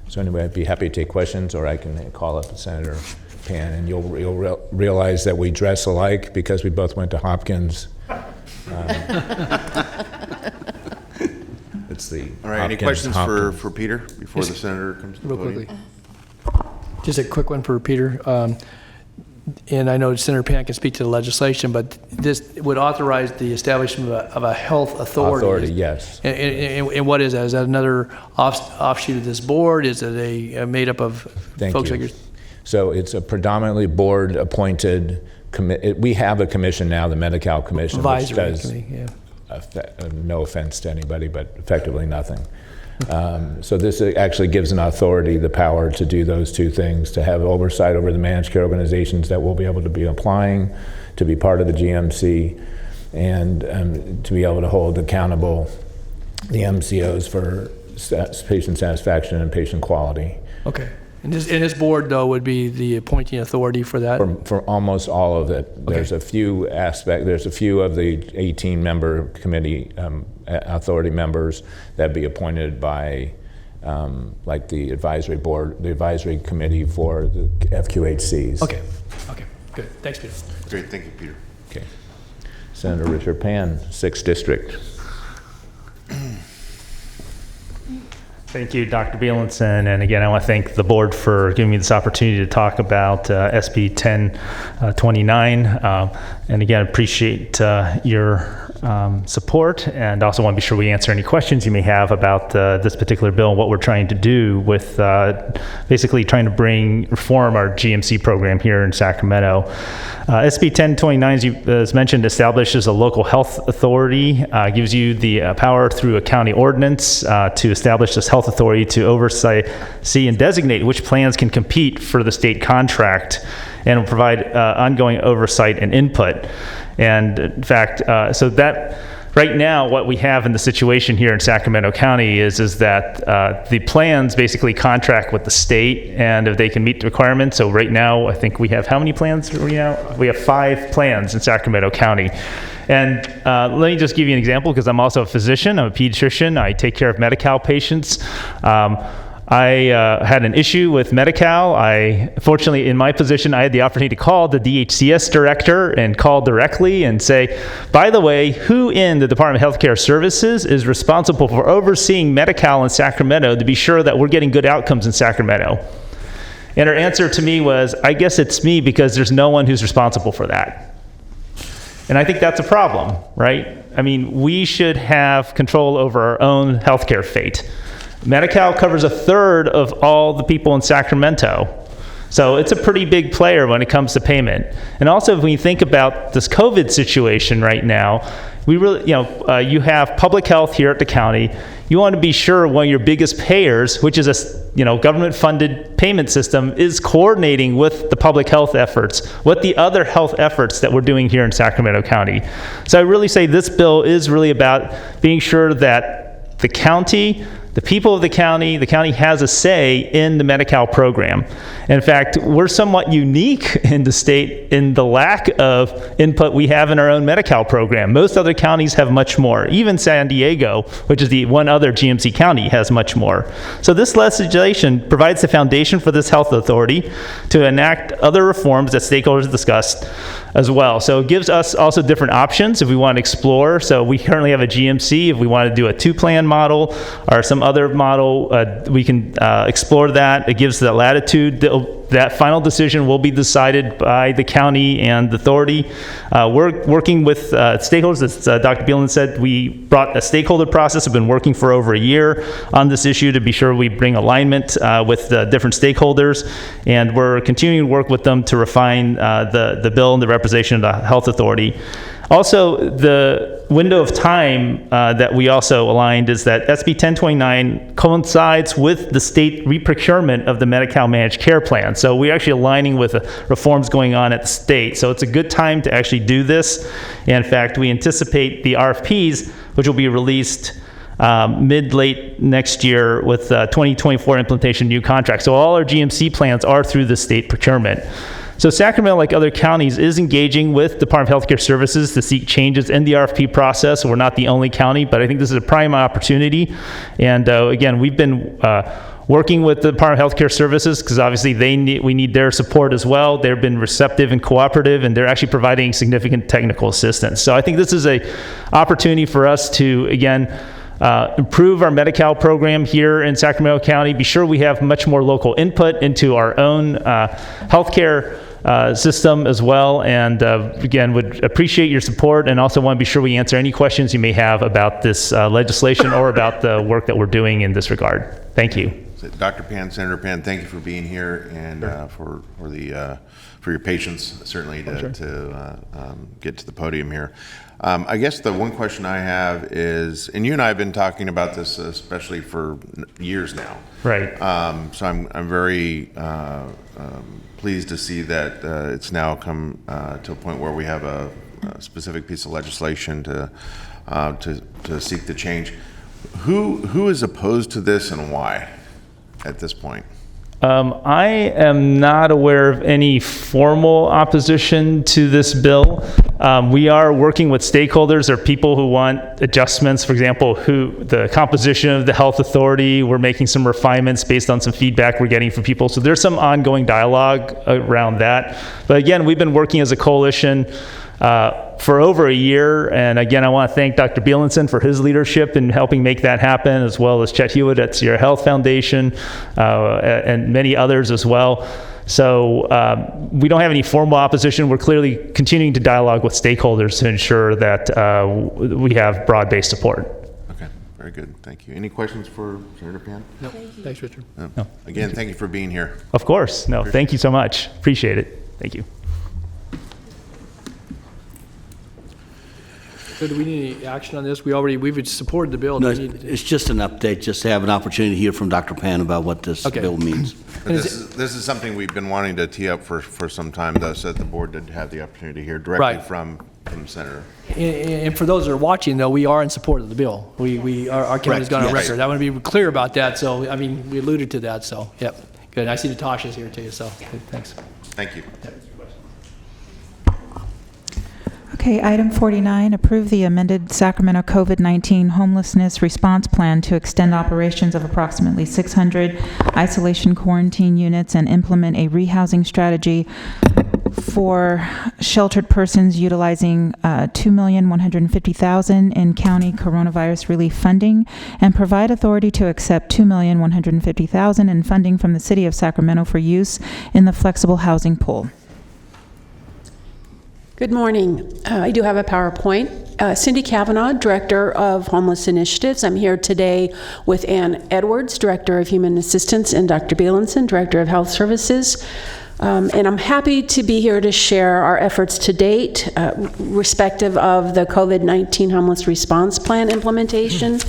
So anyway, I'd be happy to take questions, or I can call up Senator Pan, and you'll realize that we dress alike because we both went to Hopkins. It's the all right. Any questions for Peter before the senator comes to the podium? Quickly. Just a quick one for Peter. And I know Senator Pan can speak to the legislation, but this would authorize the establishment of a health authority. Authority, yes. And what is that? Is that another offshoot of this board? Is it a made up of folks like yours? So it's a predominantly board-appointed we have a commission now, the Medi-Cal Commission, Advisory which does, committee, yeah. No offense to anybody, but effectively nothing. So this actually gives an authority the power to do those two things, to have oversight over the managed care organizations that will be able to be applying to be part of the GMC, and to be able to hold accountable the MCOs for patient satisfaction and patient quality. Okay. And this board, though, would be the appointing authority for that? For almost all of it. Okay. There's a few of the 18-member committee authority members that be appointed by like the advisory board, the advisory committee for the FQHCs. Okay. Okay. Good. Thanks, Peter. Great. Thank you, Peter. Okay. Senator Richard Pan, 6th District. Thank you, Dr. Bielenson. And again, I want to thank the board for giving me this opportunity to talk about SB 1029. And again, appreciate your support, and also want to be sure we answer any questions you may have about this particular bill and what we're trying to do with basically trying to reform our GMC program here in Sacramento. SB 1029, as mentioned, establishes a local health authority, gives you the power through a county ordinance to establish this health authority to see and designate which plans can compete for the state contract, and will provide ongoing oversight and input. And in fact, so that right now, what we have in the situation here in Sacramento County is that the plans basically contract with the state, and if they can meet the requirements. So right now, I think we have how many plans right now? We have 5 plans in Sacramento County. And let me just give you an example, because I'm also a physician. I'm a pediatrician. I take care of Medi-Cal patients. I had an issue with Medi-Cal. Fortunately, in my position, I had the opportunity to call the DHCS director and call directly and say, by the way, who in the Department of Healthcare Services is responsible for overseeing Medi-Cal in Sacramento to be sure that we're getting good outcomes in Sacramento? And her answer to me was, I guess it's me, because there's no one who's responsible for that. And I think that's a problem, right? I mean, we should have control over our own healthcare fate. Medi-Cal covers 1/3 of all the people in Sacramento. So it's a pretty big player when it comes to payment. And also, when you think about this COVID situation right now, we really, you have public health here at the county. You want to be sure one of your biggest payers, which is a government-funded payment system, is coordinating with the public health efforts, with the other health efforts that we're doing here in Sacramento County. So I really say this bill is really about being sure that the county, the people of the county has a say in the Medi-Cal program. In fact, we're somewhat unique in the state in the lack of input we have in our own Medi-Cal program. Most other counties have much more. Even San Diego, which is the one other GMC county, has much more. So this legislation provides the foundation for this health authority to enact other reforms that stakeholders discussed as well. So it gives us also different options if we want to explore. So we currently have a GMC. If we want to do a 2-plan model or some other model, we can explore that. It gives the latitude. That final decision will be decided by the county and the authority. We're working with stakeholders. As Dr. Bielan said, we brought a stakeholder process. We've been working for over a year on this issue to be sure we bring alignment with the different stakeholders, and we're continuing to work with them to refine the bill and the representation of the health authority. Also, the window of time that we also aligned is that SB 1029 coincides with the state reprocurement of the Medi-Cal managed care plan. So we're actually aligning with reforms going on at the state. So it's a good time to actually do this. And in fact, we anticipate the RFPs, which will be released mid-late next year with 2024 implementation new contracts. So all our GMC plans are through the state procurement. So Sacramento, like other counties, is engaging with Department of Healthcare Services to seek changes in the RFP process. We're not the only county, but I think this is a prime opportunity. And again, we've been working with the Department of Healthcare Services because obviously we need their support as well. They've been receptive and cooperative, and they're actually providing significant technical assistance. So I think this is an opportunity for us to, again, improve our Medi-Cal program here in Sacramento County, be sure we have much more local input into our own healthcare system as well, and again, would appreciate your support, and also want to be sure we answer any questions you may have about this legislation or about the work that we're doing in this regard. Thank you. Dr. Pan, Senator Pan, thank you for being here and for your patience, certainly to get to the podium here. I guess the one question I have is, and you and I have been talking about this especially for years now. Right. So I'm very pleased to see that it's now come to a point where we have a specific piece of legislation to seek the change. Who is opposed to this and why at this point? I am not aware of any formal opposition to this bill. We are working with stakeholders or people who want adjustments. For example, the composition of the health authority. We're making some refinements based on some feedback we're getting from people. So there's some ongoing dialogue around that. But again, we've been working as a coalition for over a year. And again, I want to thank Dr. Bielenson for his leadership in helping make that happen, as well as Chet Hewitt at Sierra Health Foundation and many others as well. So we don't have any formal opposition. We're clearly continuing to dialogue with stakeholders to ensure that we have broad-based support. Okay, very good. Thank you. Any questions for Senator Pan? No. Thanks, Richard. No. Again, thank you for being here. Of course. No, thank you so much. Appreciate it. Thank you. So do we need any action on this? We've supported the bill. No, it's just an update, just to have an opportunity to hear from Dr. Pan about what this bill means. But this is something we've been wanting to tee up for some time, though, so that the board did have the opportunity to hear directly from the Senator. And for those that are watching, though, we are in support of the bill. Our county's gone on record. I want to be clear about that. So, I mean, we alluded to that. So, yep. Good. I see Natasha's here, too. So, good. Thanks. Thank you. Yep. Okay, item 49, approve the amended Sacramento COVID-19 homelessness response plan to extend operations of approximately 600 isolation quarantine units and implement a rehousing strategy for sheltered persons utilizing $2,150,000 in county coronavirus relief funding, and provide authority to accept $2,150,000 in funding from the City of Sacramento for use in the flexible housing pool. Good morning. I do have a PowerPoint. Cindy Kavanaugh, Director of Homeless Initiatives. I'm here today with Ann Edwards, Director of Human Assistance, and Dr. Bielenson, Director of Health Services. And I'm happy to be here to share our efforts to date, respective of the COVID-19 Homeless Response Plan implementation,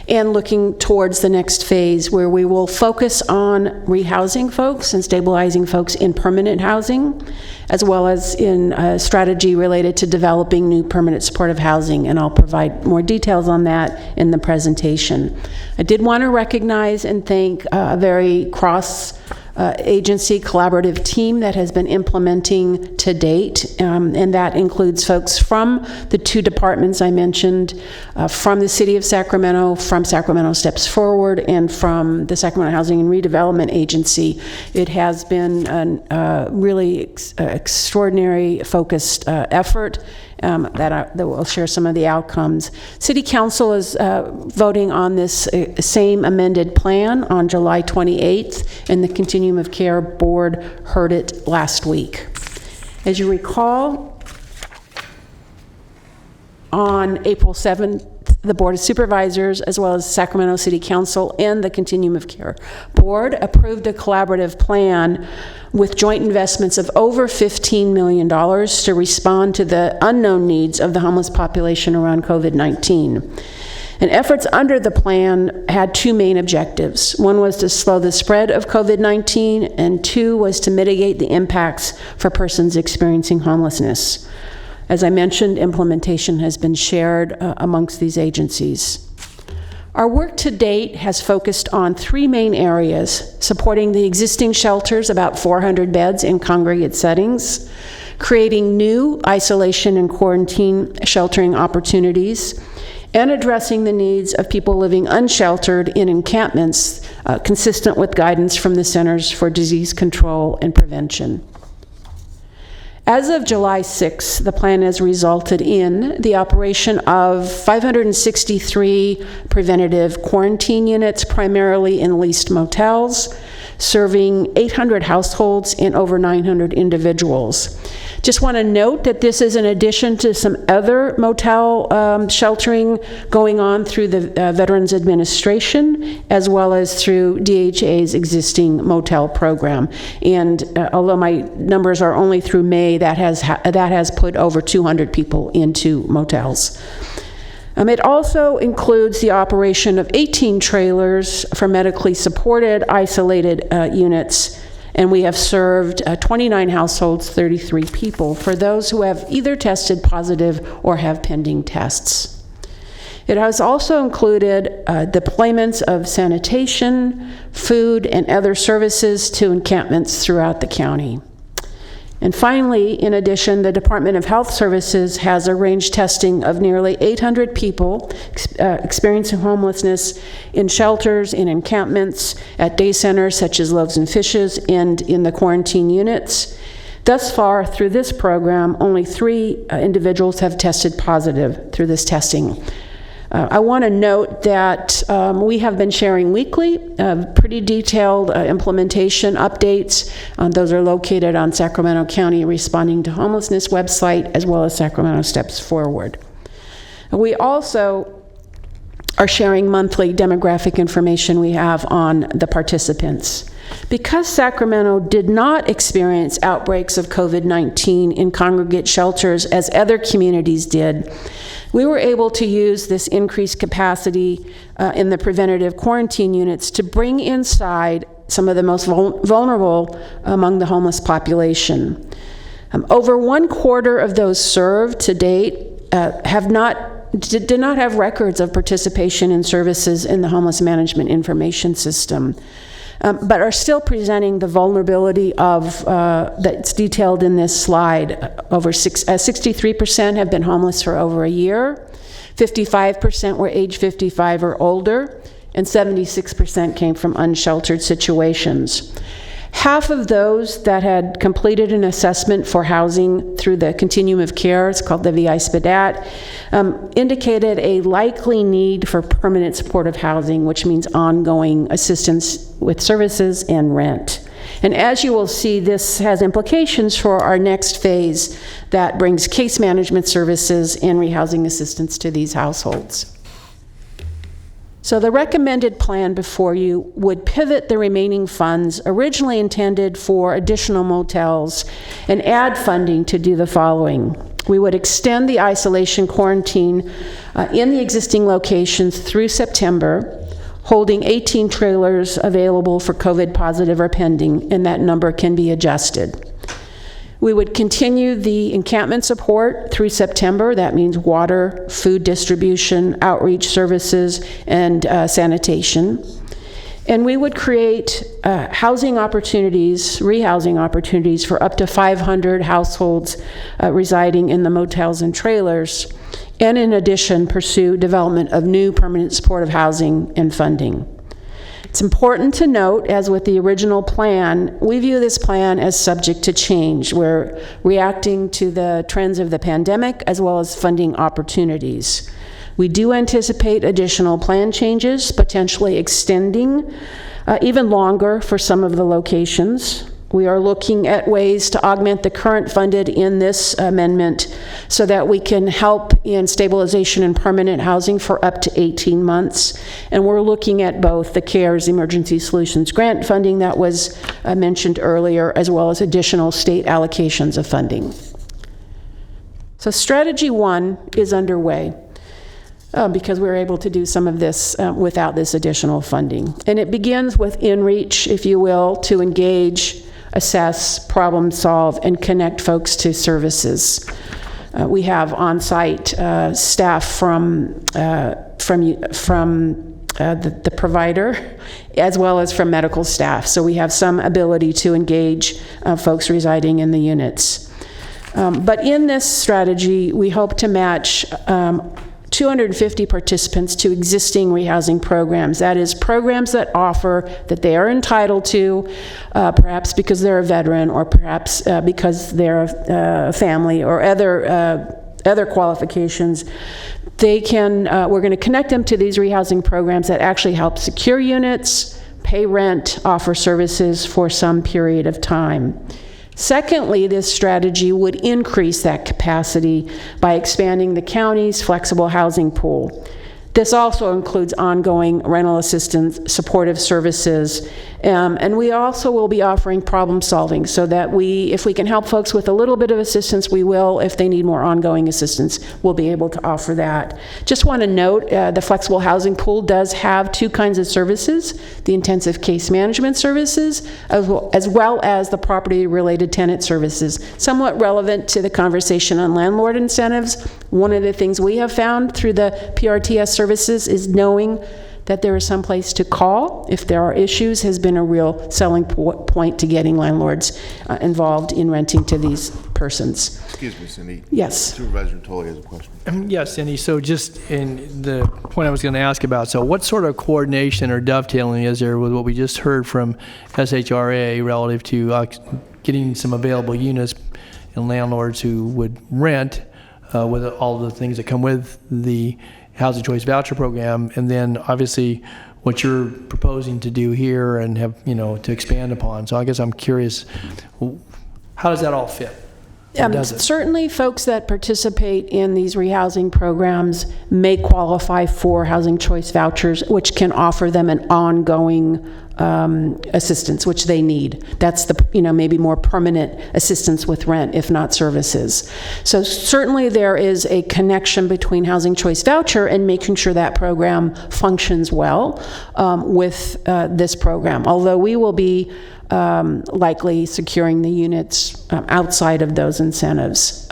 and looking towards the next phase where we will focus on rehousing folks and stabilizing folks in permanent housing, as well as in a strategy related to developing new permanent supportive housing, and I'll provide more details on that in the presentation. I did want to recognize and thank a very cross-agency collaborative team that has been implementing to date, and that includes folks from the two departments I mentioned, from the City of Sacramento, from Sacramento Steps Forward, and from the Sacramento Housing and Redevelopment Agency. It has been a really extraordinary focused effort that will share some of the outcomes. City Council is voting on this same amended plan on July 28th, and the Continuum of Care Board heard it last week. As you recall, on April 7th, the Board of Supervisors, as well as Sacramento City Council and the Continuum of Care Board, approved a collaborative plan with joint investments of over $15 million to respond to the unknown needs of the homeless population around COVID-19. And efforts under the plan had two main objectives. One was to slow the spread of COVID-19, and two was to mitigate the impacts for persons experiencing homelessness. As I mentioned, implementation has been shared amongst these agencies. Our work to date has focused on three main areas: supporting the existing shelters, about 400 beds in congregate settings, creating new isolation and quarantine sheltering opportunities, and addressing the needs of people living unsheltered in encampments, consistent with guidance from the Centers for Disease Control and Prevention. As of July 6th, the plan has resulted in the operation of 563 preventative quarantine units, primarily in leased motels, serving 800 households and over 900 individuals. Just want to note that this is in addition to some other motel sheltering going on through the Veterans Administration, as well as through DHA's existing motel program. And although my numbers are only through May, that has put over 200 people into motels. It also includes the operation of 18 trailers for medically supported isolated units, and we have served 29 households, 33 people, for those who have either tested positive or have pending tests. It has also included deployments of sanitation, food, and other services to encampments throughout the county. And finally, in addition, the Department of Health Services has arranged testing of nearly 800 people experiencing homelessness in shelters, in encampments, at day centers such as Loaves and Fishes, and in the quarantine units. Thus far, through this program, only 3 individuals have tested positive through this testing. I want to note that we have been sharing weekly pretty detailed implementation updates. Those are located on Sacramento County Responding to Homelessness website, as well as Sacramento Steps Forward. We also are sharing monthly demographic information we have on the participants. Because Sacramento did not experience outbreaks of COVID-19 in congregate shelters as other communities did, we were able to use this increased capacity in the preventative quarantine units to bring inside some of the most vulnerable among the homeless population. Over 1/4 of those served to date did not have records of participation in services in the Homeless Management Information System, but are still presenting the vulnerability of that's detailed in this slide. 63% have been homeless for over a year, 55% were age 55 or older, and 76% came from unsheltered situations. Half of those that had completed an assessment for housing through the continuum of care, it's called the VI-SPDAT, indicated a likely need for permanent supportive housing, which means ongoing assistance with services and rent. And as you will see, this has implications for our next phase that brings case management services and rehousing assistance to these households. So the recommended plan before you would pivot the remaining funds originally intended for additional motels and add funding to do the following. We would extend the isolation quarantine in the existing locations through September, holding 18 trailers available for COVID positive or pending, and that number can be adjusted. We would continue the encampment support through September. That means water, food distribution, outreach services, and sanitation. And we would create housing opportunities, rehousing opportunities for up to 500 households residing in the motels and trailers, and in addition, pursue development of new permanent supportive housing and funding. It's important to note, as with the original plan, we view this plan as subject to change. We're reacting to the trends of the pandemic as well as funding opportunities. We do anticipate additional plan changes, potentially extending even longer for some of the locations. We are looking at ways to augment the current funded in this amendment so that we can help in stabilization and permanent housing for up to 18 months. And we're looking at both the CARES Emergency Solutions Grant funding that was mentioned earlier, as well as additional state allocations of funding. So strategy 1 is underway. Because we were able to do some of this without this additional funding. And it begins with inReach, if you will, to engage, assess, problem solve, and connect folks to services. We have on-site staff from the provider, as well as from medical staff. So we have some ability to engage folks residing in the units. But in this strategy, we hope to match 250 participants to existing rehousing programs. That is, programs that offer that they are entitled to, perhaps because they're a veteran, or perhaps because they're a family, or other qualifications. They can. We're going to connect them to these rehousing programs that actually help secure units, pay rent, offer services for some period of time. Secondly, this strategy would increase that capacity by expanding the county's flexible housing pool. This also includes ongoing rental assistance, supportive services, and we also will be offering problem solving so that if we can help folks with a little bit of assistance, we will. If they need more ongoing assistance, we'll be able to offer that. Just want to note, the flexible housing pool does have two kinds of services: the intensive case management services, as well as the property-related tenant services. Somewhat relevant to the conversation on landlord incentives, one of the things we have found through the PRTS services is knowing that there is some place to call if there are issues has been a real selling point to getting landlords involved in renting to these persons. Excuse me, Cindy. Yes. Supervisor Tully has a question. Yes, Cindy. So just in the point I was going to ask about, so what sort of coordination or dovetailing is there with what we just heard from SHRA relative to getting some available units and landlords who would rent with all the things that come with the Housing Choice Voucher Program, and then obviously what you're proposing to do here and have, to expand upon. So I guess I'm curious, how does that all fit? Certainly folks that participate in these rehousing programs may qualify for Housing Choice Vouchers, which can offer them an ongoing assistance, which they need. That's the, maybe more permanent assistance with rent, if not services. So certainly there is a connection between Housing Choice Voucher and making sure that program functions well with this program. Although we will be likely securing the units outside of those incentives.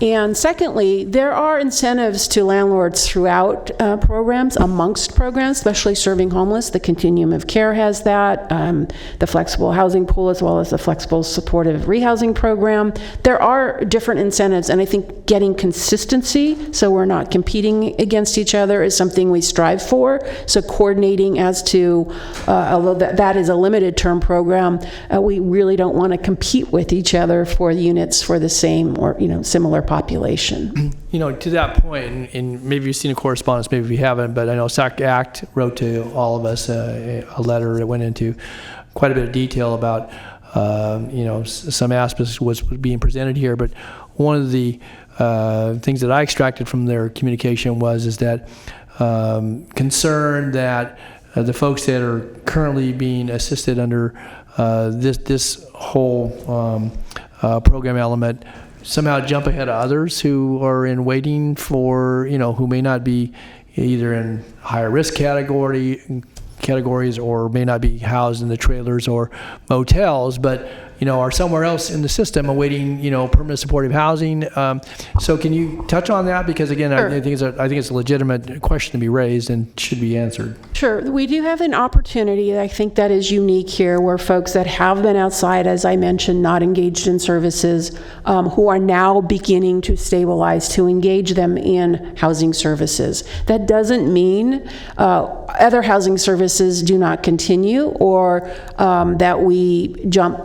And secondly, there are incentives to landlords throughout programs, amongst programs, especially serving homeless. The Continuum of Care has that, the Flexible Housing Pool, as well as the Flexible Supportive Rehousing Program. There are different incentives, and I think getting consistency so we're not competing against each other is something we strive for. So coordinating as to, although that is a limited term program, we really don't want to compete with each other for units for the same or similar population. To that point, and maybe you've seen a correspondence, maybe you haven't, but I know SAC Act wrote to all of us a letter that went into quite a bit of detail about, some aspects was being presented here. But one of the things that I extracted from their communication is that concern that the folks that are currently being assisted under this whole program element somehow jump ahead of others who are in waiting for, who may not be either in higher risk categories or may not be housed in the trailers or motels, but are somewhere else in the system awaiting, permanent supportive housing. So can you touch on that? Because again, Sure. I think it's a legitimate question to be raised and should be answered. Sure. We do have an opportunity, I think, that is unique here, where folks that have been outside, as I mentioned, not engaged in services, who are now beginning to stabilize, to engage them in housing services. That doesn't mean other housing services do not continue or that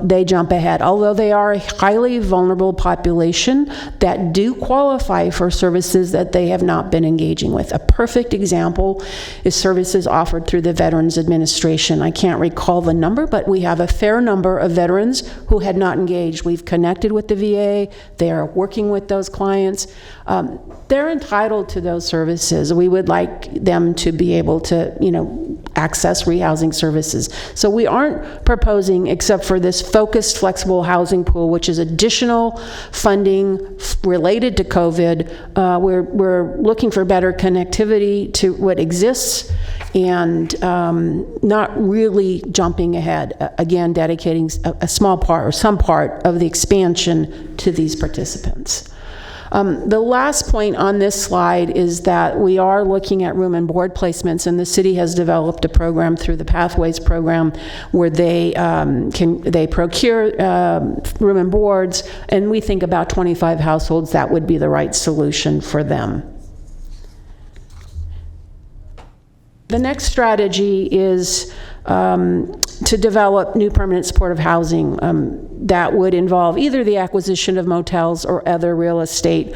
they jump ahead, although they are a highly vulnerable population that do qualify for services that they have not been engaging with. A perfect example is services offered through the Veterans Administration. I can't recall the number, but we have a fair number of veterans who had not engaged. We've connected with the VA. They are working with those clients. They're entitled to those services. We would like them to be able to, access rehousing services. So we aren't proposing, except for this focused flexible housing pool, which is additional funding related to COVID. We're looking for better connectivity to what exists and not really jumping ahead. Again, dedicating a small part or some part of the expansion to these participants. The last point on this slide is that we are looking at room and board placements, and the city has developed a program through the Pathways program where they procure room and boards, and we think about 25 households that would be the right solution for them. The next strategy is to develop new permanent supportive housing that would involve either the acquisition of motels or other real estate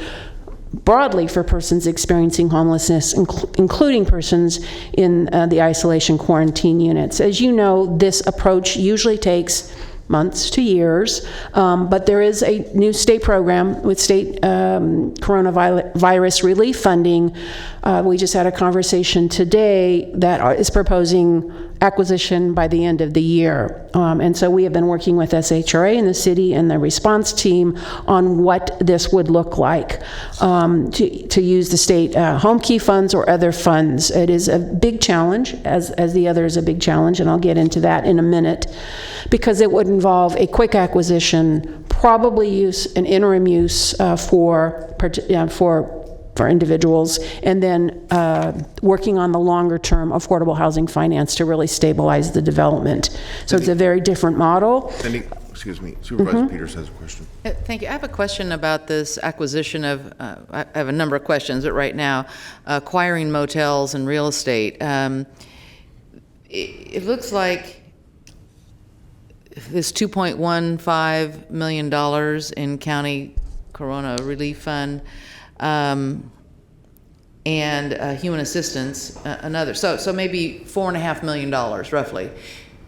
broadly for persons experiencing homelessness, including persons in the isolation quarantine units. As you know, this approach usually takes months to years. But there is a new state program with state coronavirus relief funding. We just had a conversation today that is proposing acquisition by the end of the year. And so we have been working with SHRA and the city and the response team on what this would look like to use the state home key funds or other funds. It is a big challenge, as the other is a big challenge, and I'll get into that in a minute, because it would involve a quick acquisition, probably use an interim use for individuals, and then working on the longer-term affordable housing finance to really stabilize the development. So it's a very different model. Excuse me, Supervisor Peters has a question. Thank you. I have a question about this acquisition of, I have a number of questions, but right now, acquiring motels and real estate. It looks like this $2.15 million in county Corona Relief Fund, and human assistance, another. So maybe $4.5 million roughly.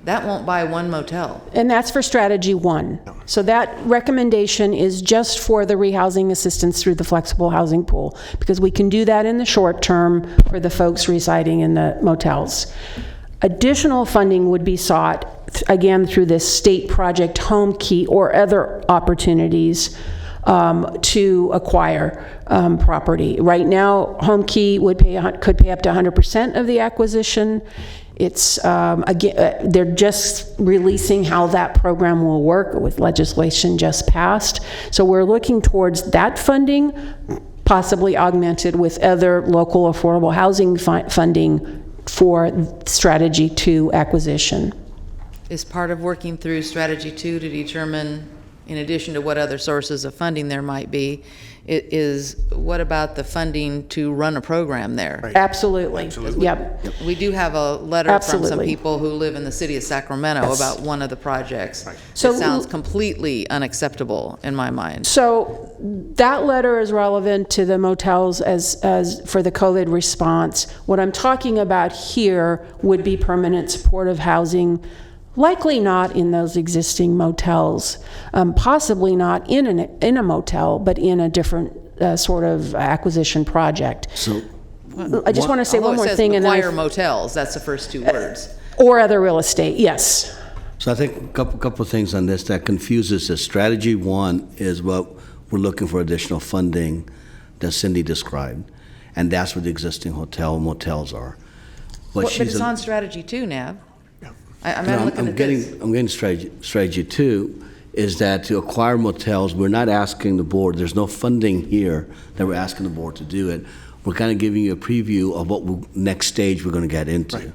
That won't buy one motel. And that's for strategy 1. So that recommendation is just for the rehousing assistance through the flexible housing pool, because we can do that in the short term for the folks residing in the motels. Additional funding would be sought, again, through this state project home key or other opportunities to acquire property. Right now, home key could pay up to 100% of the acquisition. It's again, they're just releasing how that program will work with legislation just passed. So we're looking towards that funding, possibly augmented with other local affordable housing funding for strategy 2 acquisition. Is part of working through strategy 2 to determine, in addition to what other sources of funding there might be, is what about the funding to run a program there? Right. Absolutely. Yep. We do have a letter from some people who live in the city of Sacramento about one of the projects. Right. So it sounds completely unacceptable in my mind. So that letter is relevant to the motels as for the COVID response. What I'm talking about here would be permanent supportive housing. Likely not in those existing motels, possibly not in a motel, but in a different sort of acquisition project. So, I just want to say one more thing. Acquire motels, that's the first 2 words. Or other real estate, yes. So I think a couple of things on this that confuses us. Strategy 1 is what we're looking for additional funding that Cindy described, and that's what the existing motels are. But it's on strategy 2, Nav. I'm getting strategy 2 is that to acquire motels, we're not asking the board, there's no funding here that we're asking the board to do it. We're kind of giving you a preview of what next stage we're going to get into. Right.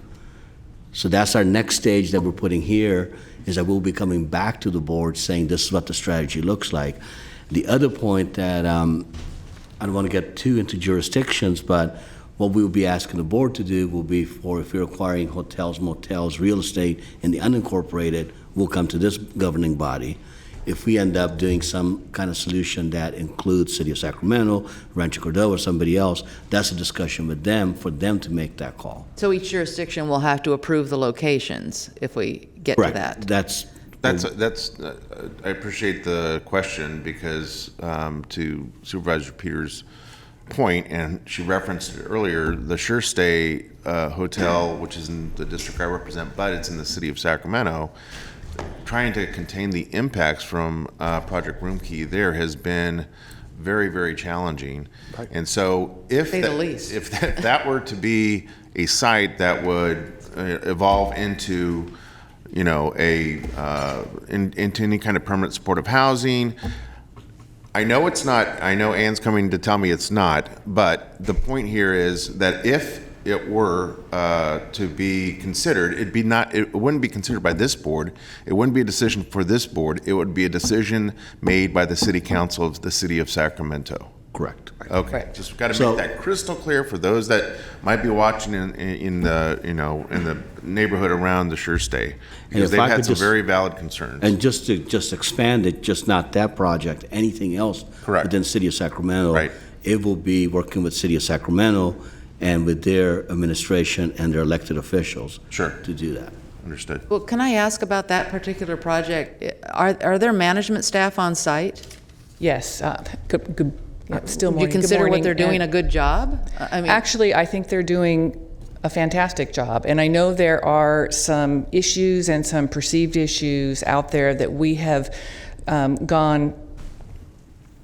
So that's our next stage that we're putting here, is that we'll be coming back to the board saying this is what the strategy looks like. The other point that I don't want to get too into jurisdictions, but what we will be asking the board to do will be for, if you're acquiring hotels, motels, real estate in the unincorporated, we'll come to this governing body. If we end up doing some kind of solution that includes City of Sacramento, Rancho Cordova, somebody else, that's a discussion with them for them to make that call. So each jurisdiction will have to approve the locations if we get to that. That's I appreciate the question, because to Supervisor Peters' point, and she referenced it earlier, the Sure Stay Hotel, which is in the district I represent, but it's in the city of Sacramento, trying to contain the impacts from Project Room Key there has been very, very challenging. Right. And so if that were to be a site that would evolve into, into any kind of permanent supportive housing, I know it's not. I know Ann's coming to tell me it's not. But the point here is that if it were to be considered, it wouldn't be considered by this board. It wouldn't be a decision for this board. It would be a decision made by the City Council of the City of Sacramento. Correct. Okay. Right. Just got to make that crystal clear for those that might be watching in the neighborhood around the Sure Stay, because they've had some very valid concerns. And just to expand it, just not that project, anything else within City of Sacramento, right. It will be working with City of Sacramento and with their administration and their elected officials to do that. understood. Well, can I ask about that particular project? Are there management staff on site? Yes. Good. Still Do morning. you consider Good what morning. they're doing And a good job? I mean, actually, I think they're doing a fantastic job. And I know there are some issues and some perceived issues out there that we have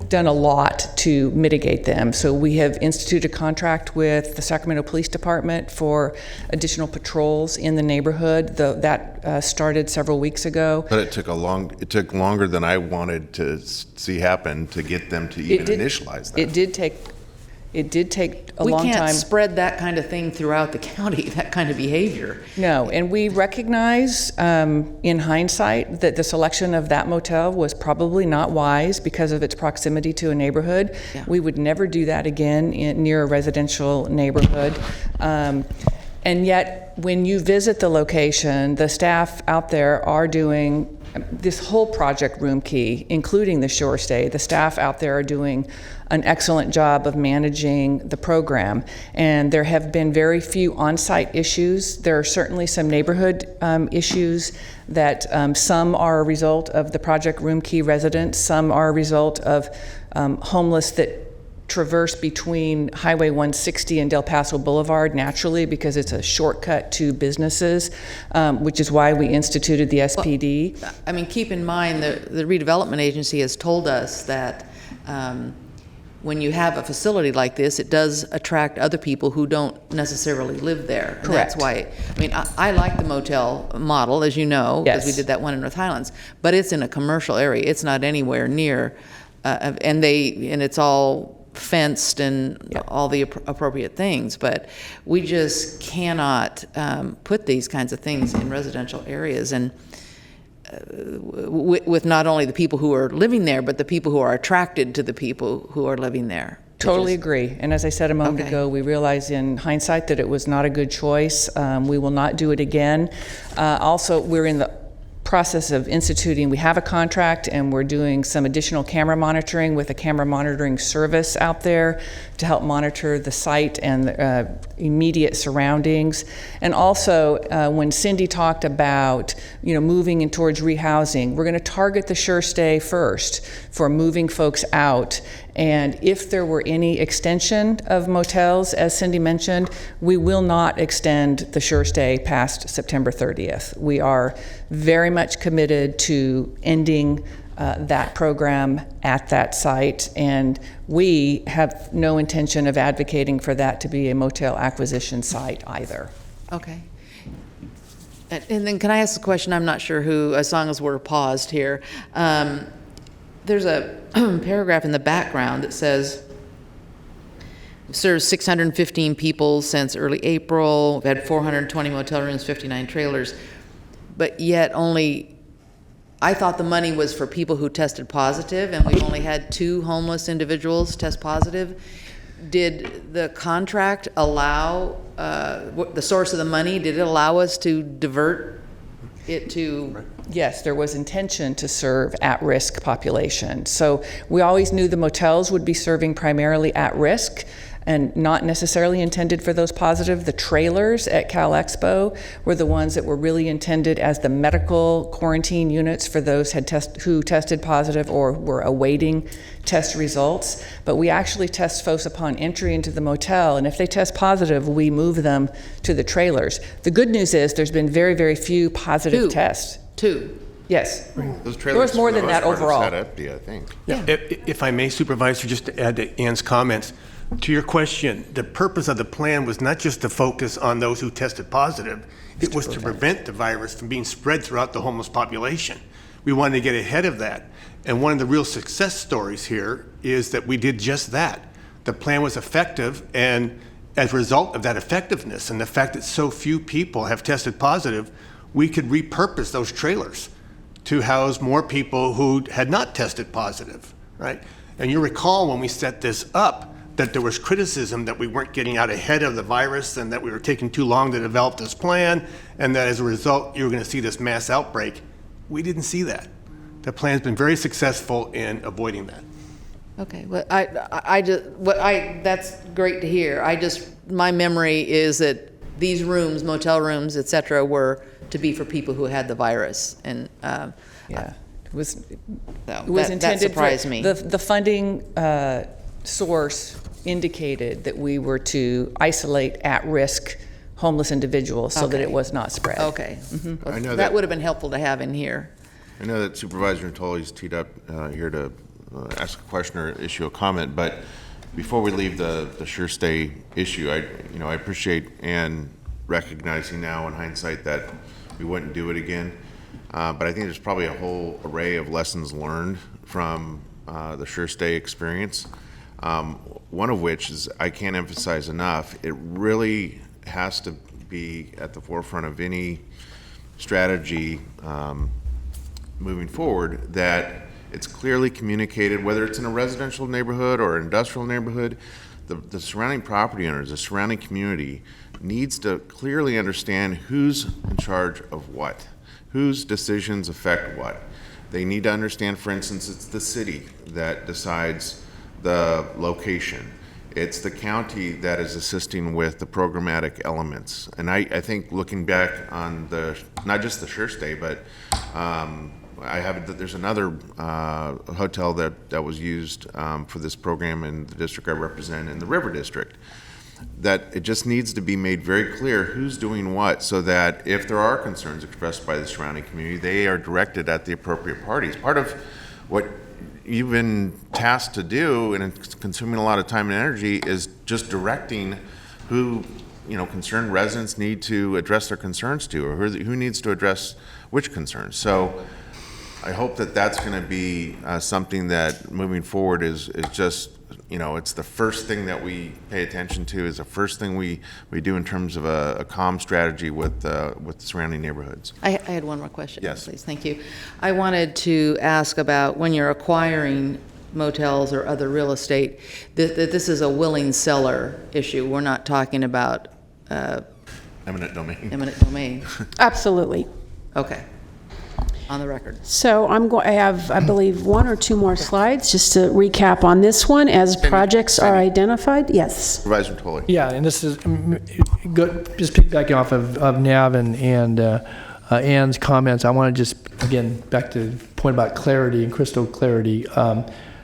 done a lot to mitigate them. So we have instituted a contract with the Sacramento Police Department for additional patrols in the neighborhood. That started several weeks ago. But it took longer than I wanted to see happen to get them to even initialize that. It did take a we long can't time. spread that kind of thing throughout the county, that kind of behavior. No, and we recognize in hindsight that the selection of that motel was probably not wise because of its proximity to a neighborhood. Yeah. We would never do that again near a residential neighborhood. And yet, when you visit the location, the staff out there are doing this whole project room key, including the shore stay. The staff out there are doing an excellent job of managing the program. And there have been very few on-site issues. There are certainly some neighborhood issues that some are a result of the project room key residents, some are a result of homeless that traverse between Highway 160 and Del Paso Boulevard naturally because it's a shortcut to businesses, which is why we instituted the SPD. Well, I mean, keep in mind the redevelopment agency has told us that when you have a facility like this, it does attract other people who don't necessarily live there. And Correct. that's why, I mean, I like the motel model, as you know, because we Yes. did that one in North Highlands, but it's in a commercial area. It's not anywhere near, and it's all fenced and all the appropriate things, but we just cannot put these kinds of things in residential areas, and with not only the people who are living there, but the people who are attracted to the people who are living there. Totally agree. And as I said a moment ago, we realize in hindsight that it was not a good choice. We will not do it again. Also, we're in the process of instituting, we have a contract and we're doing some additional camera monitoring with a camera monitoring service out there to help monitor the site and the immediate surroundings. And also, when Cindy talked about, moving in towards rehousing, we're going to target the sure stay first for moving folks out. And if there were any extension of motels, as Cindy mentioned, we will not extend the sure stay past September 30th. We are very much committed to ending that program at that site, and we have no intention of advocating for that to be a motel acquisition site either. Okay. And then can I ask a question? I'm not sure who, as long as we're paused here. There's a paragraph in the background that says, serves 615 people since early April. We've had 420 motel rooms, 59 trailers. But yet I thought the money was for people who tested positive, and we've only had 2 homeless individuals test positive. Did the contract allow, the source of the money, did it allow us to divert it to? Yes, there was intention to serve at-risk population. So we always knew the motels would be serving primarily at-risk and not necessarily intended for those positive. The trailers at Cal Expo were the ones that were really intended as the medical quarantine units for those who tested positive or were awaiting test results. But we actually test folks upon entry into the motel, and if they test positive, we move them to the trailers. The good news is there's been very, very few positive tests. 2. Yes. Those There was more than that overall. Empty, I think. Yeah. If I may, Supervisor, just to add to Ann's comments, to your question, the purpose of the plan was not just to focus on those who tested positive, it was to prevent the virus from being spread throughout the homeless population. We wanted to get ahead of that. And one of the real success stories here is that we did just that. The plan was effective, and as a result of that effectiveness and the fact that so few people have tested positive, we could repurpose those trailers to house more people who had not tested positive, right? And you recall when we set this up, that there was criticism that we weren't getting out ahead of the virus and that we were taking too long to develop this plan, and that as a result, you were going to see this mass outbreak. We didn't see that. The plan's been very successful in avoiding that. Okay, well, that's great to hear. My memory is that these rooms, motel rooms, et cetera, were to be for people who had the virus. And Yeah, it was that intended surprised for, me. The funding source indicated that we were to isolate at-risk homeless individuals so that Okay. it was not spread. Okay. I know That would have been helpful to have in here. I know that Supervisor Natoli's teed up here to ask a question or issue a comment, but before we leave the sure stay issue, I appreciate Ann recognizing now in hindsight that we wouldn't do it again. But I think there's probably a whole array of lessons learned from the sure stay experience. One of which is, I can't emphasize enough, it really has to be at the forefront of any strategy moving forward, that it's clearly communicated, whether it's in a residential neighborhood or industrial neighborhood, the surrounding property owners, the surrounding community needs to clearly understand who's in charge of what, whose decisions affect what. They need to understand, for instance, it's the city that decides the location. It's the county that is assisting with the programmatic elements. And I think looking back on not just the sure stay, but there's another hotel that was used for this program in the district I represent, in the River District, that it just needs to be made very clear who's doing what, so that if there are concerns expressed by the surrounding community, they are directed at the appropriate parties. Part of what you've been tasked to do, and it's consuming a lot of time and energy, is just directing who concerned residents need to address their concerns to, or who needs to address which concerns. So I hope that that's going to be something that moving forward is just, it's the first thing that we pay attention to, is the first thing we do in terms of a calm strategy with the surrounding neighborhoods. I had one more question. Yes. Please. Thank you. I wanted to ask about when you're acquiring motels or other real estate, that this is a willing seller issue. We're not talking about Eminent domain. Eminent domain. Absolutely. Okay. On the record. So I have, I believe, one or two more slides just to recap on this one as projects are identified. Yes. Supervisor Tolley. Yeah, and this is just piggybacking off of Nav and Ann's comments. I want to just, again, back to the point about clarity and crystal clarity.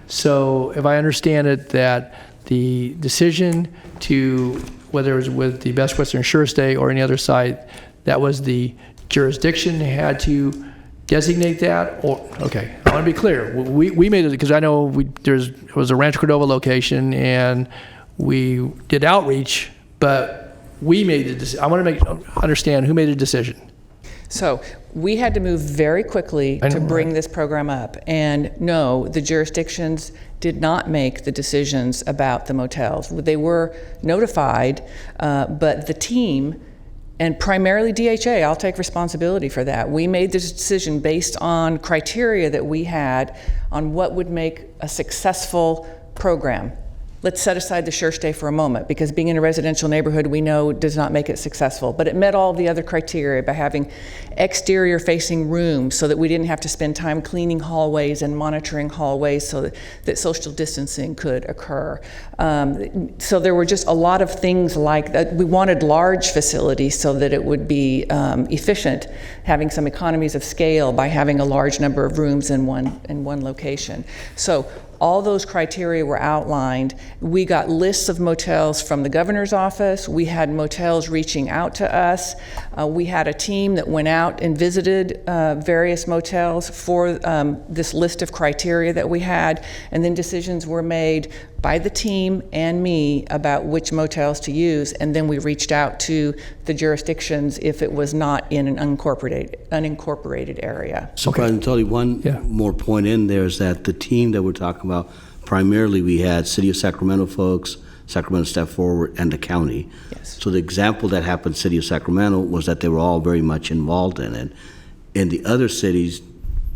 So if I understand it, that the decision to, whether it was with the Best Western Sure Stay or any other site, that was the jurisdiction had to designate that, or, okay, I want to be clear. We made it, because I know there was a Rancho Cordova location, and we did outreach, but we made the decision. I want to understand who made the decision. So we had to move very quickly to bring this program up. And no, the jurisdictions did not make the decisions about the motels. They were notified, but the team, and primarily DHA, I'll take responsibility for that. We made this decision based on criteria that we had on what would make a successful program. Let's set aside the sure stay for a moment, because being in a residential neighborhood, we know does not make it successful. But it met all the other criteria by having exterior facing rooms so that we didn't have to spend time cleaning hallways and monitoring hallways so that social distancing could occur. So there were just a lot of things like that. We wanted large facilities so that it would be efficient, having some economies of scale by having a large number of rooms in one location. So all those criteria were outlined. We got lists of motels from the governor's office. We had motels reaching out to us. We had a team that went out and visited various motels for this list of criteria that we had. And then decisions were made by the team and me about which motels to use. And then we reached out to the jurisdictions if it was not in an unincorporated area. So, President Tully, one more point in there is that the team that we're talking about, primarily we had City of Sacramento folks, Sacramento Step Forward, and the county. Yes. So the example that happened City of Sacramento was that they were all very much involved in it. In the other cities,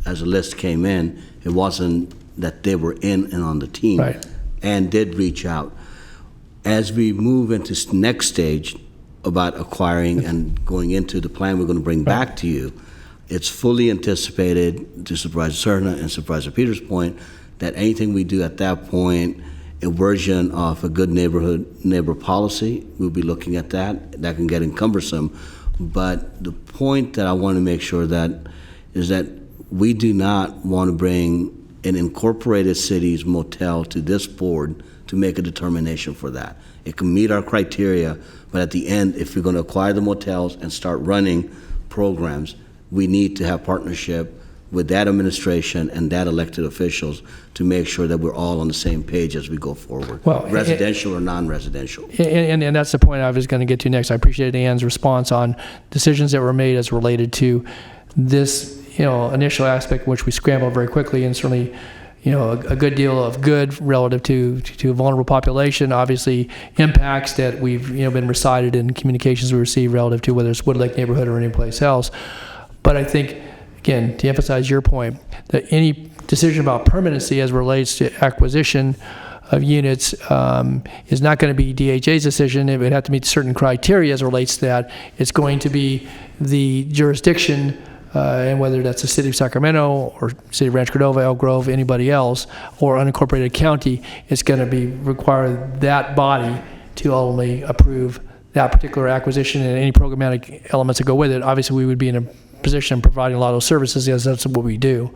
as a list came in, it wasn't that they were in and on the team. Right. And did reach out. As we move into next stage about acquiring and going into the plan we're going to bring back to you, it's fully anticipated, to Supervisor Serna and Supervisor Peters' point, that anything we do at that point a version of a good neighbor policy. We'll be looking at that. That can get cumbersome. But the point that I want to make sure that is that we do not want to bring an incorporated city's motel to this board to make a determination for that. It can meet our criteria, but at the end, if we're going to acquire the motels and start running programs, we need to have partnership with that administration and that elected officials to make sure that we're all on the same page as we go forward, Well, residential or non-residential. And that's the point I was going to get to next. I appreciated Ann's response on decisions that were made as related to this, initial aspect, which we scrambled very quickly, and certainly, a good deal of good relative to a vulnerable population. Obviously, impacts that we've been recited in communications we receive relative to whether it's Wood Lake neighborhood or any place else. But I think, again, to emphasize your point, that any decision about permanency as relates to acquisition of units is not going to be DHA's decision. It would have to meet certain criteria as it relates to that. It's going to be the jurisdiction, and whether that's the city of Sacramento or city of Rancho Cordova, Elk Grove, anybody else, or unincorporated county, it's going to require that body to ultimately approve that particular acquisition and any programmatic elements that go with it. Obviously, we would be in a position of providing a lot of those services, as that's what we do.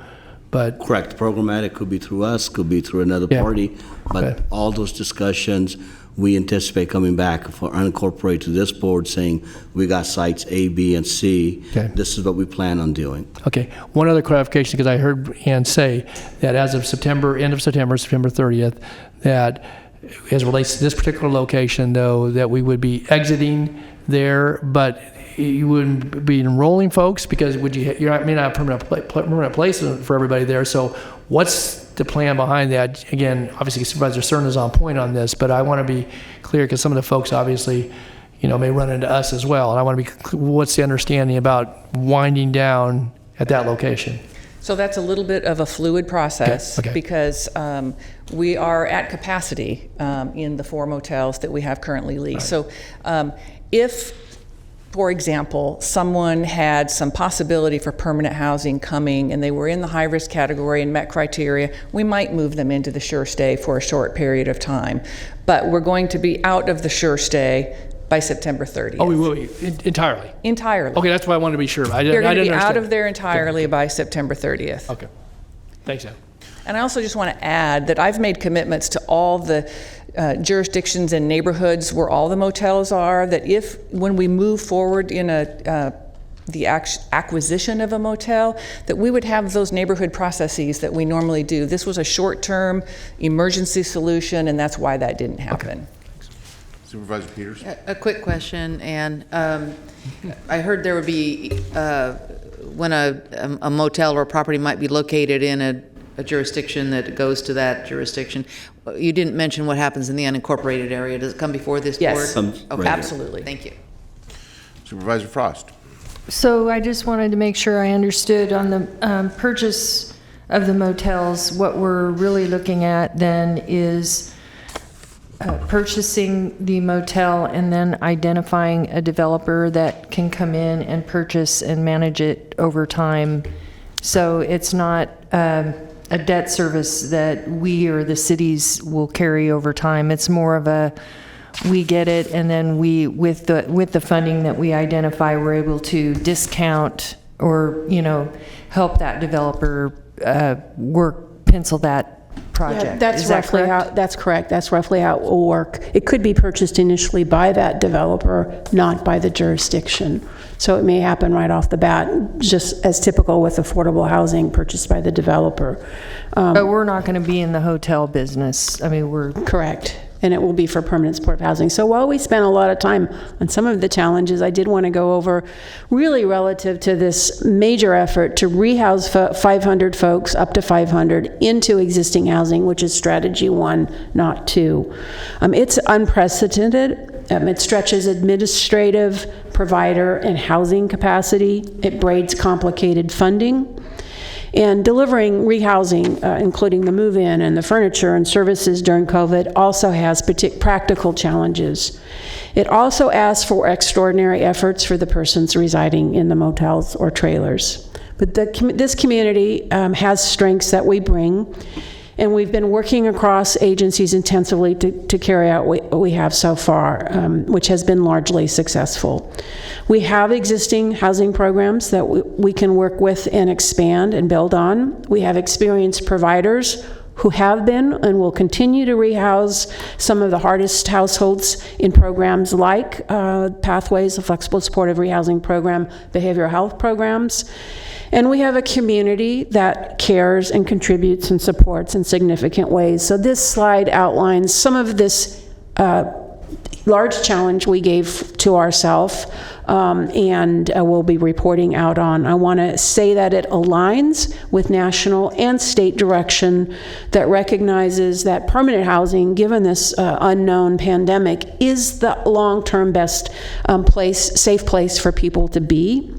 But correct. Programmatic could be through us, could be through another party, but all those discussions, we anticipate coming back for unincorporated to this board saying we got sites A, B, and C. Okay. This is what we plan on doing. Okay. One other clarification, because I heard Ann say that as of end of September 30th, that as it relates to this particular location, though, that we would be exiting there, but you wouldn't be enrolling folks because you may not have permanent place for everybody there. So what's the plan behind that? Again, obviously Supervisor Cerna is on point on this, but I want to be clear because some of the folks obviously, may run into us as well. And I want to be, what's the understanding about winding down at that location? So that's a little bit of a fluid process because we are at capacity in the 4 motels that we have currently leased. Right. So if, for example, someone had some possibility for permanent housing coming and they were in the high-risk category and met criteria, we might move them into the sure stay for a short period of time. But we're going to be out of the sure stay by September 30th. Oh, we will be entirely? Entirely. Okay, that's why I wanted to be sure. They're going to be out of there entirely by September 30th. Okay. Thanks, Ann. And I also just want to add that I've made commitments to all the jurisdictions and neighborhoods where all the motels are, that when we move forward in the acquisition of a motel, that we would have those neighborhood processes that we normally do. This was a short-term emergency solution, and that's why that didn't happen. Okay. Supervisor Peters? A quick question, and I heard there would be, when a motel or a property might be located in a jurisdiction that goes to that jurisdiction. You didn't mention what happens in the unincorporated area. Does it come before this board? Yes, Okay. absolutely. Thank you. Supervisor Frost? So I just wanted to make sure I understood on the purchase of the motels, what we're really looking at then is purchasing the motel and then identifying a developer that can come in and purchase and manage it over time. So it's not a debt service that we or the cities will carry over time. It's more of a, we get it, and then we, with the funding that we identify, we're able to discount or, help that developer pencil that project. Yeah, that's Is that roughly correct? that's correct. That's roughly how it will work. It could be purchased initially by that developer, not by the jurisdiction. So it may happen right off the bat, just as typical with affordable housing purchased by the developer. But we're not going to be in the hotel business. I mean, we're... Correct. And it will be for permanent supportive housing. So while we spent a lot of time on some of the challenges, I did want to go over really relative to this major effort to rehouse 500 folks, up to 500, into existing housing, which is strategy 1, not 2. It's unprecedented. It stretches administrative, provider, and housing capacity. It braids complicated funding. And delivering rehousing, including the move-in and the furniture and services during COVID, also has practical challenges. It also asks for extraordinary efforts for the persons residing in the motels or trailers. But this community has strengths that we bring, And we've been working across agencies intensively to carry out what we have so far, which has been largely successful. We have existing housing programs that we can work with and expand and build on. We have experienced providers who have been and will continue to rehouse some of the hardest households in programs like Pathways, a flexible supportive rehousing program, behavioral health programs. And we have a community that cares and contributes and supports in significant ways. So this slide outlines some of this large challenge we gave to ourselves and we'll be reporting out on. I want to say that it aligns with national and state direction that recognizes that permanent housing, given this unknown pandemic, is the long-term best safe place for people to be.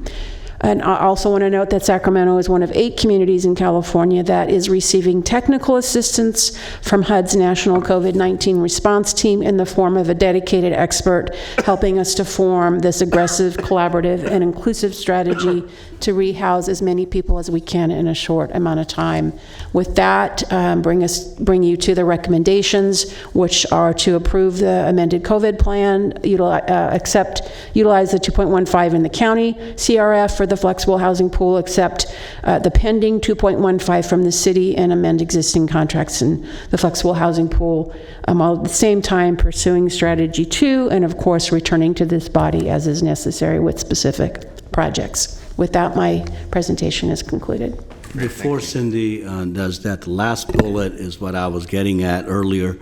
And I also want to note that Sacramento is one of 8 communities in California that is receiving technical assistance from HUD's National COVID-19 Response Team in the form of a dedicated expert helping us to form this aggressive, collaborative, and inclusive strategy to rehouse as many people as we can in a short amount of time. With that, bring you to the recommendations, which are to approve the amended COVID plan, utilize the 2.15 in the county CRF for the flexible housing pool, accept the pending 2.15 from the city, and amend existing contracts in the flexible housing pool, while at the same time pursuing strategy 2, and of course returning to this body as is necessary with specific projects. With that, my presentation is concluded. Before Cindy does that, the last bullet is what I was getting at earlier.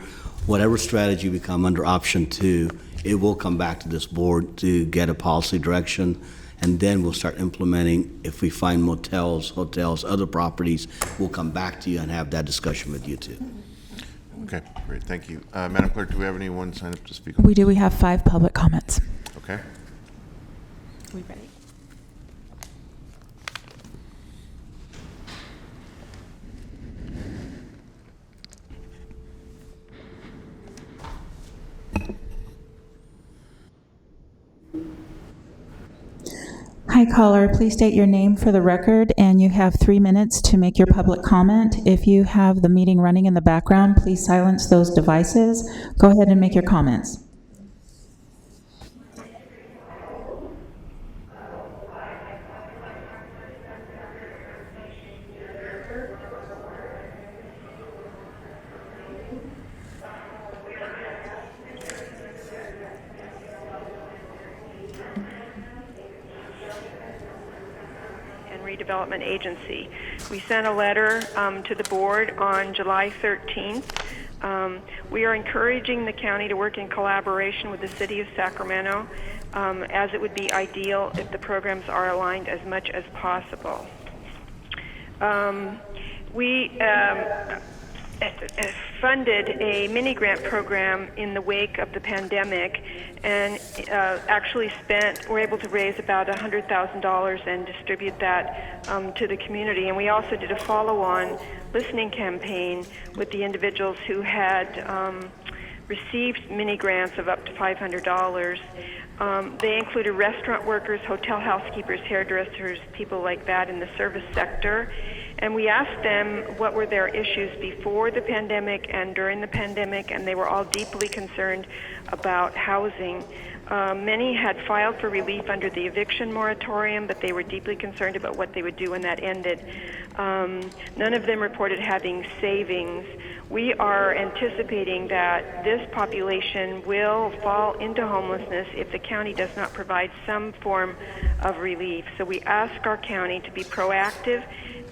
Whatever strategy we come under option 2, it will come back to this board to get a policy direction, and then we'll start implementing. If we find motels, hotels, other properties, we'll come back to you and have that discussion with you too. Okay, great, thank you. Madam Clerk, do we have anyone signed up to speak? We do. We have 5 public comments. Okay. Are we ready? Hi, caller. Please state your name for the record, and you have 3 minutes to make your public comment. If you have the meeting running in the background, please silence those devices. Go ahead and make your comments. Redevelopment Agency. We sent a letter to the board on July 13th. We are encouraging the county to work in collaboration with the city of Sacramento, as it would be ideal if the programs are aligned as much as possible. We funded a mini grant program in the wake of the pandemic, and actually were able to raise about $100,000 and distribute that to the community. And we also did a follow-on listening campaign with the individuals who had received mini grants of up to $500. They included restaurant workers, hotel housekeepers, hairdressers, people like that in the service sector. And we asked them what were their issues before the pandemic and during the pandemic, and they were all deeply concerned about housing. Many had filed for relief under the eviction moratorium, but they were deeply concerned about what they would do when that ended. None of them reported having savings. We are anticipating that this population will fall into homelessness if the county does not provide some form of relief. So we ask our county to be proactive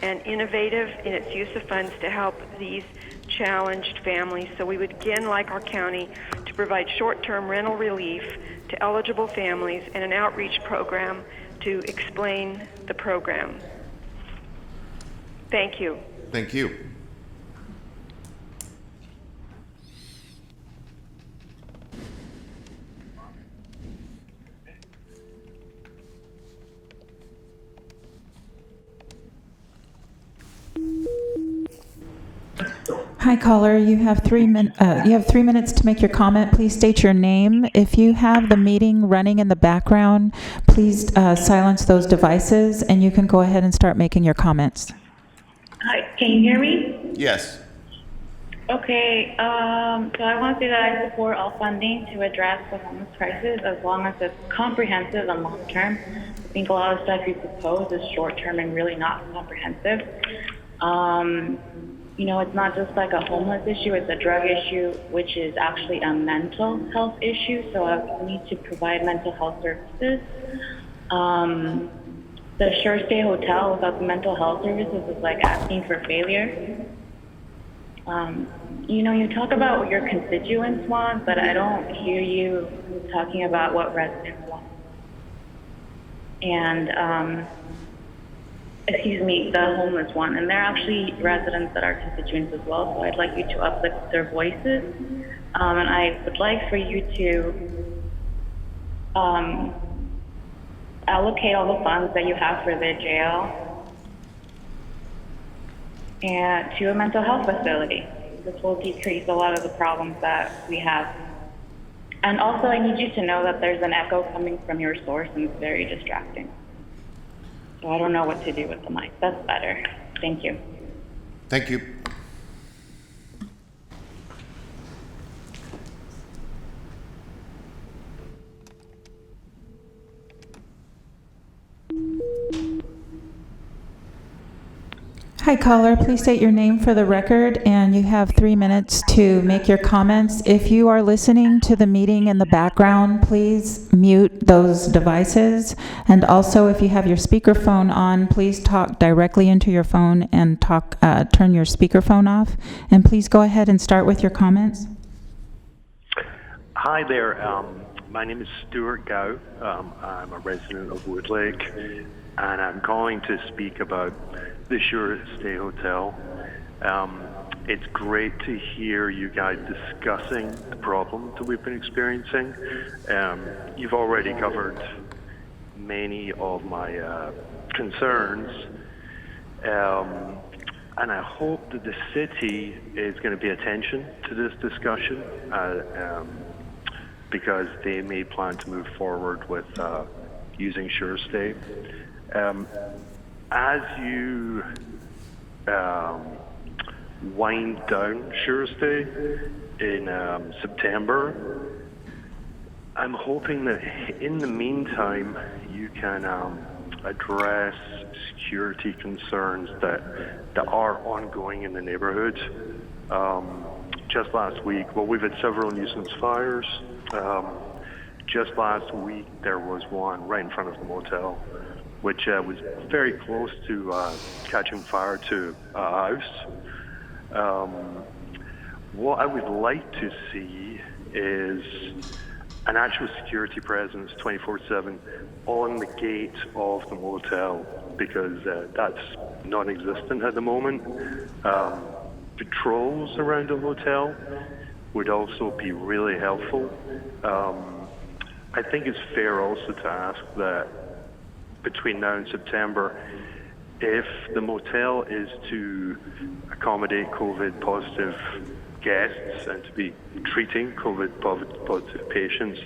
and innovative in its use of funds to help these challenged families. So we would again like our county to provide short-term rental relief to eligible families and an outreach program to explain the program. Thank you. Thank you. Hi, caller. You have 3 minutes to make your comment. Please state your name. If you have the meeting running in the background, please silence those devices, and you can go ahead and start making your comments. Hi, can you hear me? Yes. Okay, so I want to say that I support all funding to address the homeless crisis as long as it's comprehensive and long-term. I think a lot of stuff you propose is short-term and really not comprehensive. You know, it's not just like a homeless issue, it's a drug issue, which is actually a mental health issue, so we need to provide mental health services. The Sure Stay Hotel without the mental health services is like asking for failure. You know, you talk about what your constituents want, but I don't hear you talking about what residents want. And, excuse me, the homeless one. And they're actually residents that are constituents as well, so I'd like you to uplift their voices. And I would like for you to allocate all the funds that you have for the jail and to a mental health facility. This will decrease a lot of the problems that we have. And also, I need you to know that there's an echo coming from your source and it's very distracting. So I don't know what to do with the mic. That's better. Thank you. Thank you. Hi, caller. Please state your name for the record, and you have 3 minutes to make your comments. If you are listening to the meeting in the background, please mute those devices. And also, if you have your speakerphone on, please talk directly into your phone and turn your speakerphone off. And please go ahead and start with your comments. Hi there. My name is Stuart Gow. I'm a resident of Woodlake, and I'm calling to speak about the Sure Stay Hotel. It's great to hear you guys discussing the problem that we've been experiencing. You've already covered many of my concerns, and I hope that the city is going to pay attention to this discussion because they may plan to move forward with using Sure Stay. As you wind down Sure Stay in September, I'm hoping that in the meantime you can address security concerns that are ongoing in the neighborhood. Just last week, well, we've had several nuisance fires. Just last week there was one right in front of the motel, which was very close to catching fire to a house. What I would like to see is an actual security presence 24/7 on the gate of the motel, because that's non-existent at the moment. Patrols around the hotel would also be really helpful. I think it's fair also to ask that between now and September, if the motel is to accommodate COVID positive guests and to be treating COVID positive patients,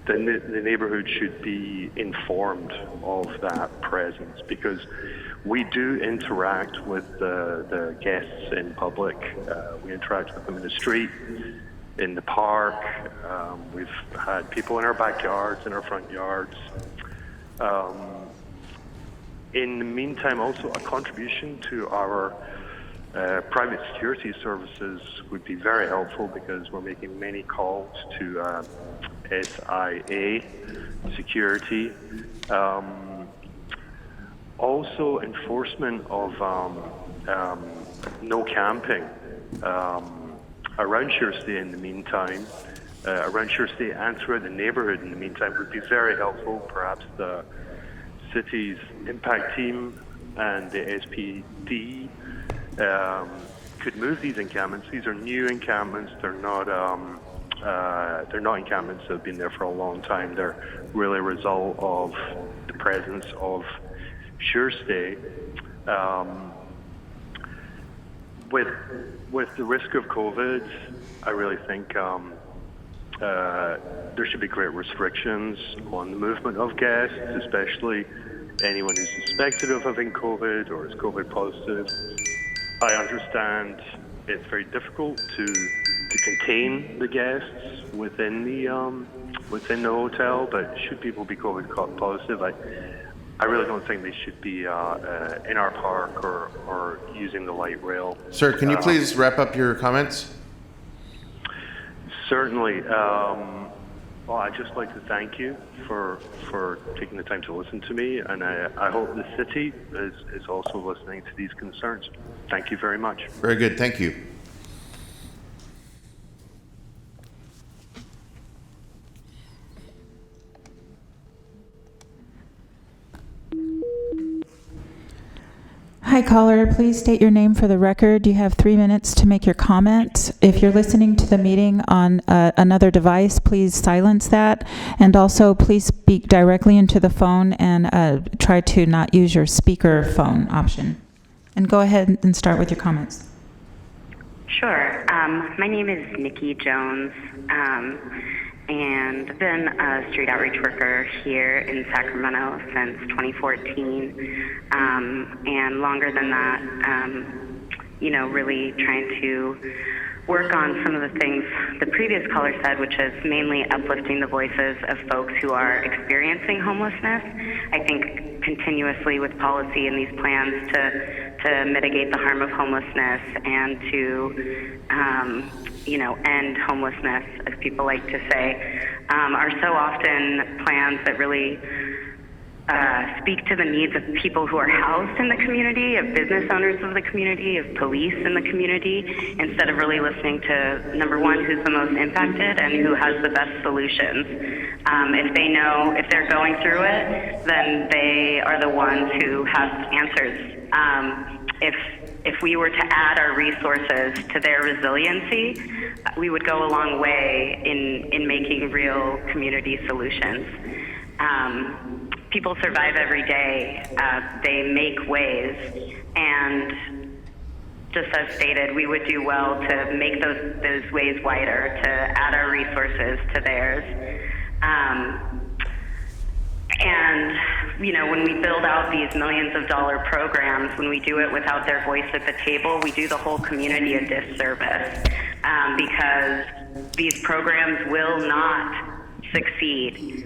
then the neighborhood should be informed of that presence, because we do interact with the guests in public. We interact with them in the street, in the park. We've had people in our backyards, in our front yards. In the meantime, also a contribution to our private security services would be very helpful, because we're making many calls to SIA security. Also, enforcement of no camping around Sure Stay in the meantime, around Sure Stay and throughout the neighborhood in the meantime would be very helpful. Perhaps the city's impact team and the SPD could move these encampments. These are new encampments. They're not encampments that have been there for a long time. They're really a result of the presence of Sure Stay. With the risk of COVID, I really think there should be great restrictions on the movement of guests, especially anyone who's suspected of having COVID or is COVID positive. I understand it's very difficult to contain the guests within the hotel. But should people be COVID positive, I really don't think they should be in our park or using the light rail. Sir, can you please wrap up your comments? Certainly. Well, I'd just like to thank you for taking the time to listen to me, and I hope the city is also listening to these concerns. Thank you very much. Very good. Thank you. Hi, caller. Please state your name for the record. You have 3 minutes to make your comment. If you're listening to the meeting on another device, please silence that. And also, please speak directly into the phone and try to not use your speaker phone option. And go ahead and start with your comments. Sure. My name is Nikki Jones, and I've been a street outreach worker here in Sacramento since 2014, and longer than that, really trying to work on some of the things the previous caller said, which is mainly uplifting the voices of folks who are experiencing homelessness. I think continuously with policy and these plans to mitigate the harm of homelessness and to end homelessness, as people like to say, are so often plans that really speak to the needs of people who are housed in the community, of business owners of the community, of police in the community, instead of really listening to, number one, who's the most impacted and who has the best solutions. If they're going through it, then they are the ones who have answers. If we were to add our resources to their resiliency, we would go a long way in making real community solutions. People survive every day. They make ways, and just as stated, we would do well to make those ways wider, to add our resources to theirs. When we build out these millions of dollar programs, when we do it without their voice at the table, we do the whole community a disservice, because these programs will not succeed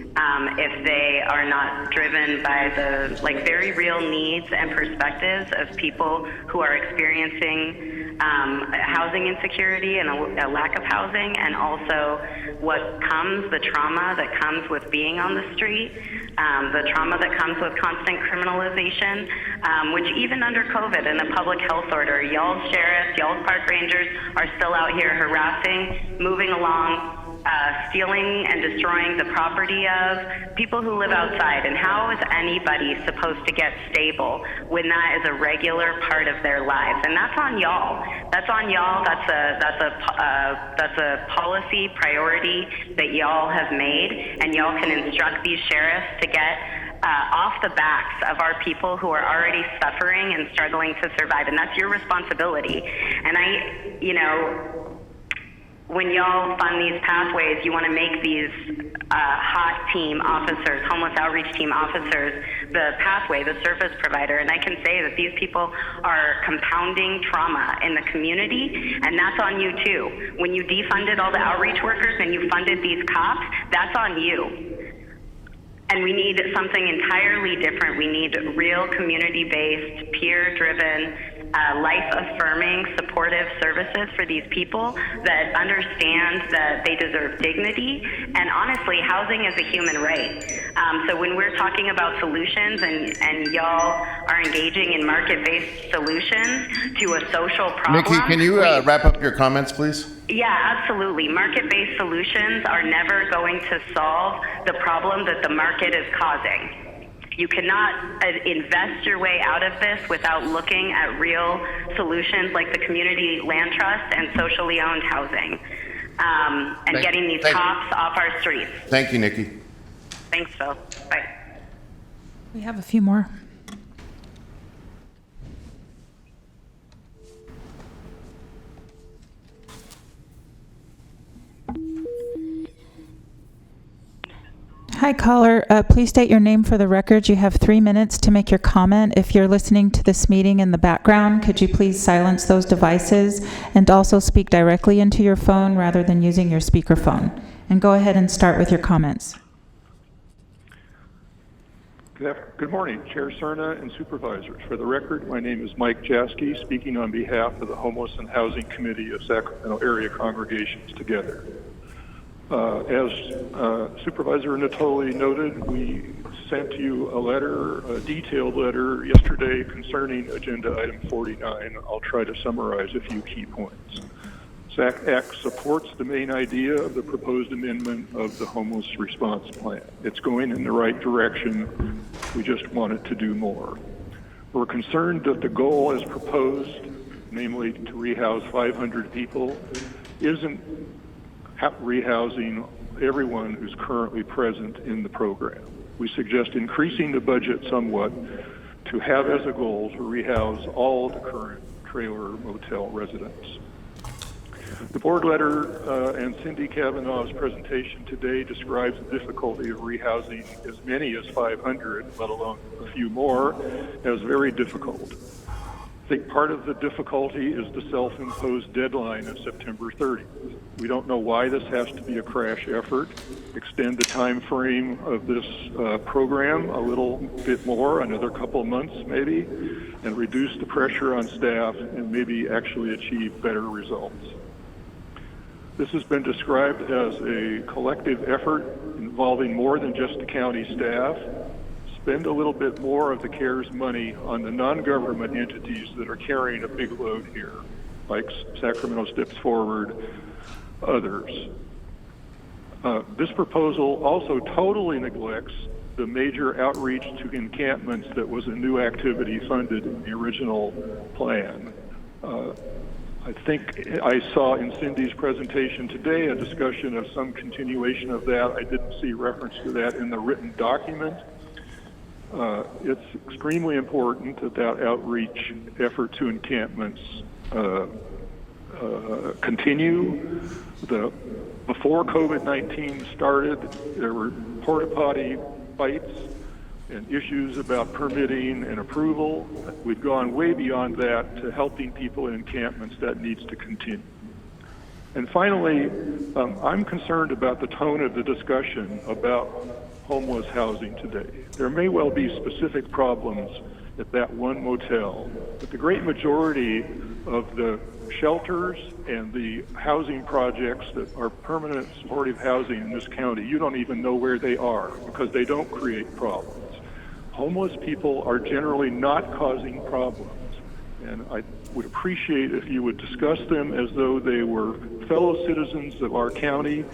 if they are not driven by the very real needs and perspectives of people who are experiencing housing insecurity and a lack of housing, and also the trauma that comes with being on the street, the trauma that comes with constant criminalization, which even under COVID and the public health order, y'all's sheriffs, y'all's park rangers are still out here harassing, moving along, stealing and destroying the property of people who live outside. And how is anybody supposed to get stable when that is a regular part of their lives? And that's on y'all. That's on y'all. That's a policy priority that y'all have made, and y'all can instruct these sheriffs to get off the backs of our people who are already suffering and struggling to survive, and that's your responsibility. And when y'all fund these pathways, you want to make these HOT team officers, homeless outreach team officers, the pathway, the service provider. And I can say that these people are compounding trauma in the community, and that's on you too. When you defunded all the outreach workers and you funded these cops, that's on you. And we need something entirely different. We need real community-based, peer-driven, life-affirming, supportive services for these people that understand that they deserve dignity. And honestly, housing is a human right. So when we're talking about solutions and y'all are engaging in market-based solutions to a social problem— Nikki, can you wrap up your comments, please? Yeah, absolutely. Market-based solutions are never going to solve the problem that the market is causing. You cannot invest your way out of this without looking at real solutions like the community land trust and socially owned housing, and getting these cops off our streets. Thank you, Nikki. Thanks, Phil. Bye. We have a few more. Hi, caller. Please state your name for the record. You have 3 minutes to make your comment. If you're listening to this meeting in the background, could you please silence those devices and also speak directly into your phone rather than using your speakerphone? And go ahead and start with your comments. Good morning, Chair Cerna and Supervisors. For the record, my name is Mike Jaski, speaking on behalf of the Homeless and Housing Committee of Sacramento Area Congregations Together. As Supervisor Natoli noted, we sent you a letter, a detailed letter yesterday concerning Agenda Item 49. I'll try to summarize a few key points. SAC supports the main idea of the proposed amendment of the Homeless Response Plan. It's going in the right direction. We just want it to do more. We're concerned that the goal as proposed, namely to rehouse 500 people, isn't rehousing everyone who's currently present in the program. We suggest increasing the budget somewhat to have as a goal to rehouse all the current trailer motel residents. The board letter and Cindy Kavanaugh's presentation today describes the difficulty of rehousing as many as 500, let alone a few more, as very difficult. I think part of the difficulty is the self-imposed deadline of September 30th. We don't know why this has to be a crash effort. Extend the time frame of this program a little bit more, another couple of months maybe, and reduce the pressure on staff and maybe actually achieve better results. This has been described as a collective effort involving more than just the county staff. Spend a little bit more of the CARES money on the non-government entities that are carrying a big load here, like Sacramento Steps Forward, others. This proposal also totally neglects the major outreach to encampments that was a new activity funded in the original plan. I think I saw in Cindy's presentation today a discussion of some continuation of that. I didn't see reference to that in the written document. It's extremely important that that outreach effort to encampments continue. Before COVID-19 started, there were porta potty fights and issues about permitting and approval. We've gone way beyond that to helping people in encampments. That needs to continue. And finally, I'm concerned about the tone of the discussion about homeless housing today. There may well be specific problems at that one motel, but the great majority of the shelters and the housing projects that are permanent supportive housing in this county, you don't even know where they are because they don't create problems. Homeless people are generally not causing problems, and I would appreciate if you would discuss them as though they were fellow citizens of our county,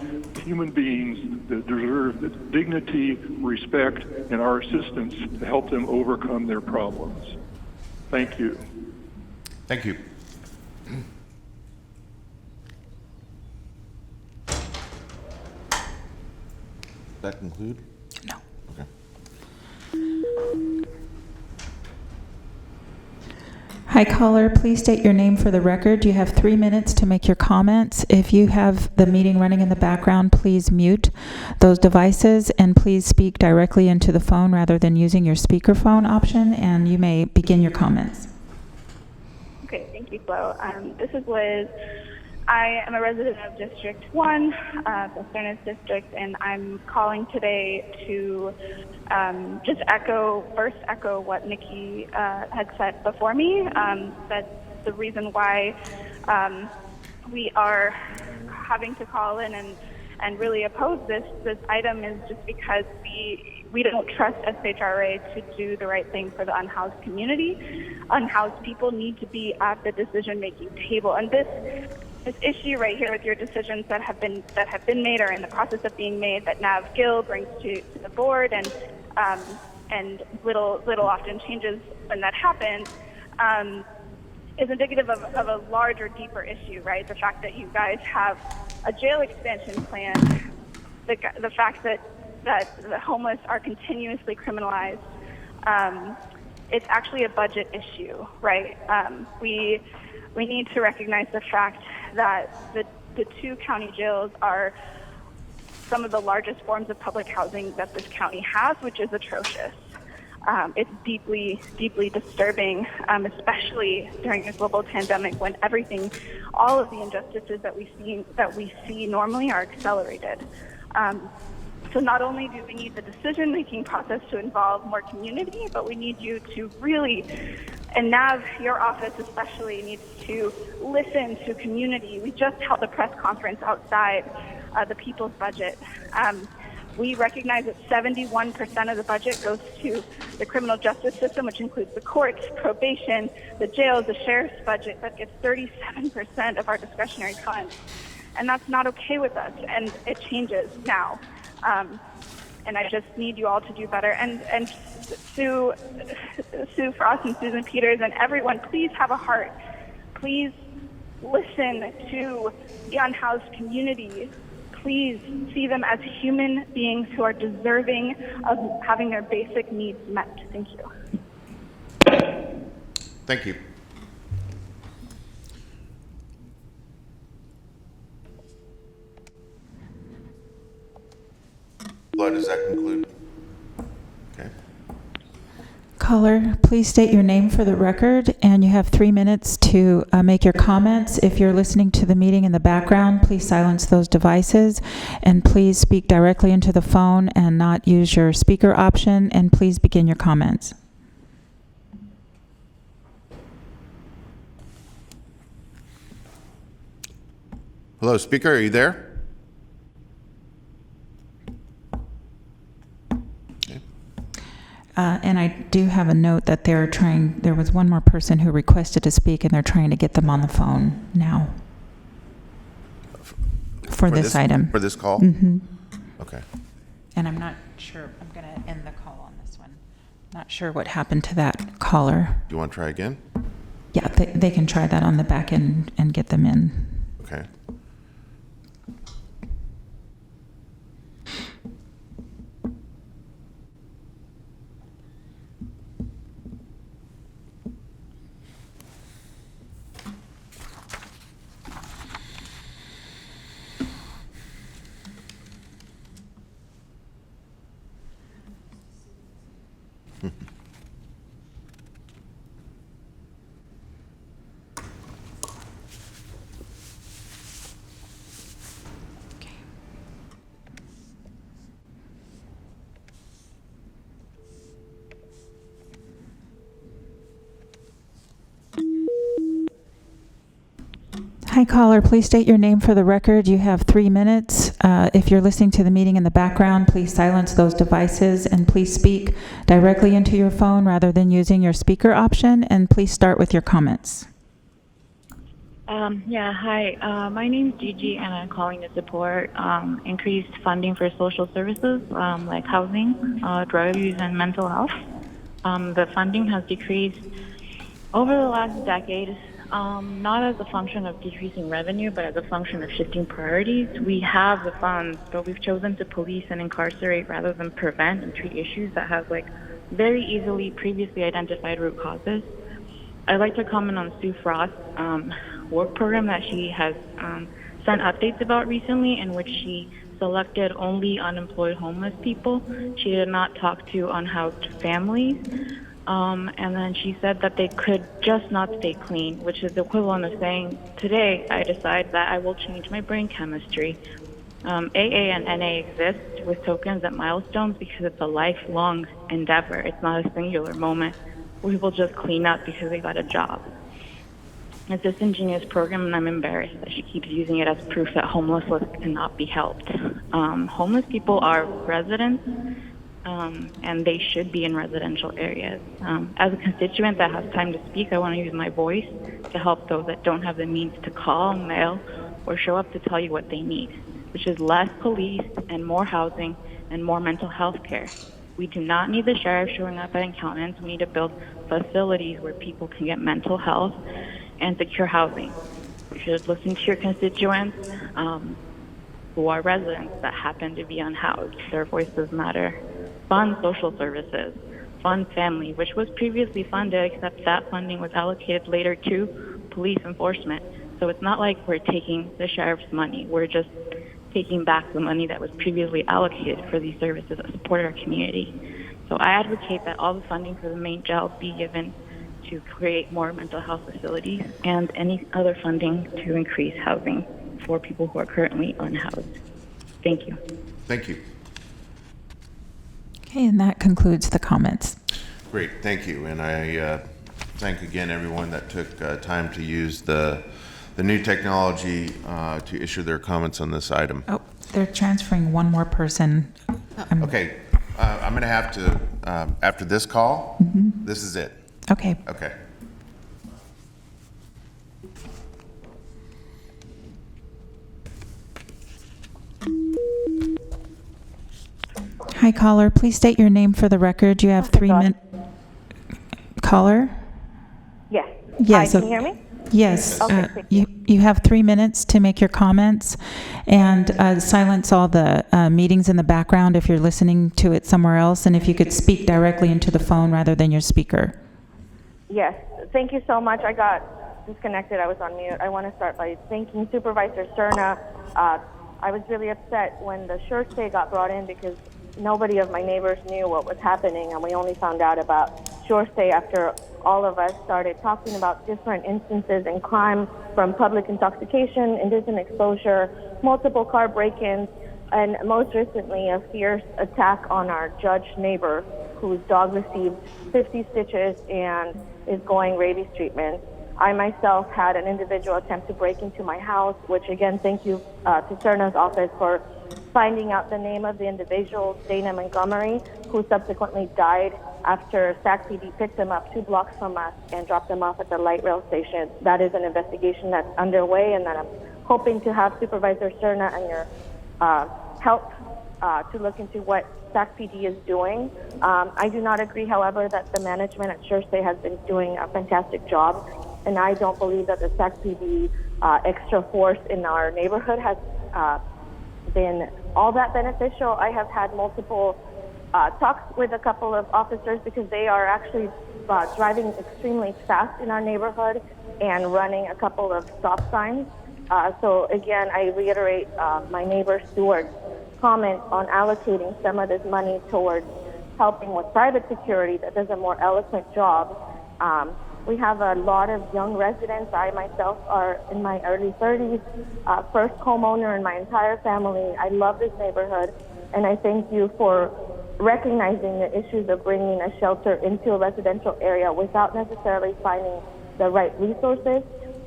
human beings that deserve the dignity, respect, and our assistance to help them overcome their problems. Thank you. Thank you. That conclude? No. Okay. Hi, caller. Please state your name for the record. You have 3 minutes to make your comments. If you have the meeting running in the background, please mute those devices and please speak directly into the phone rather than using your speakerphone option, and you may begin your comments. Okay, thank you, Flo. This is Liz. I am a resident of District 1, the Cernas District, and I'm calling today to just echo what Nikki had said before me, that the reason why we are having to call in and really oppose this item is just because we don't trust SHRA to do the right thing for the unhoused community. Unhoused people need to be at the decision-making table, and this issue right here with your decisions that have been made or in the process of being made that Nav Gill brings to the board and little often changes when that happens is indicative of a larger, deeper issue, right? The fact that you guys have a jail expansion plan, the fact that the homeless are continuously criminalized, it's actually a budget issue, right? We need to recognize the fact that the two county jails are some of the largest forms of public housing that this county has, which is atrocious. It's deeply, deeply disturbing, especially during a global pandemic when all of the injustices that we see normally are accelerated. So not only do we need the decision-making process to involve more community, but we need you to really, and NAV, your office especially, needs to listen to community. We just held a press conference outside the People's Budget. We recognize that 71% of the budget goes to the criminal justice system, which includes the courts, probation, the jails, the sheriff's budget. That gets 37% of our discretionary funds. And that's not okay with us, and it changes now. And I just need you all to do better. And Sue Frost and Susan Peters and everyone, please have a heart. Please listen to the unhoused community. Please see them as human beings who are deserving of having their basic needs met. Thank you. Thank you. Laura, does that conclude? Okay. Caller, please state your name for the record, and you have 3 minutes to make your comments. If you're listening to the meeting in the background, please silence those devices, and please speak directly into the phone and not use your speaker option, and please begin your comments. Hello, speaker, are you there? And I do have a note that there was one more person who requested to speak, and they're trying to get them on the phone now for this item. For this call? Mm-hmm. Okay. And I'm not sure, I'm going to end the call on this one. Not sure what happened to that caller. Do you want to try again? Yeah, they can try that on the back end and get them in. Okay. Hi, caller. Please state your name for the record. You have 3 minutes. If you're listening to the meeting in the background, please silence those devices and please speak directly into your phone rather than using your speaker option. And please start with your comments. Hi. My name is Gigi, and I'm calling to support increased funding for social services like housing, drug abuse, and mental health. The funding has decreased over the last decade. Not as a function of decreasing revenue, but as a function of shifting priorities. We have the funds, but we've chosen to police and incarcerate rather than prevent and treat issues that have very easily previously identified root causes. I'd like to comment on Sue Frost's work program that she has sent updates about recently, in which she selected only unemployed homeless people. She did not talk to unhoused families. And then she said that they could just not stay clean, which is the equivalent of saying, today I decide that I will change my brain chemistry. AA and NA exist with tokens at milestones because it's a lifelong endeavor. It's not a singular moment where people just clean up because they got a job. It's a disingenuous program, and I'm embarrassed that she keeps using it as proof that homelessness cannot be helped. Homeless people are residents, and they should be in residential areas. As a constituent that has time to speak, I want to use my voice to help those that don't have the means to call, mail, or show up to tell you what they need, which is less police and more housing and more mental health care. We do not need the sheriff showing up at encounters. We need to build facilities where people can get mental health and secure housing. You should listen to your constituents who are residents that happen to be unhoused. Their voices matter. Fund social services. Fund family, which was previously funded, except that funding was allocated later to police enforcement. So it's not like we're taking the sheriff's money. We're just taking back the money that was previously allocated for these services that support our community. So I advocate that all the funding for the main jail be given to create more mental health facilities and any other funding to increase housing for people who are currently unhoused. Thank you. Thank you. Okay, and that concludes the comments. Great, thank you. And I thank again everyone that took time to use the new technology to issue their comments on this item. Oh, they're transferring one more person. Okay, I'm going to have to, after this call, this is it. Okay. Okay. Hi, caller. Please state your name for the record. You have 3 minutes. Caller? Yes. Yes. Hi, can you hear me? Yes. Okay, you have 3 minutes to make your comments, and silence all the meetings in the background if you're listening to it somewhere else, and if you could speak directly into the phone rather than your speaker. Yes. Thank you so much. I got disconnected. I was on mute. I want to start by thanking Supervisor Cerna. I was really upset when the Sure Stay got brought in because nobody of my neighbors knew what was happening, and we only found out about Sure Stay after all of us started talking about different instances in crime, from public intoxication, indecent exposure, multiple car break-ins, and most recently a fierce attack on our judge neighbor whose dog received 50 stitches and is going rabies treatment. I myself had an individual attempt to break into my house, which again, thank you to Cerna's office for finding out the name of the individual, Dana Montgomery, who subsequently died after SAC PD picked him up 2 blocks from us and dropped him off at the light rail station. That is an investigation that's underway, and that I'm hoping to have Supervisor Cerna and your help to look into what SAC PD is doing. I do not agree, however, that the management at Sure Stay has been doing a fantastic job, and I don't believe that the SAC PD extra force in our neighborhood has been all that beneficial. I have had multiple talks with a couple of officers because they are actually driving extremely fast in our neighborhood and running a couple of stop signs. So again, I reiterate my neighbor Stewart's comment on allocating some of this money towards helping with private security that does a more eloquent job. We have a lot of young residents. I myself are in my early 30s, first homeowner in my entire family. I love this neighborhood, and I thank you for recognizing the issues of bringing a shelter into a residential area without necessarily finding the right resources.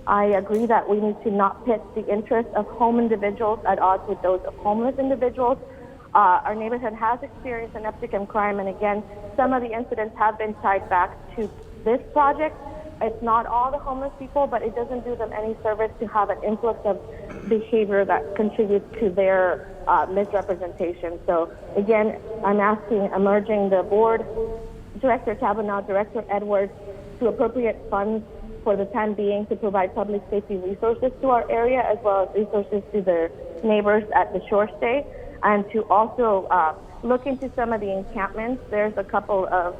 I agree that we need to not pit the interests of home individuals at odds with those of homeless individuals. Our neighborhood has experienced an uptick in crime, and again, some of the incidents have been tied back to this project. It's not all the homeless people, but it doesn't do them any service to have an influx of behavior that contributes to their misrepresentation. So again, I'm asking, emerging the board, Director Kavanaugh, Director Edwards, to appropriate funds for the time being to provide public safety resources to our area, as well as resources to the neighbors at the Sure Stay, and to also look into some of the encampments. There's a couple of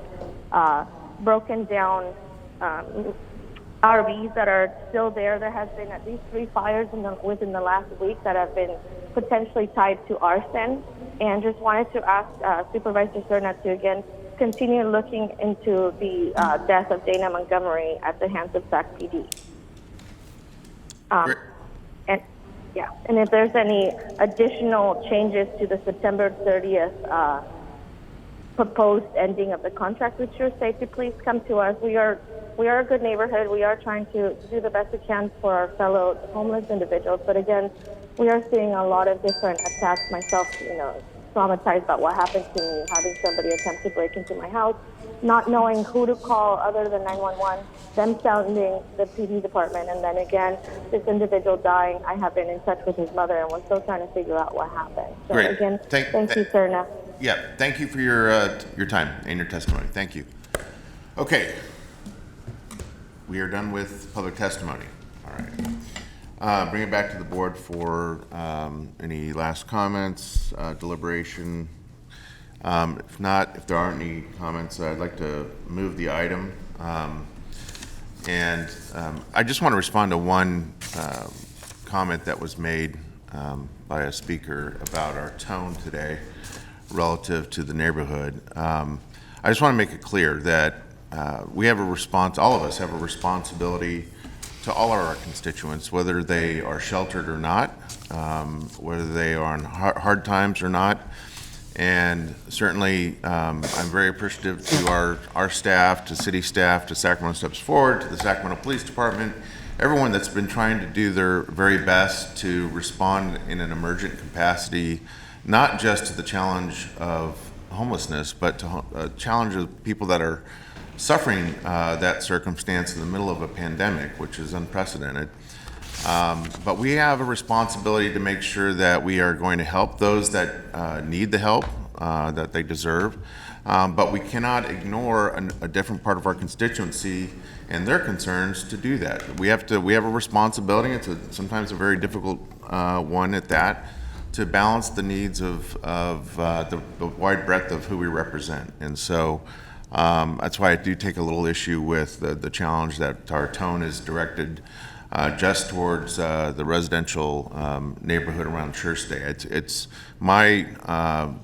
broken down RVs that are still there. There has been at least 3 fires within the last week that have been potentially tied to arson. And just wanted to ask Supervisor Cerna to again continue looking into the death of Dana Montgomery at the hands of SAC PD. And if there's any additional changes to the September 30th proposed ending of the contract with Sure Stay, please come to us. We are a good neighborhood. We are trying to do the best we can for our fellow homeless individuals. But again, we are seeing a lot of different attacks. Myself, traumatized about what happened to me, having somebody attempt to break into my house, not knowing who to call other than 911, them sounding the PD department, and then again, this individual dying. I have been in touch with his mother, and we're still trying to figure out what happened. So Great. again, thank you, Cerna. Yeah, thank you for your time and your testimony. Thank you. Okay, we are done with public testimony. All right. Bring it back to the board for any last comments, deliberation. If not, if there aren't any comments, I'd like to move the item. And I just want to respond to one comment that was made by a speaker about our tone today relative to the neighborhood. I just want to make it clear that we have all of us have a responsibility to all of our constituents, whether they are sheltered or not, whether they are on hard times or not. And certainly, I'm very appreciative to our staff, to city staff, to Sacramento Steps Forward, to the Sacramento Police Department, everyone that's been trying to do their very best to respond in an emergent capacity, not just to the challenge of homelessness, but to a challenge of people that are suffering that circumstance in the middle of a pandemic, which is unprecedented. But we have a responsibility to make sure that we are going to help those that need the help that they deserve. But we cannot ignore a different part of our constituency and their concerns to do that. We have a responsibility. It's sometimes a very difficult one at that, to balance the needs of the wide breadth of who we represent. And so that's why I do take a little issue with the challenge that our tone is directed just towards the residential neighborhood around Church Day. It's my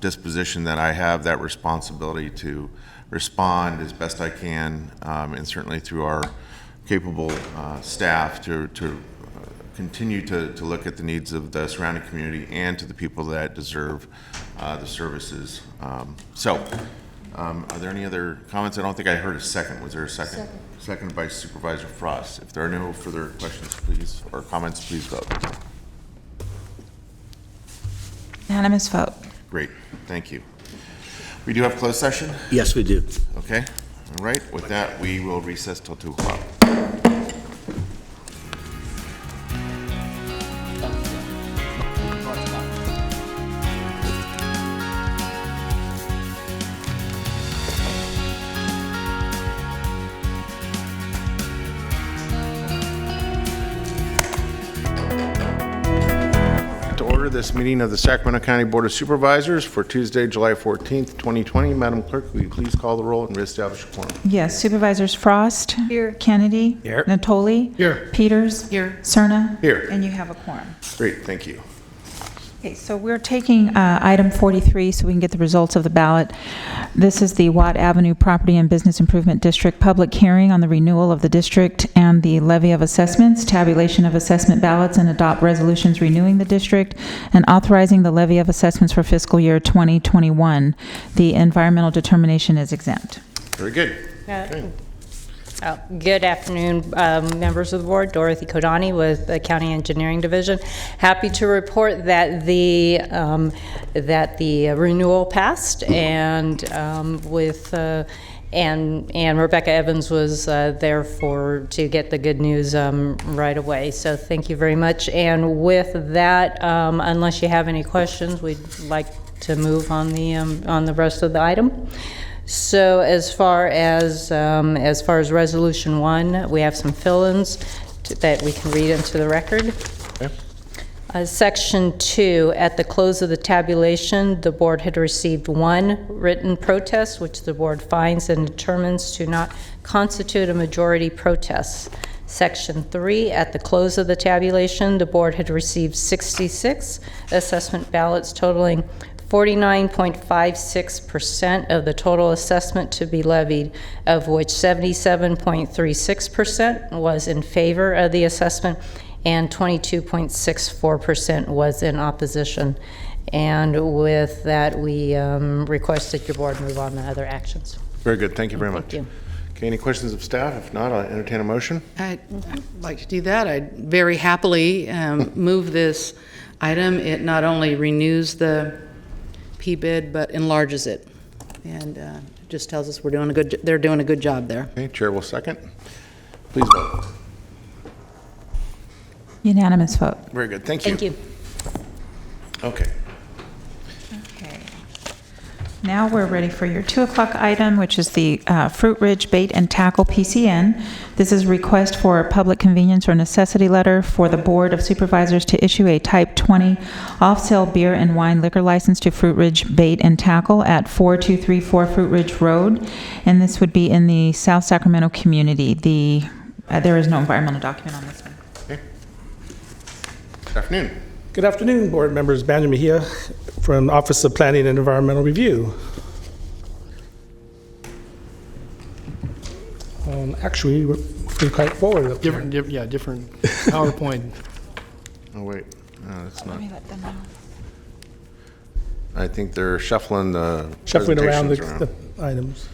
disposition that I have that responsibility to respond as best I can, and certainly through our capable staff to continue to look at the needs of the surrounding community and to the people that deserve the services. Are there any other comments? I don't think I heard a second. Was there a second? Second by Supervisor Frost. If there are no further questions, please, or comments, please vote. Unanimous vote. Great, thank you. We do have closed session? Yes, we do. Okay, all right. With that, we will recess till 2 o'clock. This meeting of the Sacramento County Board of Supervisors for Tuesday, July 14th, 2020. Madam Clerk, will you please call the roll and reestablish a quorum? Yes, Supervisors Frost. Here. Kennedy. Here. Natoli. Here. Peters. Here. Cerna. Here. And you have a quorum. Great, thank you. Okay, so we're taking item 43 so we can get the results of the ballot. This is the Watt Avenue Property and Business Improvement District public hearing on the renewal of the district and the levy of assessments, tabulation of assessment ballots, and adopt resolutions renewing the district and authorizing the levy of assessments for fiscal year 2021. The environmental determination is exempt. Very good. Okay. Good afternoon, members of the board. Dorothy Kodani with the County Engineering Division. Happy to report that the renewal passed, and and Rebecca Evans was there to get the good news right away. So thank you very much. And with that, unless you have any questions, we'd like to move on the rest of the item. So as far as Resolution 1, we have some fill-ins that we can read into the record. Okay. Section 2, at the close of the tabulation, the board had received 1 written protest, which the board finds and determines to not constitute a majority protest. Section 3, at the close of the tabulation, the board had received 66 assessment ballots totaling 49.56% of the total assessment to be levied, of which 77.36% was in favor of the assessment and 22.64% was in opposition. And with that, we request that your board move on to other actions. Very good. Thank you very much. Thank you. Okay, any questions of staff? If not, I'll entertain a motion. I'd like to do that. I'd very happily move this item. It not only renews the P-bid, but enlarges it, and just tells us they're doing a good job there. Okay, Chair will second. Please vote. Unanimous vote. Very good. Thank you. Thank you. Okay. Okay. Now we're ready for your 2 o'clock item, which is the Fruit Ridge Bait and Tackle PCN. This is a request for a public convenience or necessity letter for the Board of Supervisors to issue a Type 20 off-sale beer and wine liquor license to Fruit Ridge Bait and Tackle at 4234 Fruit Ridge Road, and this would be in the South Sacramento community. There is no environmental document on this one. Okay. Good afternoon. Good afternoon, board members. Benjamin Mejia from the Office of Planning and Environmental Review. Actually, we're pretty quite forward up Different PowerPoint. Oh, wait. No, that's not. I think they're shuffling the around presentations the items.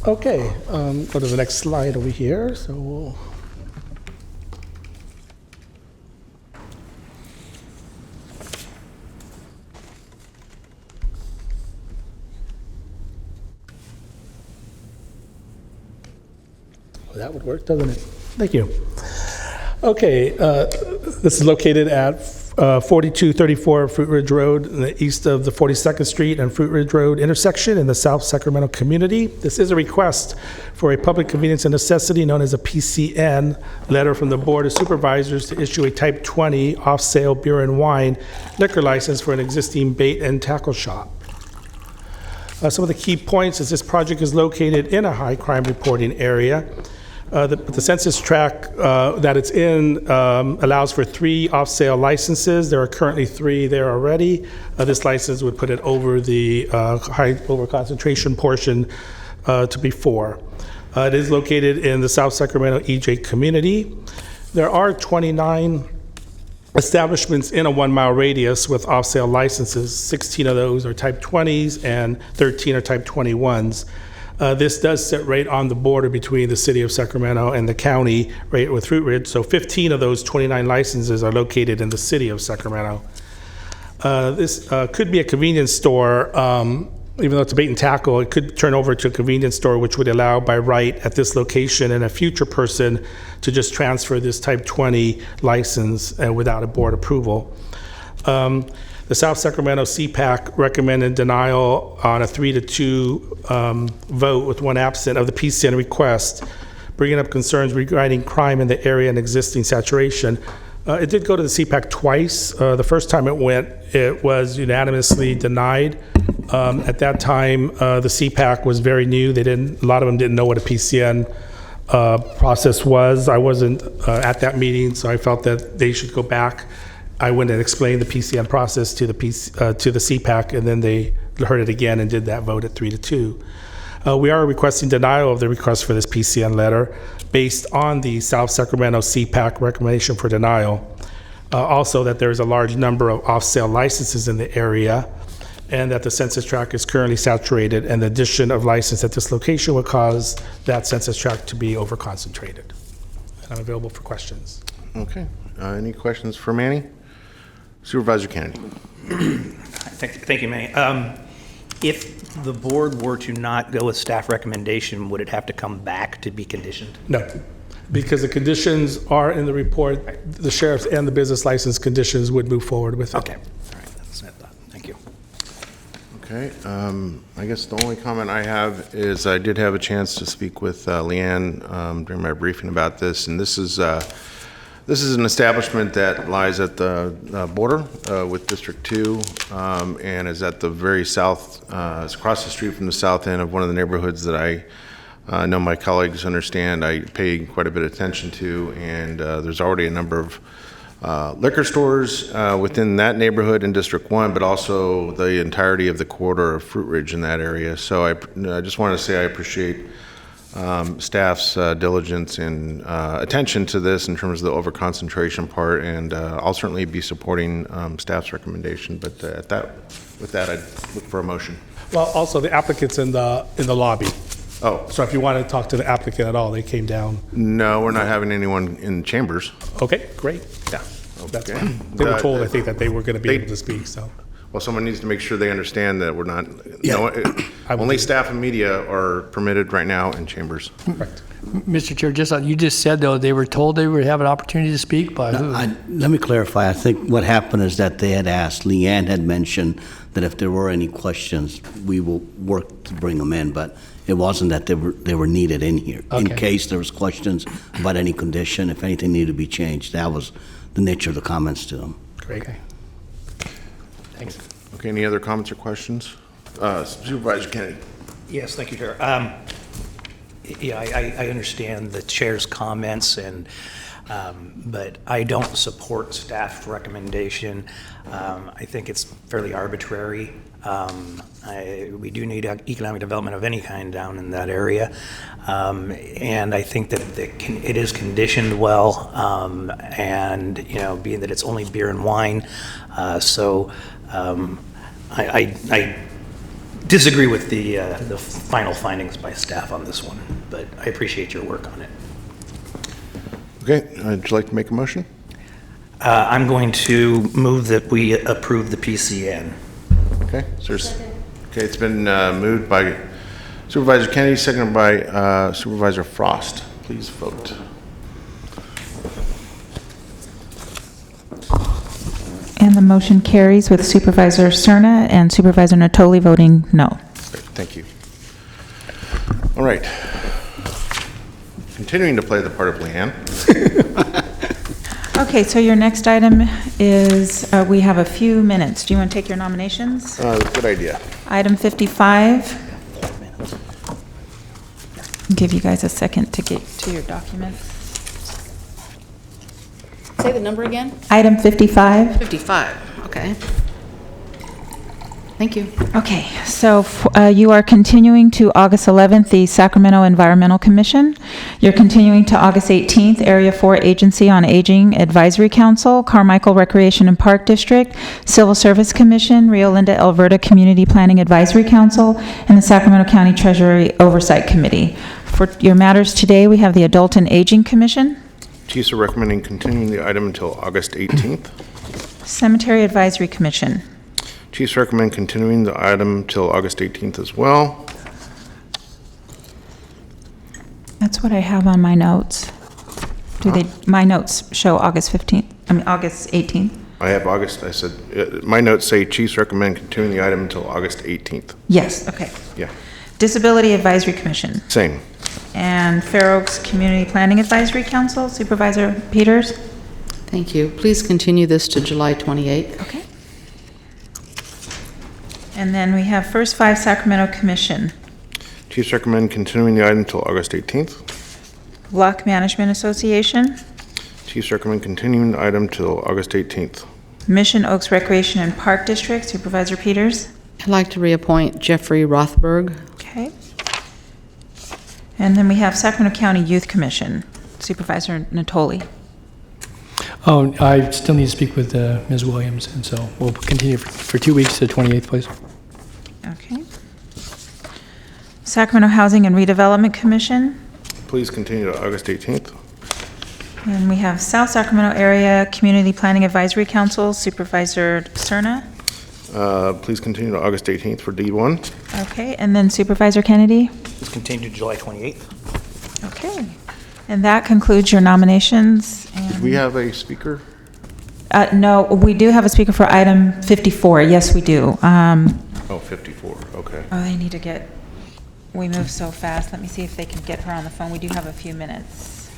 Okay, go to the next slide over here. So we'll that would work, doesn't it? Thank you. Okay, this is located at 4234 Fruit Ridge Road, in the east of the 42nd Street and Fruit Ridge Road intersection in the South Sacramento community. This is a request for a public convenience and necessity known as a PCN letter from the Board of Supervisors to issue a Type 20 off-sale beer and wine liquor license for an existing bait and tackle shop. Some of the key points is this project is located in a high crime reporting area. The census tract that it's in allows for 3 off-sale licenses. There are currently 3 there already. This license would put it over the high over-concentration portion to be 4. It is located in the South Sacramento EJ community. There are 29 establishments in a 1-mile radius with off-sale licenses. 16 of those are Type 20s and 13 are Type 21s. This does sit right on the border between the city of Sacramento and the county, right with Fruit Ridge. So 15 of those 29 licenses are located in the city of Sacramento. This could be a convenience store, even though it's a bait and tackle. It could turn over to a convenience store, which would allow by right at this location and a future person to just transfer this Type 20 license without a board approval. The South Sacramento CPAC recommended denial on a 3-2 vote with 1 absent of the PCN request, bringing up concerns regarding crime in the area and existing saturation. It did go to the CPAC twice. The first time it went, it was unanimously denied. At that time, the CPAC was very new. A lot of them didn't know what a PCN process was. I wasn't at that meeting, so I felt that they should go back. I went and explained the PCN process to the CPAC, and then they heard it again and did that vote at 3-2. We are requesting denial of the request for this PCN letter based on the South Sacramento CPAC recommendation for denial. Also, that there is a large number of off-sale licenses in the area, and that the census tract is currently saturated, and the addition of license at this location would cause that census tract to be over-concentrated. And I'm available for questions. Okay. Any questions for Manny? Supervisor Kennedy. Thank you, Manny. If the board were to not go with staff recommendation, would it have to come back to be conditioned? No, because the conditions are in the report. The sheriff's and the business license conditions would move forward with it. Okay. All right. That's what I thought. Thank you. Okay. I guess the only comment I have is I did have a chance to speak with Leanne during my briefing about this, and this is an establishment that lies at the border with District 2 and is at the very south, it's across the street from the south end of one of the neighborhoods that I know my colleagues understand I pay quite a bit of attention to, and there's already a number of liquor stores within that neighborhood in District 1, but also the entirety of the corridor of Fruit Ridge in that area. So I just want to say I appreciate staff's diligence and attention to this in terms of the overconcentration part, and I'll certainly be supporting staff's recommendation. But with that, I'd look for a motion. Well, also the applicant's in the lobby. Oh, so if you want to talk to the applicant at all, they came down. No, we're not having anyone in chambers. Okay, great. Yeah, That's fine. They were told, I think, that they were going to be able to speak. So Well, someone needs to make sure they understand that we're not, only staff and media are permitted right now in chambers. Correct. Mr. Chair, you just said, though, they were told they would have an opportunity to speak by who? Let me clarify. I think what happened is that they had asked, Leanne had mentioned that if there were any questions, we will work to bring them in, but it wasn't that they were needed in here. In Okay. case there was questions about any condition, if anything needed to be changed, that was the nature of the comments to them. Great. Okay. Thanks. Okay, any other comments or questions? Supervisor Kennedy. Yes, thank you, Chair. Yeah, I understand the chair's comments, but I don't support staff recommendation. I think it's fairly arbitrary. We do need economic development of any kind down in that area, and I think that it is conditioned well, and being that it's only beer and wine, so I disagree with the final findings by staff on this one, but I appreciate your work on it. Okay, would you like to make a motion? I'm going to move that we approve the PCN. Okay, okay, it's been moved by Supervisor Kennedy, seconded by Supervisor Frost. Please vote. And the motion carries with Supervisor Cerna and Supervisor Natoli voting no. Great, thank you. All right. Continuing to play the part of Leanne. Okay, so your next item is, we have a few minutes. Do you want to take your nominations? Good idea. Item 55. I'll give you guys a second to get to your documents. Say the number again? Item 55. 55, okay. Thank you. Okay, so you are continuing to August 11th, the Sacramento Environmental Commission. You're continuing to August 18th, Area 4 Agency on Aging Advisory Council, Carmichael Recreation and Park District, Civil Service Commission, Rio Linda Alberta Community Planning Advisory Council, and the Sacramento County Treasury Oversight Committee. For your matters today, we have the Adult and Aging Commission, Chiefs are recommending continuing the item until August 18th. Cemetery Advisory Commission, Chiefs recommend continuing the item till August 18th as well. That's what I have on my notes. My notes show August 18th. I have August, I said, my notes say Chiefs recommend continuing the item until August 18th. Yes, okay. Yeah, Disability Advisory Commission. same. And Fair Oaks Community Planning Advisory Council, Supervisor Peters. Thank you. Please continue this to July 28th. Okay. And then we have First Five Sacramento Commission, Chiefs recommend continuing the item until August 18th. Block Management Association, Chiefs recommend continuing the item till August 18th. Mission Oaks Recreation and Park District, Supervisor Peters. I'd like to reappoint Jeffrey Rothberg. Okay. And then we have Sacramento County Youth Commission, Supervisor Natoli. Oh, I still need to speak with Ms. Williams, and so we'll continue for 2 weeks to 28th, please. Okay. Sacramento Housing and Redevelopment Commission, Please continue to August 18th. and we have South Sacramento Area Community Planning Advisory Council, Supervisor Cerna. Please continue to August 18th for D1. Okay, and then Supervisor Kennedy. Please continue to July 28th. Okay. And that concludes your nominations. Did we have a speaker? No, we do have a speaker for item 54. Yes, we do. Oh, 54, okay. Oh, they need to get, we move so fast. Let me see if they can get her on the phone. We do have a few minutes.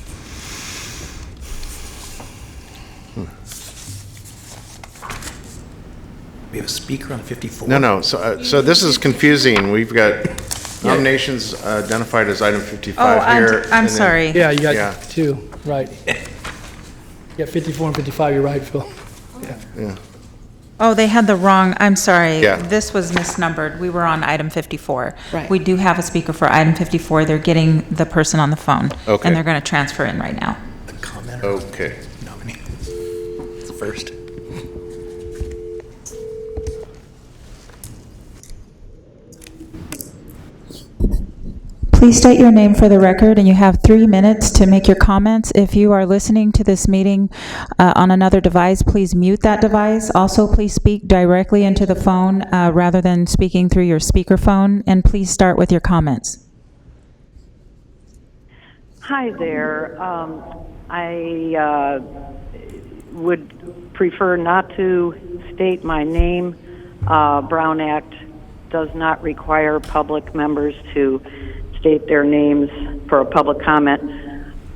We have a speaker on 54. No, so this is confusing. We've got nominations identified as item 55 here. I'm and then- sorry. Yeah, you got Yeah. two, right. You got 54 and 55, you're right, Phil. Yeah. Oh, they had the wrong, I'm sorry. Yeah. This was misnumbered. We were on item 54. Right. We do have a speaker for item 54. They're getting the person on the phone. Okay. And they're going to transfer in right now. The commenter Okay. nominee. It's the first. Please state your name for the record, and you have 3 minutes to make your comments. If you are listening to this meeting on another device, please mute that device. Also, please speak directly into the phone rather than speaking through your speakerphone, and please start with your comments. Hi there. I would prefer not to state my name. Brown Act does not require public members to state their names for a public comment.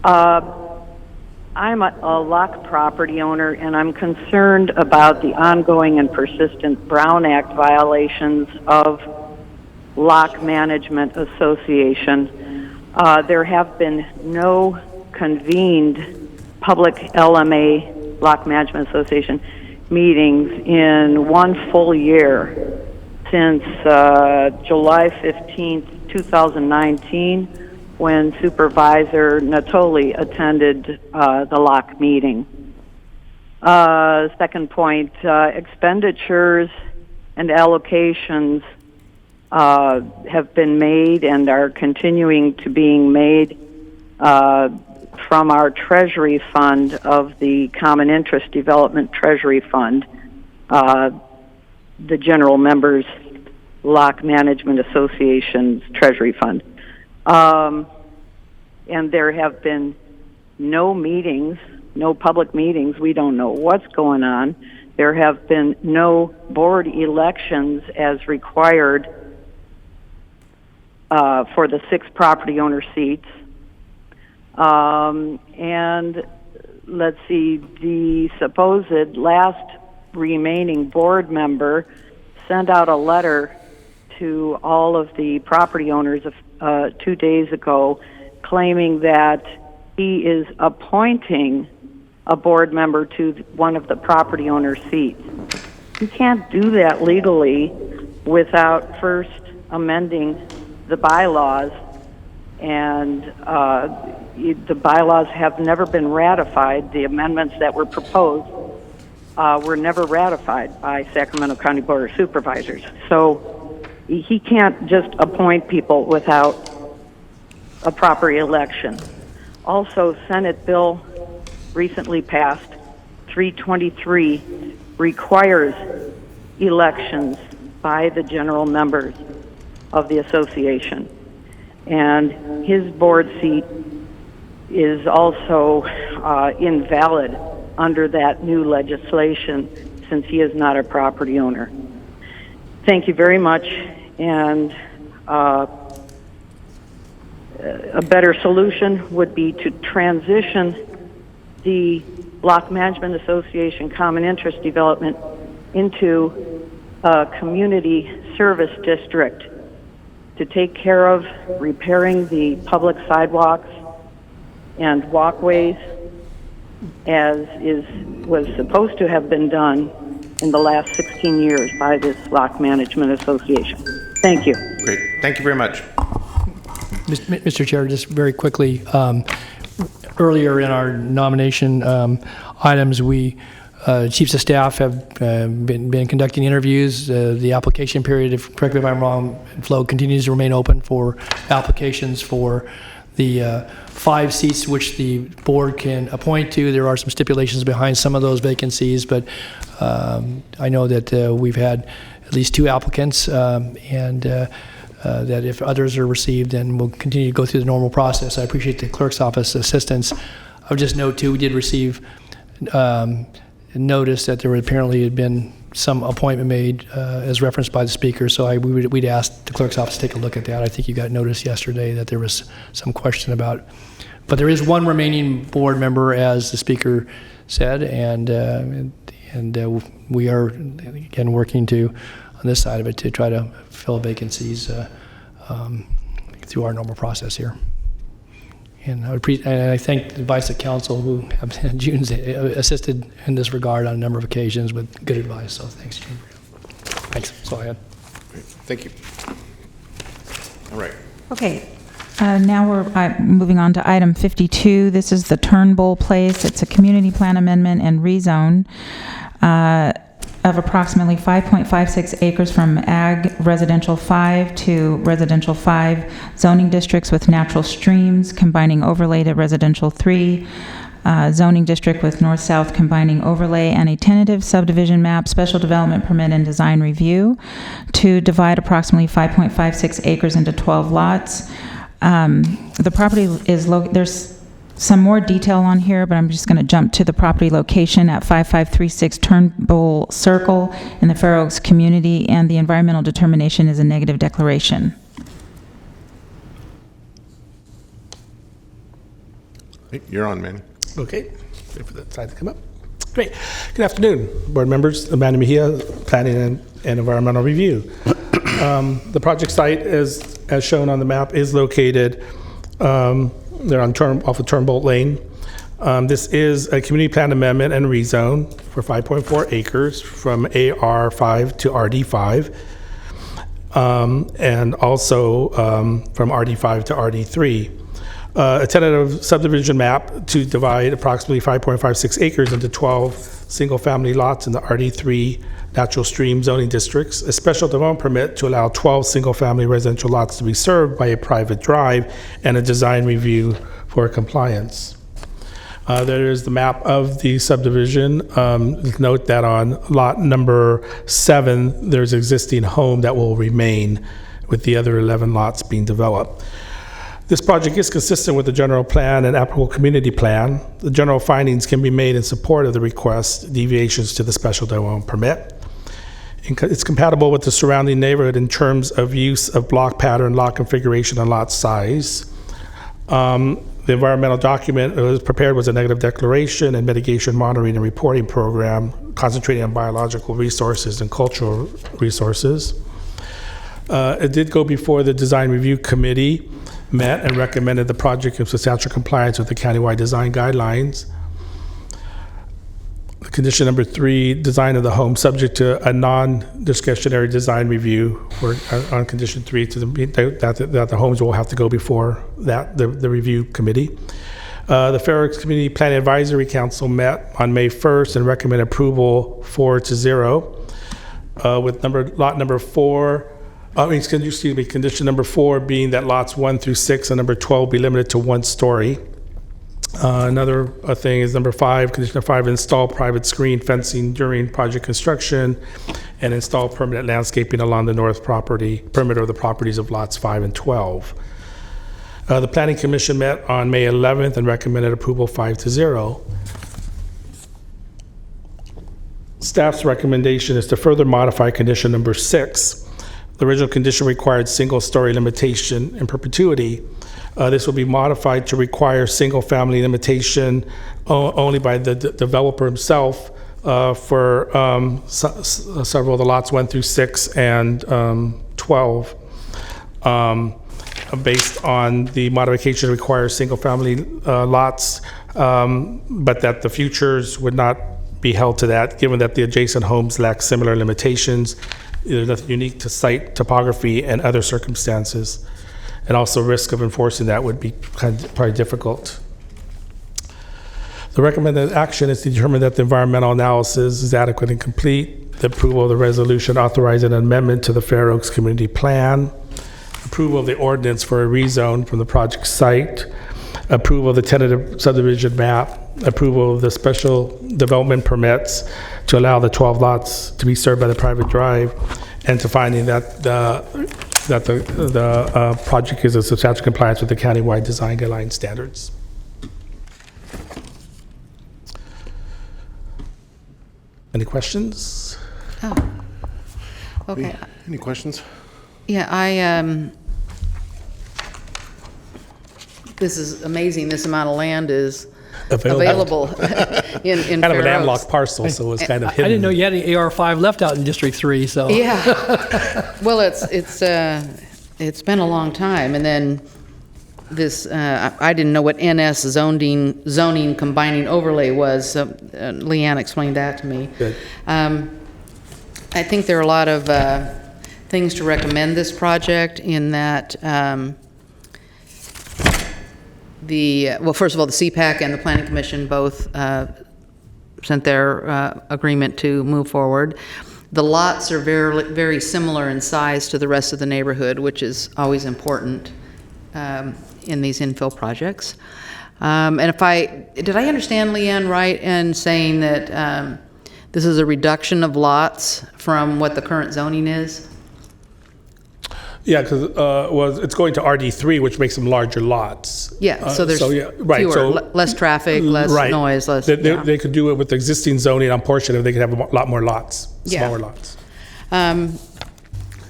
I'm a lock property owner, and I'm concerned about the ongoing and persistent Brown Act violations of Lock Management Association. There have been no convened public LMA, Lock Management Association, meetings in 1 full year since July 15th, 2019, when Supervisor Natoli attended the Lock meeting. Second point, expenditures and allocations have been made and are continuing to being made from our Treasury Fund of the Common Interest Development Treasury Fund, the General Members Lock Management Association's Treasury Fund. And there have been no meetings, no public meetings. We don't know what's going on. There have been no board elections as required for the 6 property owner seats. And let's see, the supposed last remaining board member sent out a letter to all of the property owners 2 days ago, claiming that he is appointing a board member to one of the property owner seats. You can't do that legally without first amending the bylaws, and the bylaws have never been ratified. The amendments that were proposed were never ratified by Sacramento County Board of Supervisors. So he can't just appoint people without a proper election. Also, Senate Bill recently passed, 323, requires elections by the general members of the association. And his board seat is also invalid under that new legislation since he is not a property owner. Thank you very much, and a better solution would be to transition the Lock Management Association Common Interest Development into a community service district to take care of repairing the public sidewalks and walkways as was supposed to have been done in the last 16 years by this Lock Management Association. Thank you. Great. Thank you very much. Mr. Chair, just very quickly, earlier in our nomination items, we chiefs of staff have been conducting interviews. The application period, correct me if I'm wrong, Flo, continues to remain open for applications for the 5 seats which the board can appoint to. There are some stipulations behind some of those vacancies, but I know that we've had at least 2 applicants, and that if others are received, then we'll continue to go through the normal process. I appreciate the clerk's office assistance. I would just note, too, we did receive notice that there apparently had been some appointment made as referenced by the speaker, so we'd asked the clerk's office to take a look at that. I think you got notice yesterday that there was some question about, but there is 1 remaining board member, as the speaker said, and we are, again, working to, on this side of it, to try to fill vacancies through our normal process here. And I thank the advice of council who have June's assisted in this regard on a number of occasions with good advice. So thanks, June. Thanks. That's all I had. Great. Thank you. All right. Okay. Now we're moving on to item 52. This is the Turnbull Place. It's a community plan amendment and rezone. of approximately 5.56 acres from Ag Residential 5 to Residential 5 zoning districts with natural streams combining overlay to Residential 3 zoning district with north-south combining overlay, and a tentative subdivision map, special development permit, and design review to divide approximately 5.56 acres into 12 lots. The property is there's some more detail on here, but I'm just going to jump to the property location at 5536 Turnbull Circle in the Fair Oaks community, and the environmental determination is a negative declaration. Hey, you're on, Manny. Okay, wait for that slide to come up. Great. Good afternoon, board members. Amanda Mejia, Planning and Environmental Review. The project site, as shown on the map, is located they're off of Turnbull Lane. This is a community plan amendment and rezone for 5.4 acres from AR5 to RD5, and also from RD5 to RD3. A tentative subdivision map to divide approximately 5.56 acres into 12 single-family lots in the RD3 natural stream zoning districts, a special development permit to allow 12 single-family residential lots to be served by a private drive, and a design review for compliance. There is the map of the subdivision. Note that on lot number 7, there's an existing home that will remain, with the other 11 lots being developed. This project is consistent with the general plan and applicable community plan. The general findings can be made in support of the request, deviations to the special development permit. It's compatible with the surrounding neighborhood in terms of use of block pattern, lot configuration, and lot size. The environmental document was prepared was a negative declaration and mitigation monitoring and reporting program concentrating on biological resources and cultural resources. It did go before the design review committee, met and recommended the project in substantial compliance with the countywide design guidelines. Condition number 3, design of the home subject to a non-discretionary design review on condition 3 that the homes will have to go before the review committee. The Fair Oaks Community Planning Advisory Council met on May 1st and recommended approval 4-0 with lot number 4. Condition number 4 being that lots 1 through 6 and number 12 be limited to 1 story. Another thing is number 5, condition number 5, install private screen fencing during project construction and install permanent landscaping along the north perimeter of the properties of lots 5 and 12. The Planning Commission met on May 11th and recommended approval 5-0. Staff's recommendation is to further modify condition number 6. The original condition required single-story limitation in perpetuity. This will be modified to require single-family limitation only by the developer himself for several of the lots 1 through 6 and 12. Based on the modification requires single-family lots, but that the futures would not be held to that, given that the adjacent homes lack similar limitations. There's nothing unique to site topography and other circumstances, and also risk of enforcing that would be probably difficult. The recommended action is to determine that the environmental analysis is adequate and complete, the approval of the resolution authorizing an amendment to the Fair Oaks Community Plan, approval of the ordinance for a rezone from the project site, approval of the tentative subdivision map, approval of the special development permits to allow the 12 lots to be served by the private drive, and to finding that the project is in substantial compliance with the countywide design guideline standards. Any questions? Oh, okay. Any questions? Yeah, this is amazing, this amount of land is available in kind of Fair an landlocked Oaks. parcel, so it's kind of hidden. I didn't know you had any AR5 left out in District 3, so. Yeah. Well, it's been a long time, and then this, I didn't know what NS zoning combining overlay was, so Leanne explained that to me. Good. I think there are a lot of things to recommend this project in that well, first of all, the CPAC and the Planning Commission both sent their agreement to move forward. The lots are very, very similar in size to the rest of the neighborhood, which is always important in these infill projects. And did I understand Leanne right in saying that this is a reduction of lots from what the current zoning is? Yeah, because it's going to RD3, which makes them larger lots. Yeah, so there's right, fewer, less traffic, less noise, less. They could do it with the existing zoning on portion if they could have a lot more lots, smaller lots.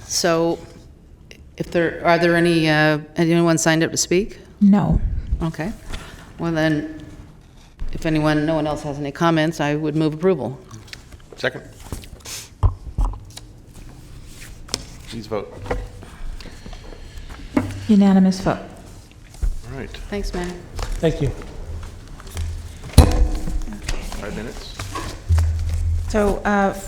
So, are there anyone signed up to speak? No. Okay. Well then, if no one else has any comments, I would move approval. Second. Please vote. Unanimous vote. All right. Thanks, Matt. Thank you. 5 minutes. So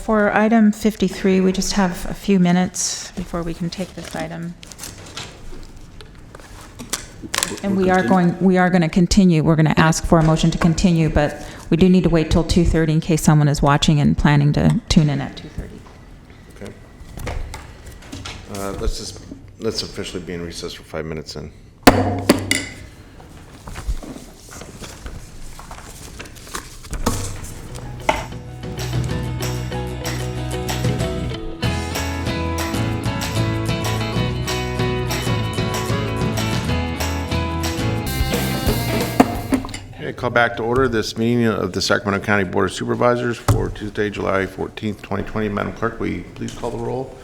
for item 53, we just have a few minutes before we can take this item. And we are going to continue. We're going to ask for a motion to continue, but we do need to wait till 2:30 in case someone is watching and planning to tune in at 2:30. Okay. Let's officially be in recess for 5 minutes then. Okay, call back to order this meeting of the Sacramento County Board of Supervisors for Tuesday, July 14th, 2020. Madam Clerk, will you please call the roll?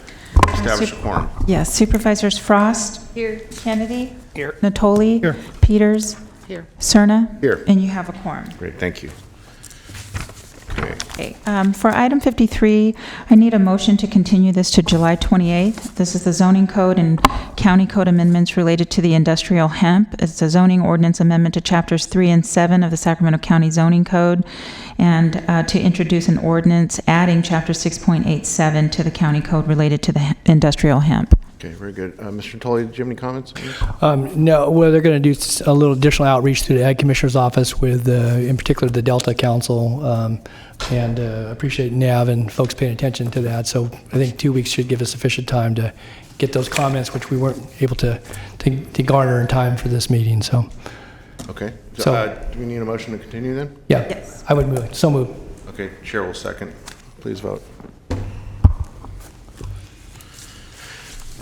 Establish a quorum. Yes, Supervisors Frost. Here. Kennedy. Here. Natoli. Here. Peters. Here. Cerna. Here. And you have a quorum. Great, thank you. Okay. Okay. For item 53, I need a motion to continue this to July 28th. This is the zoning code and county code amendments related to the industrial hemp. It's a zoning ordinance amendment to chapters 3 and 7 of the Sacramento County Zoning Code, and to introduce an ordinance adding chapter 6.87 to the county code related to the industrial hemp. Okay, very good. Mr. Tully, did you have any comments on this? No, well, they're going to do a little additional outreach through the Ag Commissioner's Office with, in particular, the Delta Council, and appreciate NAV and folks paying attention to that. So I think 2 weeks should give us sufficient time to get those comments, which we weren't able to garner in time for this meeting. So. Okay. So do we need a motion to continue then? Yeah. Yes. I would move it. So move. Okay, Chair will second. Please vote.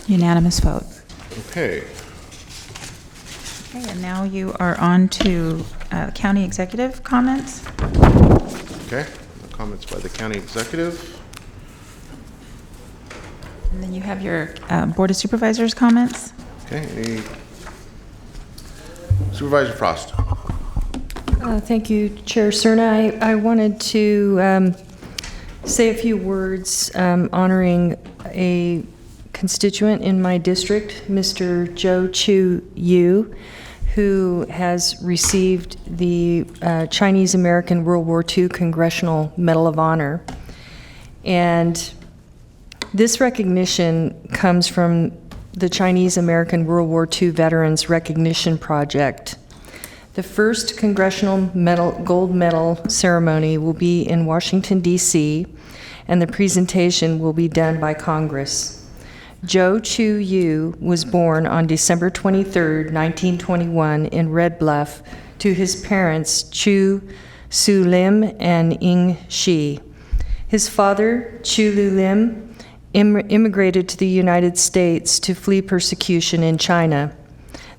Unanimous vote. Okay. Okay, and now you are on to county executive comments. Okay. No comments by the county executive. And then you have your Board of Supervisors comments. Okay. Supervisor Frost. Thank you, Chair Cerna. I wanted to say a few words honoring a constituent in my district, Mr. Joe Chu Yu, who has received the Chinese American World War II Congressional Medal of Honor. And this recognition comes from the Chinese American World War II Veterans Recognition Project. The first Congressional Gold Medal ceremony will be in Washington, D.C., and the presentation will be done by Congress. Joe Chu Yu was born on December 23, 1921, in Red Bluff to his parents Chu Su Lim and Ying Shi. His father, Chu Lu Lim, immigrated to the United States to flee persecution in China.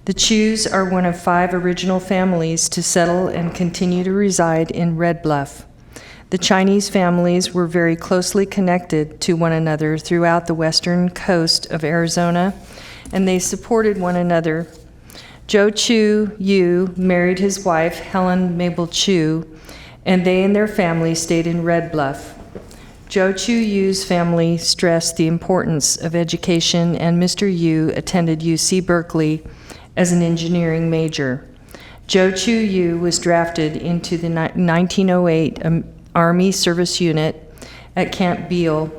The Chus are one of 5 original families to settle and continue to reside in Red Bluff. The Chinese families were very closely connected to one another throughout the western coast of Arizona, and they supported one another. Joe Chu Yu married his wife, Helen Mabel Chu, and they and their family stayed in Red Bluff. Joe Chu Yu's family stressed the importance of education, and Mr. Yu attended UC Berkeley as an engineering major. Joe Chu Yu was drafted into the 1908 Army Service Unit at Camp Beale,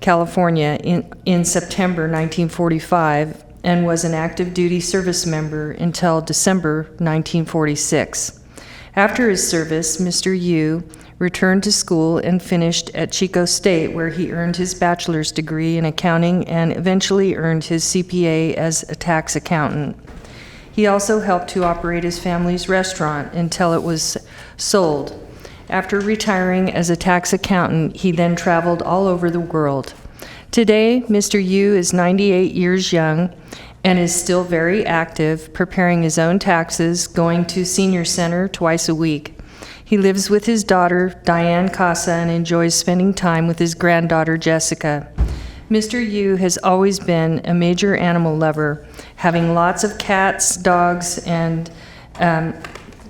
California in September 1945, and was an active duty service member until December 1946. After his service, Mr. Yu returned to school, and finished at Chico State, where he earned his bachelor's degree in accounting and eventually earned his CPA as a tax accountant. He also helped to operate his family's restaurant until it was sold. After retiring as a tax accountant, he then traveled all over the world. Today, Mr. Yu is 98 years young and is still very active, preparing his own taxes, going to senior center twice a week. He lives with his daughter, Diane Casa, and enjoys spending time with his granddaughter, Jessica. Mr. Yu has always been a major animal lover, having lots of cats, dogs, and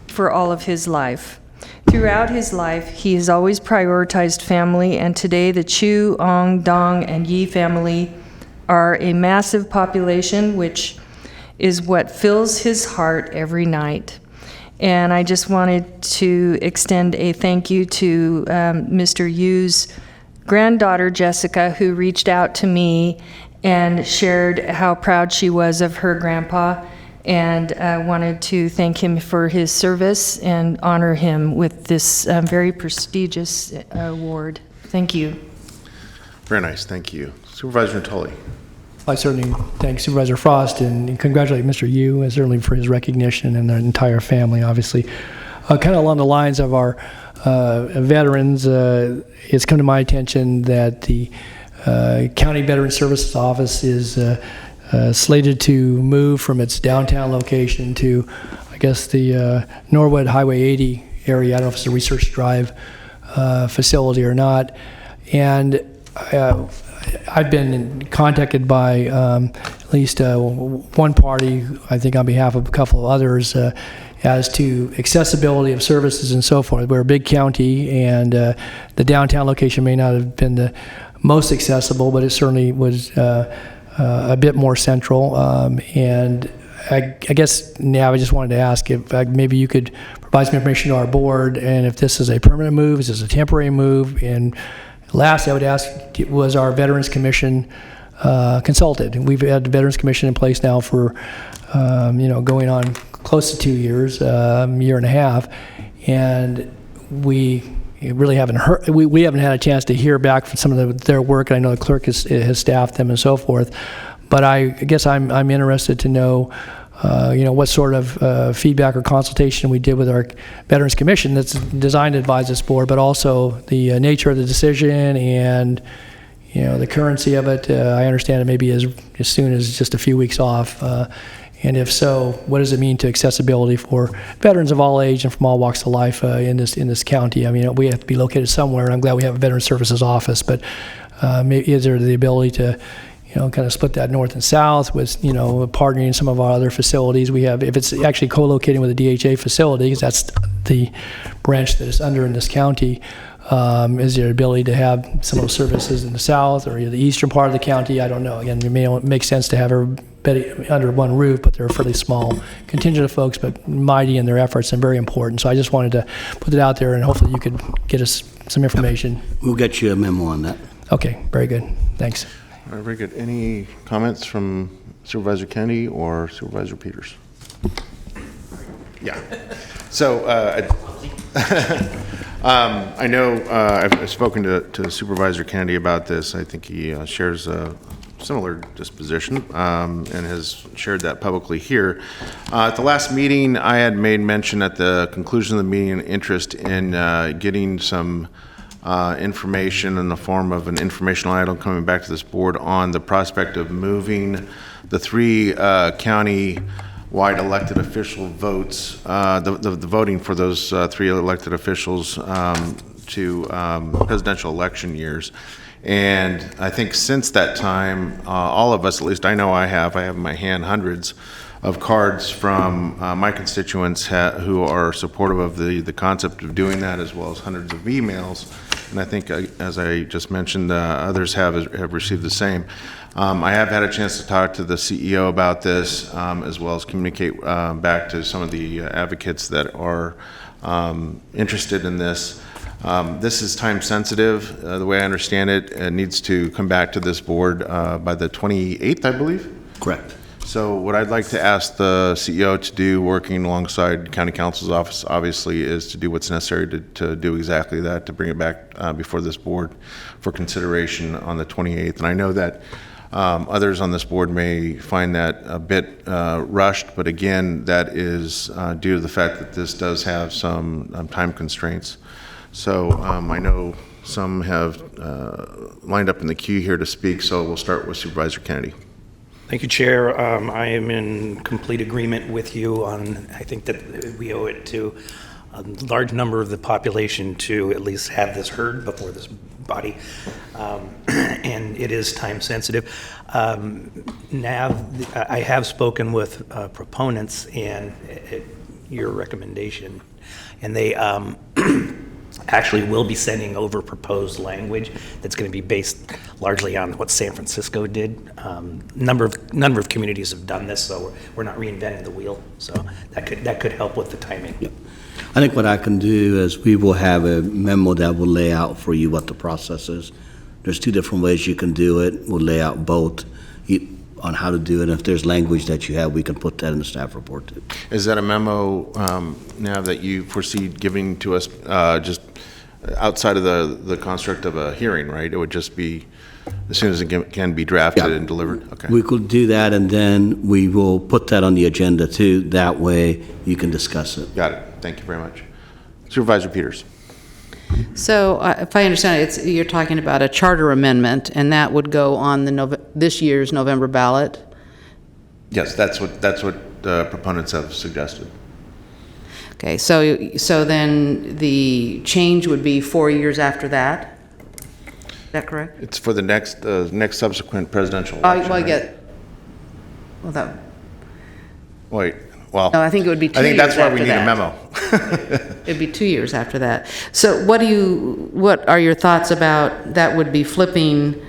for all of his life. Throughout his life, he has always prioritized family, and today the Chu, Ong, Dong, and Yi family are a massive population, which is what fills his heart every night. And I just wanted to extend a thank you to Mr. Yu's granddaughter, Jessica, who reached out to me and shared how proud she was of her grandpa, and wanted to thank him for his service and honor him with this very prestigious award. Thank you. Very nice, thank you. Supervisor Natoli. I certainly thank Supervisor Frost and congratulate Mr. Yu, and certainly for his recognition, and the entire family, obviously. Kind of along the lines of our veterans, it's come to my attention that the County Veteran Services Office is slated to move from its downtown location to, I guess, the Norwood Highway 80 area. I don't know if it's a Research Drive facility or not. And I've been contacted by at least one party, I think on behalf of a couple of others, as to accessibility of services and so forth. We're a big county, and the downtown location may not have been the most accessible, but it certainly was a bit more central. And I guess now I just wanted to ask if maybe you could provide some information to our board, and if this is a permanent move, is this a temporary move? And last, I would ask, was our Veterans Commission consulted? We've had the Veterans Commission in place now for, going on close to 2 years, year and a half, and we really haven't heard. We haven't had a chance to hear back from some of their work. And I know the clerk has staffed them and so forth. But I guess I'm interested to know, what sort of feedback or consultation we did with our Veterans Commission that's designed to advise this board, but also the nature of the decision and, the currency of it. I understand it may be as soon as just a few weeks off. And if so, what does it mean to accessibility for veterans of all age and from all walks of life in this county? I mean, we have to be located somewhere, and I'm glad we have a Veteran Services Office, but maybe is there the ability to kind of split that north and south with, partnering in some of our other facilities we have? If it's actually co-locating with a DHA facility, because that's the branch that is under in this county, is there ability to have some of those services in the south or the eastern part of the county? I don't know. Again, it may make sense to have everybody under one roof, but they're a fairly small contingent of folks, but mighty in their efforts and very important. So I just wanted to put it out there, and hopefully you could get us some information. We'll get you a memo on that. Okay, very good. Thanks. All right, very good. Any comments from Supervisor Kennedy or Supervisor Peters? Yeah. So I know I've spoken to Supervisor Kennedy about this. I think he shares a similar disposition and has shared that publicly here. At the last meeting, I had made mention at the conclusion of the meeting interest in getting some information in the form of an informational item coming back to this board on the prospect of moving the 3 county-wide elected official votes, the voting for those 3 elected officials to presidential election years. And I think since that time, all of us, at least I know I have in my hand hundreds of cards from my constituents who are supportive of the concept of doing that, as well as hundreds of emails. And I think, as I just mentioned, others have received the same. I have had a chance to talk to the CEO about this, as well as communicate back to some of the advocates that are interested in this. This is time sensitive. The way I understand it, it needs to come back to this board by the 28th, I believe. Correct. So what I'd like to ask the CEO to do, working alongside County Counsel's office, obviously, is to do what's necessary to do exactly that, to bring it back before this board for consideration on the 28th. And I know that others on this board may find that a bit rushed, but again, that is due to the fact that this does have some time constraints. So I know some have lined up in the queue here to speak, so we'll start with Supervisor Kennedy. Thank you, Chair. I am in complete agreement with you on, I think that we owe it to a large number of the population to at least have this heard before this body, and it is time sensitive. Nav, I have spoken with proponents and your recommendation, and they actually will be sending over proposed language that's going to be based largely on what San Francisco did. Number of communities have done this, so we're not reinventing the wheel. So that could help with the timing. Yep. I think what I can do is we will have a memo that will lay out for you what the process is. There's two different ways you can do it. We'll lay out both on how to do it. If there's language that you have, we can put that in the staff report too. Is that a memo now that you foresee giving to us just outside of the construct of a hearing, right? It would just be as soon as it can be drafted and delivered? Okay. We could do that, and then we will put that on the agenda too. That way you can discuss it. Got it. Thank you very much. Supervisor Peters. So if I understand it, you're talking about a charter amendment, and that would go on this year's November ballot? Yes, that's what the proponents have suggested. Okay, so then the change would be 4 years after that? Is that correct? It's for the next subsequent presidential election. Wait. Well, no, I think it would be 2 years. I think that's why we need a memo. It'd be 2 years after that. So what are your thoughts about that would be flipping?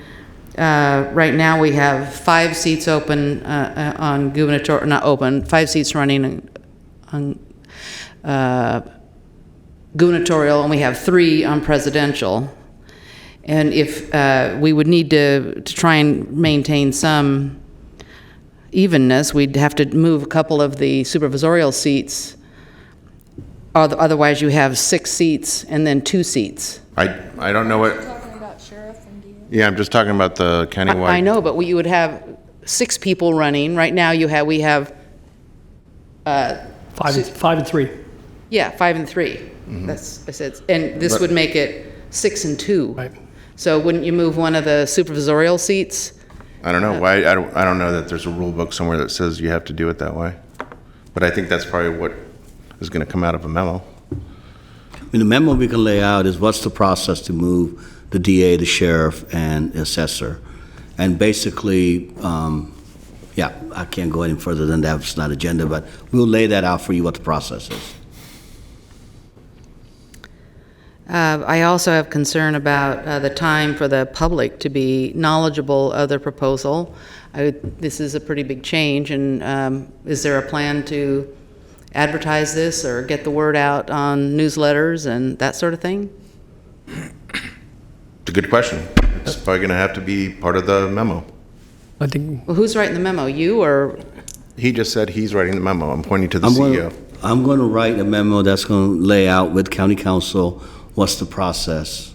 Right now we have 5 seats open on gubernatorial, not open, 5 seats running on gubernatorial, and we have 3 on presidential. And if we would need to try and maintain some evenness, we'd have to move a couple of the supervisorial seats. Otherwise, you have 6 seats and then 2 seats. I don't know what. You're talking about sheriff and DA? Yeah, I'm just talking about the countywide. I know, but you would have 6 people running. Right now, we have 5 and 3. Yeah, 5 and 3. Mm-hmm. I said, and this would make it 6 and 2. Right. So wouldn't you move one of the supervisorial seats? I don't know. Why? I don't know that there's a rule book somewhere that says you have to do it that way. But I think that's probably what is going to come out of a memo. The memo we can lay out is what's the process to move the DA, the sheriff, and the assessor. And basically, I can't go any further than that. It's not agenda, but we'll lay that out for you what the process is. I also have concern about the time for the public to be knowledgeable of the proposal. This is a pretty big change, and is there a plan to advertise this or get the word out on newsletters and that sort of thing? It's a good question. It's probably going to have to be part of the memo. I think. Well, who's writing the memo, you or? He just said he's writing the memo. I'm pointing to the CEO. I'm going to write a memo that's going to lay out with county council what's the process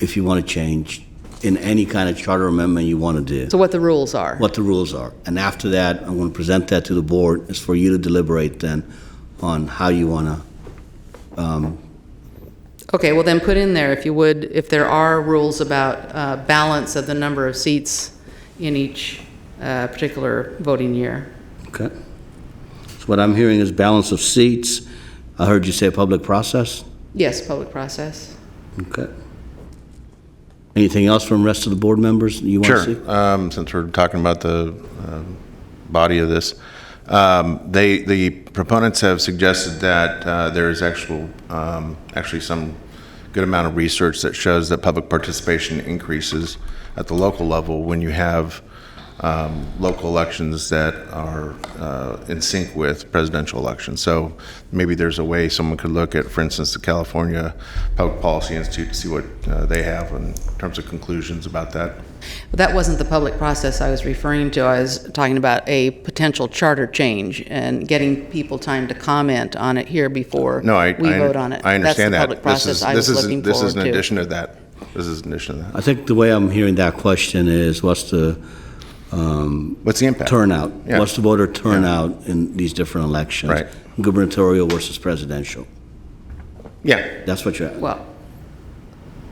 if you want to change in any kind of charter amendment you want to do. So what the rules are? What the rules are. And after that, I'm going to present that to the board. It's for you to deliberate then on how you want to. Okay, well then put in there, if you would, if there are rules about balance of the number of seats in each particular voting year. Okay. So what I'm hearing is balance of seats. I heard you say public process? Yes, public process. Okay. Anything else from the rest of the board members you want to see? Sure. Since we're talking about the body of this, the proponents have suggested that there is actually some good amount of research that shows that public participation increases at the local level when you have local elections that are in sync with presidential elections. So maybe there's a way someone could look at, for instance, the California Public Policy Institute to see what they have in terms of conclusions about that. But that wasn't the public process I was referring to. I was talking about a potential charter change and getting people time to comment on it here before we vote on it. I understand That's the that. public process I was looking forward to. This is in addition to that. This is in addition to that. I think the way I'm hearing that question is, what's the impact? Turnout? Yeah. What's the voter turnout in these different elections? Right. Gubernatorial versus presidential. Yeah. That's what you're at. Well,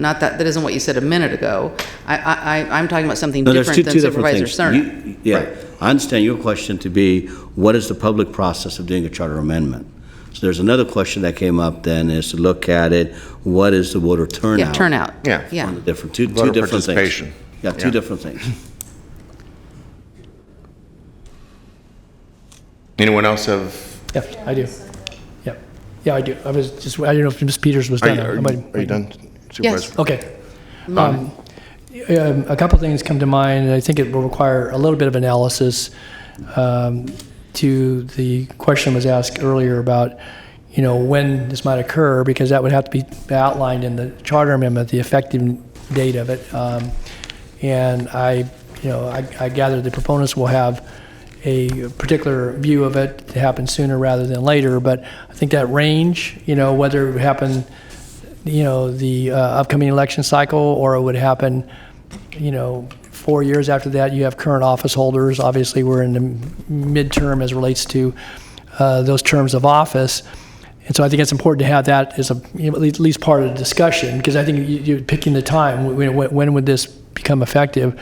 not that isn't what you said a minute ago. I'm talking about something No, there's different than two different Supervisor things. Cerna. Yeah, I understand your question to be, what is the public process of doing a charter amendment? So there's another question that came up then, is to look at it, what is the voter turnout? Yeah, turnout. Yeah. On the different, two Voter different things. participation. Yeah, two different things. Anyone else have? Yeah, I do. Yeah, I do. I didn't know if Ms. Peters was done. Are you done, Supervisor? Yes. Okay. A couple things come to mind, and I think it will require a little bit of analysis to the question was asked earlier about, when this might occur, because that would have to be outlined in the charter amendment, the effective date of it. And I gather the proponents will have a particular view of it to happen sooner rather than later, but I think that range, whether it would happen, the upcoming election cycle, or it would happen, 4 years after that. You have current office holders. Obviously, we're in the midterm as relates to those terms of office. And so I think it's important to have that as at least part of the discussion, because I think you're picking the time. When would this become effective?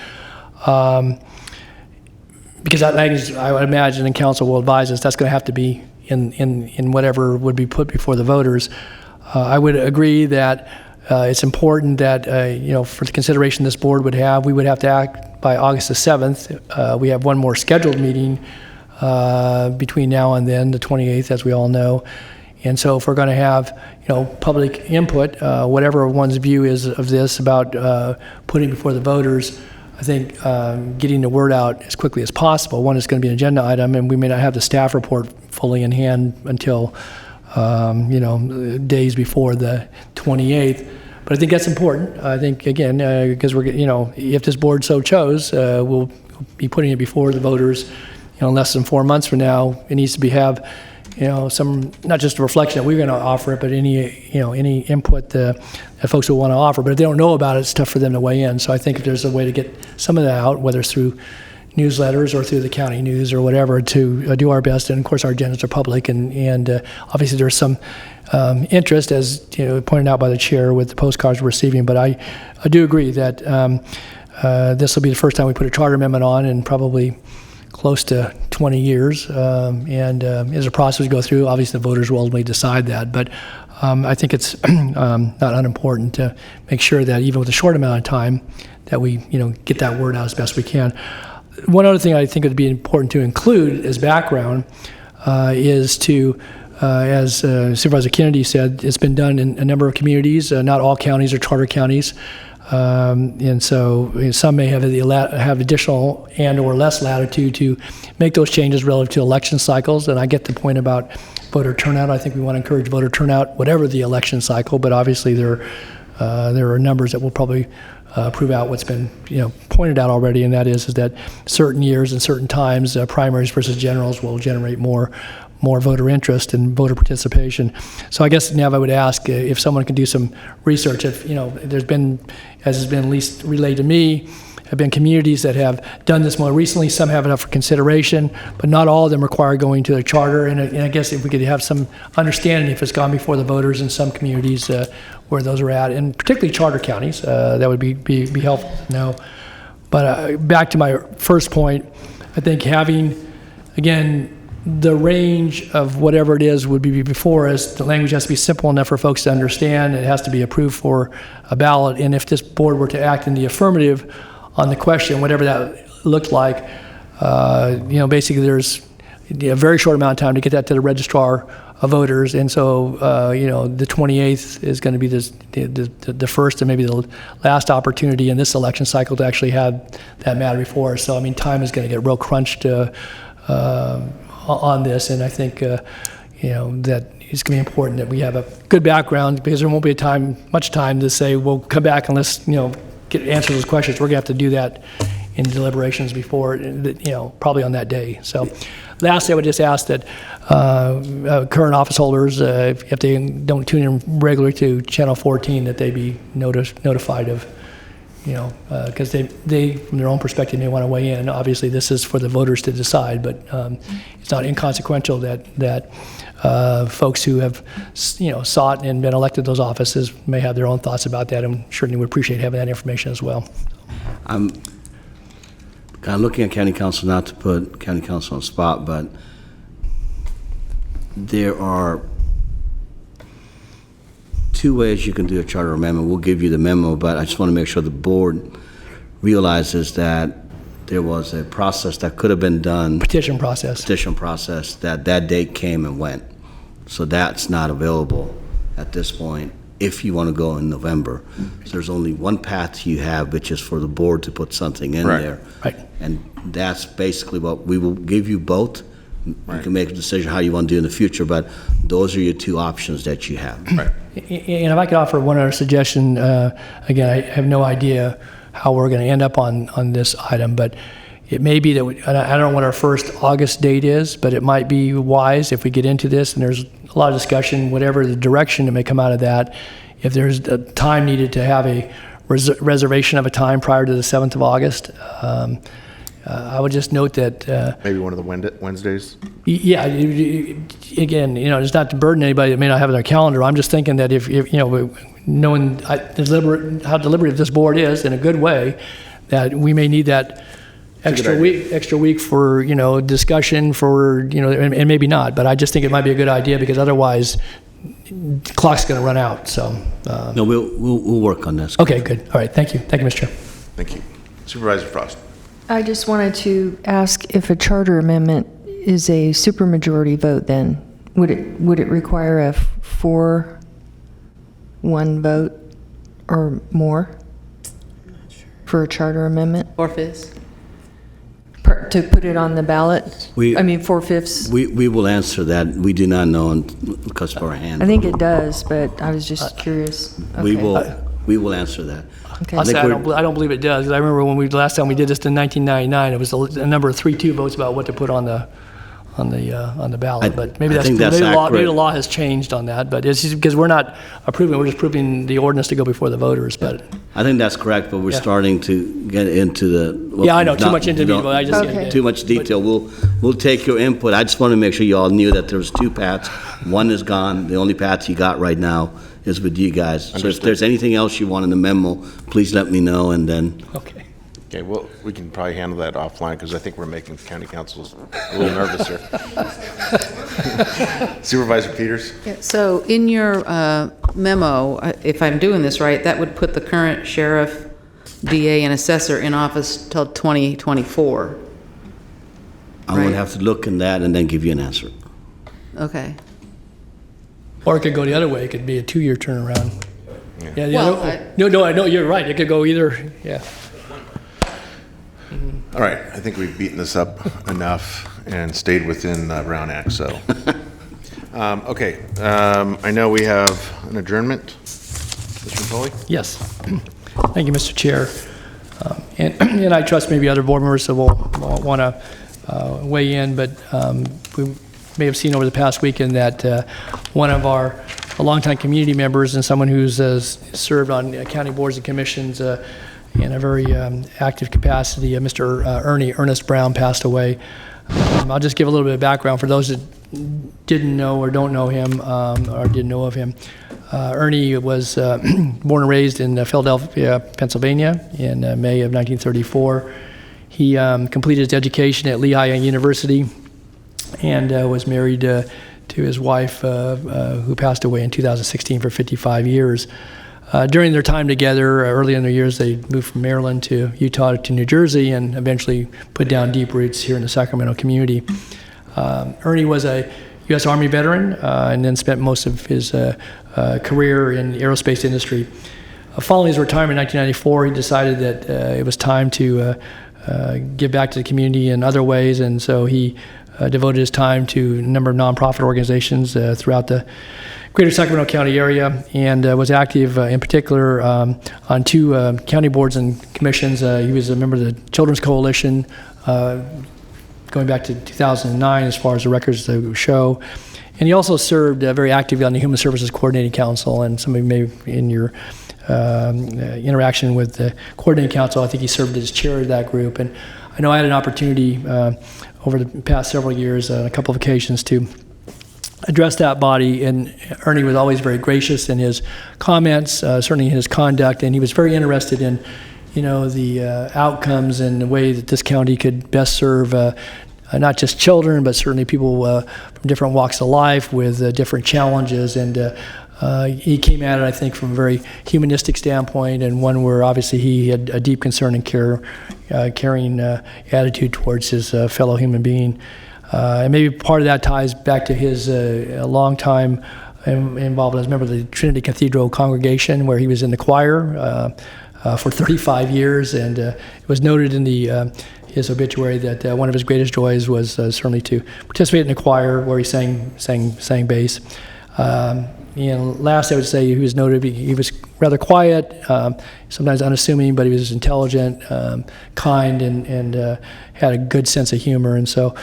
Because I would imagine, and council will advise us, that's going to have to be in whatever would be put before the voters. I would agree that it's important that, for the consideration this board would have, we would have to act by August the 7th. We have one more scheduled meeting between now and then, the 28th, as we all know. And so if we're going to have, public input, whatever one's view is of this about putting before the voters, I think getting the word out as quickly as possible. One, is going to be an agenda item, and we may not have the staff report fully in hand until, days before the 28th. But I think that's important. I think, again, because if this board so chose, we'll be putting it before the voters, less than 4 months from now. It needs to have, some, not just a reflection that we're going to offer it, but any input that folks will want to offer. But if they don't know about it, it's tough for them to weigh in. So I think if there's a way to get some of that out, whether it's through newsletters or through the county news or whatever, to do our best. And of course, our agendas are public, and obviously there's some interest, as pointed out by the chair, with the postcards we're receiving. But I do agree that this will be the first time we put a charter amendment on in probably close to 20 years, and as a process we go through, obviously the voters will ultimately decide that. But I think it's not unimportant to make sure that even with a short amount of time, that we get that word out as best we can. One other thing I think would be important to include as background is to, as Supervisor Kennedy said, it's been done in a number of communities. Not all counties are charter counties. And so some may have additional and or less latitude to make those changes relative to election cycles. And I get the point about voter turnout. I think we want to encourage voter turnout, whatever the election cycle. But obviously there are numbers that will probably prove out what's been pointed out already, and that is that certain years and certain times, primaries versus generals will generate more voter interest and voter participation. So I guess, Nev, I would ask if someone can do some research. If there's been, as has been at least relayed to me, have been communities that have done this more recently. Some have it up for consideration, but not all of them require going to a charter. And I guess if we could have some understanding if it's gone before the voters in some communities where those are at, and particularly charter counties, that would be helpful to know. But back to my first point, I think having, again, the range of whatever it is would be before us. The language has to be simple enough for folks to understand. It has to be approved for a ballot. And if this board were to act in the affirmative on the question, whatever that looked like, basically there's a very short amount of time to get that to the registrar voters, and so the 28th is going to be the first and maybe the last opportunity in this election cycle to actually have that matter before us. So I mean, time is going to get real crunched on this, and I think that it's going to be important that we have a good background, because there won't be much time to say we'll come back and let's answer those questions. We're going to have to do that in deliberations before, probably on that day. So lastly, I would just ask that current office holders, if they don't tune in regularly to Channel 14, that they be notified of, because they, from their own perspective, may want to weigh in. Obviously, this is for the voters to decide, but it's not inconsequential that folks who have, sought and been elected those offices may have their own thoughts about that, and certainly would appreciate having that information as well. I'm kind of looking at county council, not to put county council on the spot, but there are two ways you can do a charter amendment. We'll give you the memo, but I just want to make sure the board realizes that there was a process that could have been done. Petition process, that date came and went. So that's not available at this point if you want to go in November. So there's only one path you have, which is for the board to put something in there. Right. And that's basically what we will give you both. You can make a decision how you want to do in the future, but those are your two options that you have. Right. And if I could offer one other suggestion, again, I have no idea how we're going to end up on this item, but it may be that I don't know what our first August date is, but it might be wise if we get into this and there's a lot of discussion, whatever the direction that may come out of that, if there's a time needed to have a reservation of a time prior to the 7th of August. I would just note that maybe one of the Wednesdays. Yeah, again, it's not to burden anybody that may not have it on their calendar. I'm just thinking that if knowing how deliberative this board is in a good way, that we may need that extra week for discussion for and maybe not. But I just think it might be a good idea, because otherwise the clock's going to run out. So no, we'll work on this. Okay, good. All right, thank you, Mr. Chair. Thank you, Supervisor Frost. I just wanted to ask if a charter amendment is a supermajority vote, then would it require a 4-1 vote or more for a charter amendment? 4/5. To put it on the ballot? 4/5. We will answer that. We do not know because of our hand. I think it does, but I was just curious. Okay. We will answer that. Okay. I don't believe it does, because I remember when last time we did this in 1999, it was a number of 3-2 votes about what to put on the ballot. But maybe the law has changed on that. But it's just because we're not approving; we're just approving the ordinance to go before the voters. But I think that's correct. But we're starting to get into the. I know too much into detail. Too much detail. We'll take your input. I just want to make sure you all knew that there was two paths. One is gone. The only path you got right now is with you guys. So if there's anything else you want in the memo, please let me know, and then. Okay. Okay, well, we can probably handle that offline, because I think we're making county councils a little nervous here. Supervisor Peters? Yeah, so in your memo, if I'm doing this right, that would put the current sheriff, DA, and assessor in office till 2024. I'm going to have to look in that and then give you an answer. Okay. Or it could go the other way. It could be a 2-year turnaround. Yeah. No, I know you're right. It could go either. Yeah. All right, I think we've beaten this up enough and stayed within the Brown Act, so. Okay, I know we have an adjournment. Mr. Foley? Yes. Thank you, Mr. Chair. And I trust maybe other board members will want to weigh in, but we may have seen over the past weekend that one of our longtime community members and someone who's served on county boards and commissions in a very active capacity, Mr. Ernest Brown, passed away. I'll just give a little bit of background for those that didn't know or don't know him or didn't know of him. Ernie was born and raised in Philadelphia, Pennsylvania in May of 1934. He completed his education at Lehigh University and was married to his wife, who passed away in 2016 for 55 years. During their time together, early in their years, they moved from Maryland to Utah to New Jersey and eventually put down deep roots here in the Sacramento community. Ernie was a U.S. Army veteran, and then spent most of his career in the aerospace industry. Following his retirement in 1994, he decided that it was time to give back to the community in other ways, and so he devoted his time to a number of nonprofit organizations throughout the greater Sacramento County area, and was active in particular on 2 county boards and commissions. He was a member of the Children's Coalition going back to 2009 as far as the records show. And he also served very actively on the Human Services Coordinating Council, and some of you may, in your interaction with the Coordinating Council, I think he served as chair of that group. And I know I had an opportunity over the past several years on a couple of occasions to address that body, and Ernie was always very gracious in his comments, certainly in his conduct, and he was very interested in, the outcomes and the way that this county could best serve not just children, but certainly people from different walks of life with different challenges. And he came at it, I think, from a very humanistic standpoint, and one where obviously he had a deep concern and caring attitude towards his fellow human being. And maybe part of that ties back to his long time involved as a member of the Trinity Cathedral congregation, where he was in the choir for 35 years, and it was noted in his obituary that one of his greatest joys was certainly to participate in the choir, where he sang bass. And last, I would say he was noted. He was rather quiet, sometimes unassuming, but he was intelligent, kind, and had a good sense of humor. And so,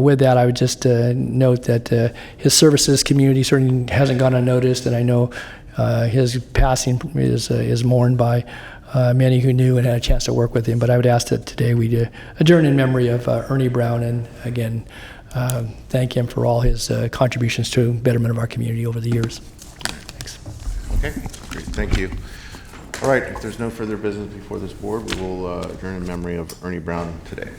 with that, I would just note that his service to this community certainly hasn't gone unnoticed, and I know his passing is mourned by many who knew and had a chance to work with him. But I would ask that today we adjourn in memory of Ernie Brown, and again, thank him for all his contributions to betterment of our community over the years. Thanks. Okay, great, thank you. All right, if there's no further business before this board, we will adjourn in memory of Ernie Brown today.